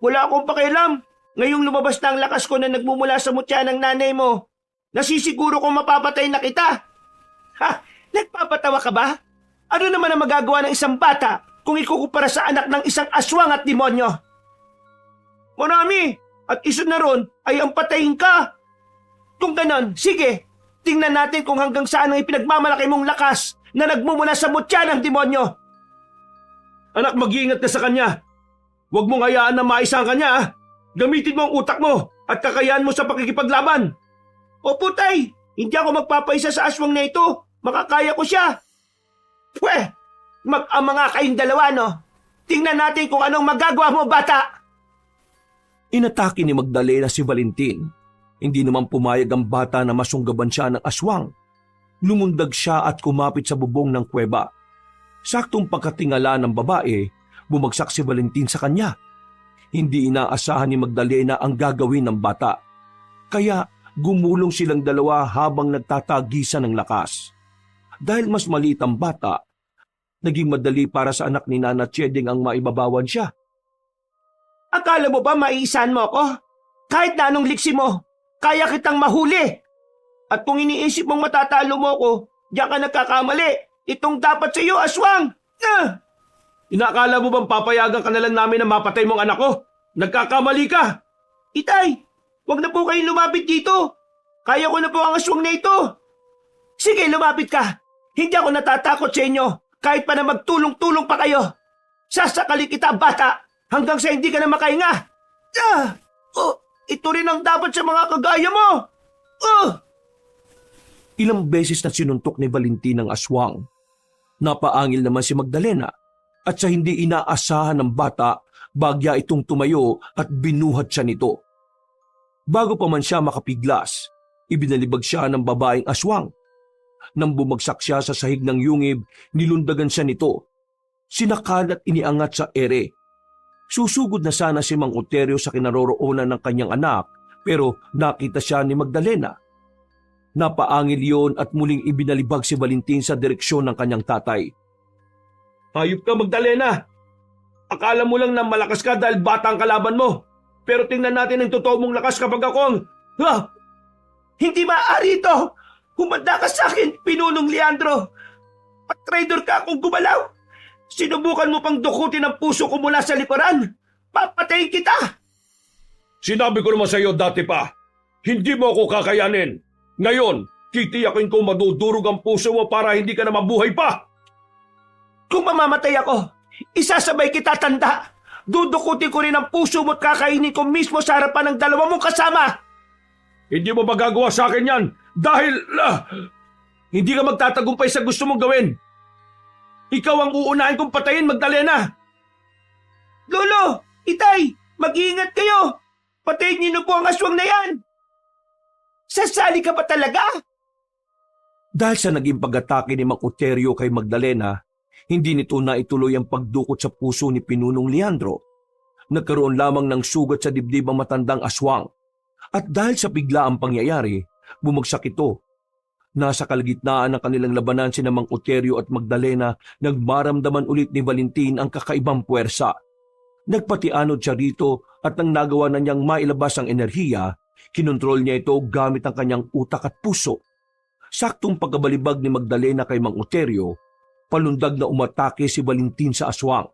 Wala akong pakialam. Ngayong lumabas na ang lakas ko na nagmumula sa mutya ng nanay mo, nasisiguro kong mapapatay na kita. Ha? Nagpapatawa ka ba? Ano naman ang magagawa ng isang bata kung ikukumpara sa anak ng isang aswang at demonyo? Marami, at isa na ron ay ang patayin ka. Kung ganon, sige, tingnan natin kung hanggang saan ang ipinagmamalaki mong lakas na nagmumula sa mutya ng demonyo. Anak, mag-iingat ka sa kanya. Huwag mong hayaan na maisa ang kanya, ah. Gamitin mo ang utak mo at kakayahan mo sa pakikipaglaban. Opo, tay. Hindi ako magpapaisa sa aswang na ito. Makakaya ko siya. Pweh, mag-ama nga kayong dalawa, no? Tingnan natin kung anong magagawa mo, bata. Inatake ni Magdalena si Valentin. Hindi naman pumayag ang bata na masunggaban siya ng aswang. Lumundag siya at kumapit sa bubong ng kuweba. Saktong pagkatingala ng babae, bumagsak si Valentin sa kanya. Hindi inaasahan ni Magdalena ang gagawin ng bata. Kaya gumulong silang dalawa habang nagtatagisan ng lakas. Dahil mas maliit ang bata, naging madali para sa anak ni Nana Cheding ang maibabawan siya. Akala mo ba maiisan mo ako? Kahit na anong liksi mo, kaya kitang mahuli. At kung iniisip mong matatalo mo ako, diyan ka nagkakamali. Itong dapat sa iyo, aswang! Inakala mo bang papayagan ka na lang namin na mapatay mong anak ko? Nagkakamali ka! Itay, wag na po kayong lumapit dito. Kaya ko na po ang aswang na ito. Sige, lumapit ka. Hindi ako natatakot sa inyo. Kahit pa na magtulong-tulong pa kayo. Sasakali kita, bata, hanggang sa hindi ka na makahinga. Ito rin ang dapat sa mga kagaya mo. Ilang beses na sinuntok ni Valentin ang aswang. Napaangil naman si Magdalena at sa hindi inaasahan ng bata, bagya itong tumayo at binuhat siya nito. Bago pa man siya makapiglas, ibinalibag siya ng babaeng aswang. Nang bumagsak siya sa sahig ng yungib, nilundagan siya nito. Sinakal at iniangat sa ere. Susugod na sana si Mang Oterio sa kinaroroonan ng kanyang anak, pero nakita siya ni Magdalena. Napaangil yon at muling ibinalibag si Valentin sa direksyon ng kanyang tatay. Hayop ka, Magdalena! Akala mo lang na malakas ka dahil bata ang kalaban mo. Pero tingnan natin ang totoo mong lakas kapag ako ang... Hindi maaari ito. Humanda ka sa akin, Pinunong Leandro. Patraidor ka kung gumalaw. Sinubukan mo pang dukutin ang puso ko mula sa likuran. Papatayin kita. Sinabi ko naman sa iyo dati pa, hindi mo ako kakayanin. Ngayon, titiyakin ko madudurog ang puso mo para hindi ka na mabuhay pa. Kung mamamatay ako, isasabay kita, tanda. Dudukutin ko rin ang puso mo at kakainin ko mismo sa harapan ng dalawa mong kasama. Hindi mo magagawa sa akin yan dahil... Hindi ka magtatagumpay sa gusto mong gawin. Ikaw ang uunahin kong patayin, Magdalena. Lolo, Itay, mag-iingat kayo. Patayin niyo na po ang aswang na yan. Sasali ka pa talaga? Dahil sa naging pag-atake ni Mang Oterio kay Magdalena, hindi nito na ituloy ang pagdukot sa puso ni Pinunong Leandro. Nagkaroon lamang ng sugat sa dibdib ang matandang aswang. At dahil sa biglaang pangyayari, bumagsak ito. Nasa kalagitnaan ng kanilang labanan sina Mang Oterio at Magdalena, nagmaramdaman ulit ni Valentin ang kakaibang puwersa. Nagpatianod siya rito at nang nagawa na niyang mailabas ang enerhiya, kinontrol niya ito gamit ang kanyang utak at puso. Saktong pagkabalibag ni Magdalena kay Mang Oterio, palundag na umatake si Valentin sa aswang.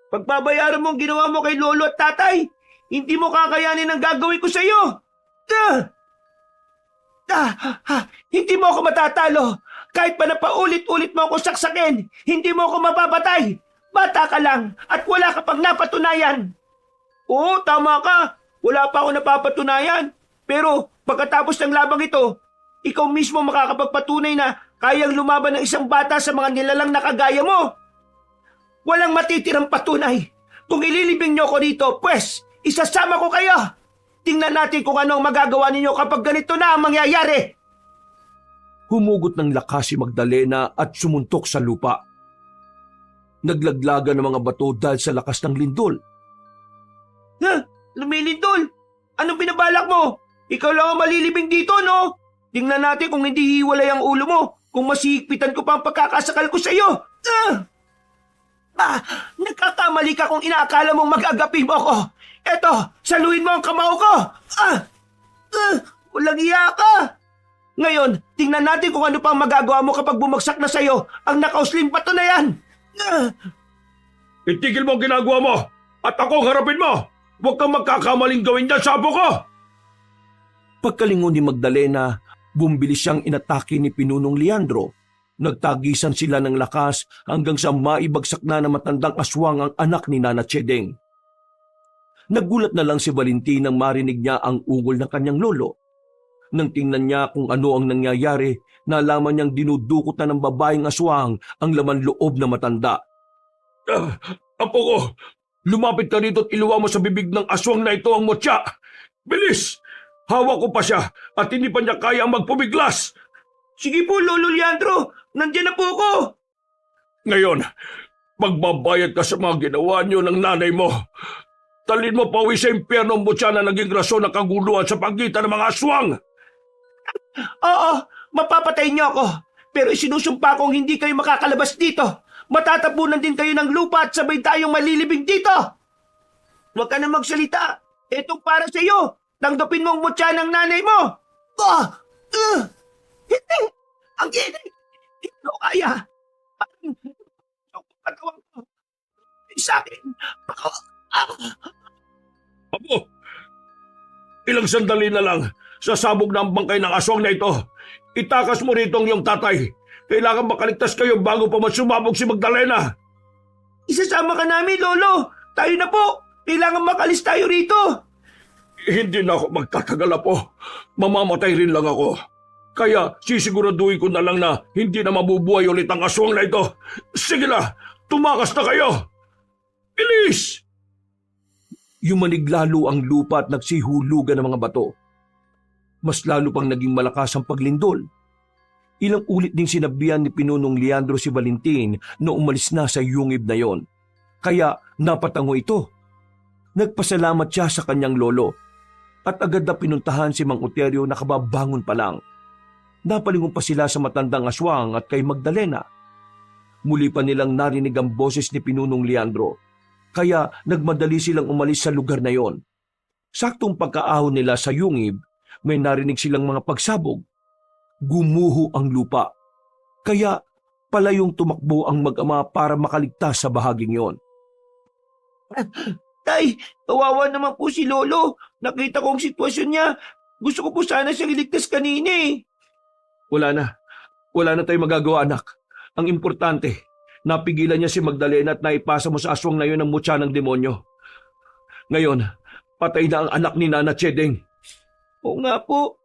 Pagbabayaran mo ang ginawa mo kay Lolo at Tatay, hindi mo kakayanin ang gagawin ko sa iyo. Hindi mo ako matatalo. Kahit pa na paulit-ulit mo ako saksakin, hindi mo ako mapapatay. Bata ka lang at wala ka pang napatunayan. Oo, tama ka. Wala pa ako napapatunayan. Pero pagkatapos ng labang ito, ikaw mismo makakapagpatunay na kayang lumaban ng isang bata sa mga nilalang na kagaya mo. Walang matitirang patunay. Kung ililibing niyo ko dito, pues, isasama ko kayo. Tingnan natin kung ano ang magagawa ninyo kapag ganito na ang mangyayari. Humugot ng lakas si Magdalena at sumuntok sa lupa. Naglaglagan ng mga bato dahil sa lakas ng lindol. Lumilindol! Anong binabalak mo? Ikaw lang ang malilibing dito, no? Tingnan natin kung hindi hiwalay ang ulo mo, kung masihigpitan ko pa ang pagkakasakal ko sa iyo. Nagkakamali ka kung inaakala mong mag-agapi mo ako. Eto, saluhin mo ang kamao ko. Walang iya ka. Ngayon, tingnan natin kung ano pang magagawa mo kapag bumagsak na sa iyo ang nakausling bato na yan. Itigil mo ang ginagawa mo at ako ang harapin mo. Huwag kang magkakamaling gawin dyan sa apo ko. Pagkalingon ni Magdalena, bumbilis siyang inatake ni Pinunong Leandro. Nagtagisan sila ng lakas hanggang sa maibagsak na ng matandang aswang ang anak ni Nana Chedeng. Nagulat na lang si Valentin nang marinig niya ang ungol ng kanyang lolo. Nang tingnan niya kung ano ang nangyayari, nalaman niyang dinudukot na ng babaeng aswang ang laman loob na matanda. Apo ko, lumapit ka rito at iluwa mo sa bibig ng aswang na ito ang motya. Bilis! Hawak ko pa siya at hindi pa niya kaya ang magpumiglas. Sige po, Lolo Leandro. Nandiyan na po ako. Ngayon, magbabayad ka sa mga ginawa niyo ng nanay mo. Talin mo pawi sa impyerno ang mutya na naging rason ng kaguluhan sa pagitan ng mga aswang. Oo, mapapatay niyo ako. Pero isinusumpa kong hindi kayo makakalabas dito. Matatapunan din kayo ng lupa at sabay tayong malilibing dito. Huwag ka na magsalita. Itong para sa iyo. Tanggapin mo ang mutya ng nanay mo. Hindi. Ang hindi ko kaya. Ang katawan ko. Sa akin. Apo, ilang sandali na lang, sasabog na ang bangkay ng aswang na ito. Itakas mo rito ang iyong tatay. Kailangan makaligtas kayo bago pa sumabog si Magdalena. Isasama ka namin, Lolo. Tayo na po. Kailangan makalis tayo rito. Hindi na ako magtatagal po. Mamamatay rin lang ako. Kaya sisiguraduhin ko na lang na hindi na mabubuhay ulit ang aswang na ito. Sige na, tumakas na kayo. Bilis! Yumanig lalo ang lupa at nagsihulugan ng mga bato. Mas lalo pang naging malakas ang paglindol. Ilang ulit ding sinabihan ni Pinunong Leandro si Valentin na umalis na sa yungib na yon. Kaya napatango ito. Nagpasalamat siya sa kanyang lolo at agad na pinuntahan si Mang Uterio na kababangon pa lang. Napalingon pa sila sa matandang aswang at kay Magdalena. Muli pa nilang narinig ang boses ni Pinunong Leandro. Kaya nagmadali silang umalis sa lugar na yon. Saktong pagkaahon nila sa yungib, may narinig silang mga pagsabog. Gumuho ang lupa. Kaya palayong tumakbo ang mag-ama para makaligtas sa bahaging yon. Tay, kawawa naman po si Lolo. Nakita ko ang sitwasyon niya. Gusto ko po sana siyang iligtas kanina eh. Wala na tayong magagawa, anak. Ang importante, napigilan niya si Magdalena at naipasa mo sa aswang na yun ang mutya ng demonyo. Ngayon, patay na ang anak ni Nana Chedeng. Oo nga po.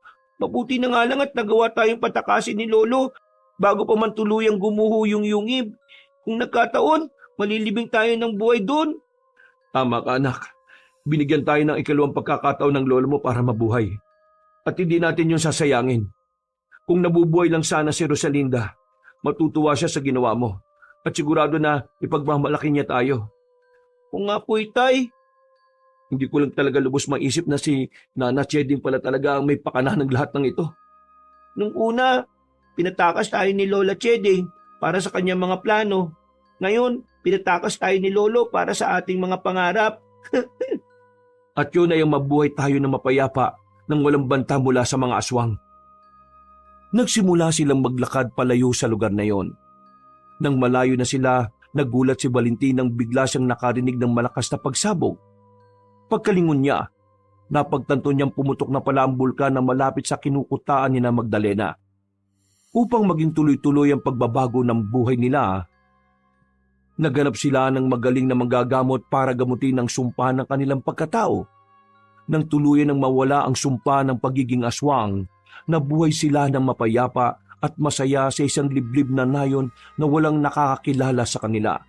Mabuti na nga lang at nagawa tayong patakasin ni Lolo bago pa man tuluyang gumuho yung yungib. Kung nagkataon, malilibing tayo ng buhay doon. Tama ka, anak. Binigyan tayo ng ikalawang pagkakataon ng lolo mo para mabuhay. At hindi natin yun sasayangin. Kung nabubuhay lang sana si Rosalinda, matutuwa siya sa ginawa mo. At sigurado na ipagmamalaki niya tayo. Oo nga po, Itay. Hindi ko lang talaga lubos maisip na si Nana Cheding pala talaga ang may pakana ng lahat ng ito. Nung una, pinatakas tayo ni Lola Cheding para sa kanyang mga plano. Ngayon, pinatakas tayo ni Lolo para sa ating mga pangarap. At yun ay ang mabuhay tayo na mapayapa nang walang banta mula sa mga aswang. Nagsimula silang maglakad palayo sa lugar na yon. Nang malayo na sila, nagulat si Valentin nang bigla siyang nakarinig ng malakas na pagsabog. Pagkalingon niya, napagtanto niyang pumutok na pala ang bulkan na malapit sa kinukutaan ni na Magdalena. Upang maging tuloy-tuloy ang pagbabago ng buhay nila, naganap sila ng magaling na manggagamot para gamutin ang sumpa ng kanilang pagkatao. Nang tuluyan ng mawala ang sumpa ng pagiging aswang, nabuhay sila ng mapayapa at masaya sa isang liblib na nayon na walang nakakakilala sa kanila.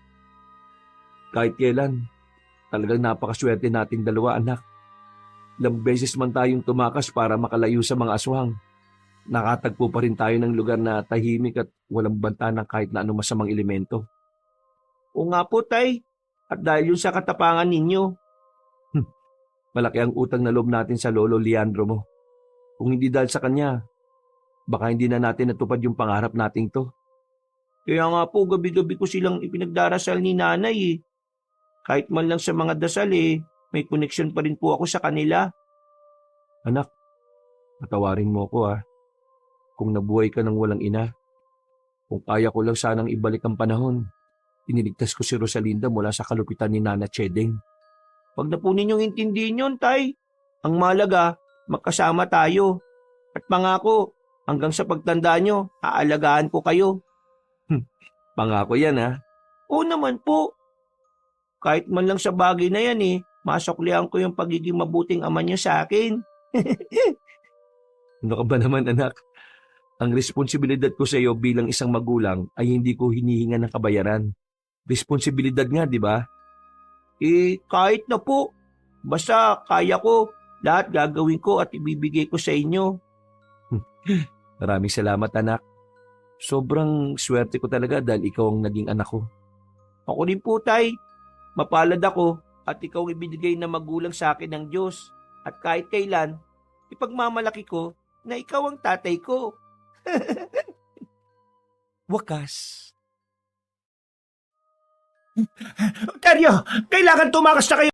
Kahit kailan, talagang napakaswerte nating dalawa, anak. Ilang beses man tayong tumakas para makalayo sa mga aswang. Nakatagpo pa rin tayo ng lugar na tahimik at walang banta ng kahit na anong masamang elemento. Oo nga po, Tay. At dahil yun sa katapangan ninyo. Malaki ang utang na loob natin sa lolo Leandro mo. Kung hindi dahil sa kanya, baka hindi na natin natupad yung pangarap nating to. Kaya nga po, gabi-gabi ko silang ipinagdarasal ni Nanay eh. Kahit man lang sa mga dasal eh, may koneksyon pa rin po ako sa kanila. Anak, patawarin mo ko Kung nabuhay ka ng walang ina, kung kaya ko lang sanang ibalik ang panahon, iniligtas ko si Rosalinda mula sa kalupitan ni Nana Chedeng. Wag na po ninyong intindihin yun, Tay. Ang malaga, magkasama tayo. At pangako, hanggang sa pagtanda nyo, aalagaan ko kayo. Pangako yan Oo naman po. Kahit man lang sa bagay na yan masuklihan ko yung pagiging mabuting ama niyo sa akin. Ano ka ba naman, anak? Ang responsibilidad ko sa iyo bilang isang magulang ay hindi ko hinihinga ng kabayaran. Responsibilidad nga, di ba? Kahit na po. Basta kaya ko, lahat gagawin ko at ibibigay ko sa inyo. Maraming salamat, anak. Sobrang swerte ko talaga dahil ikaw ang naging anak ko. Ako rin po, Tay. Mapalad ako at ikaw ang ibinigay na magulang sa akin ng Diyos. At kahit kailan, ipagmamalaki ko na ikaw ang tatay ko. wakas. Teryo, kailangan tumakas na kayo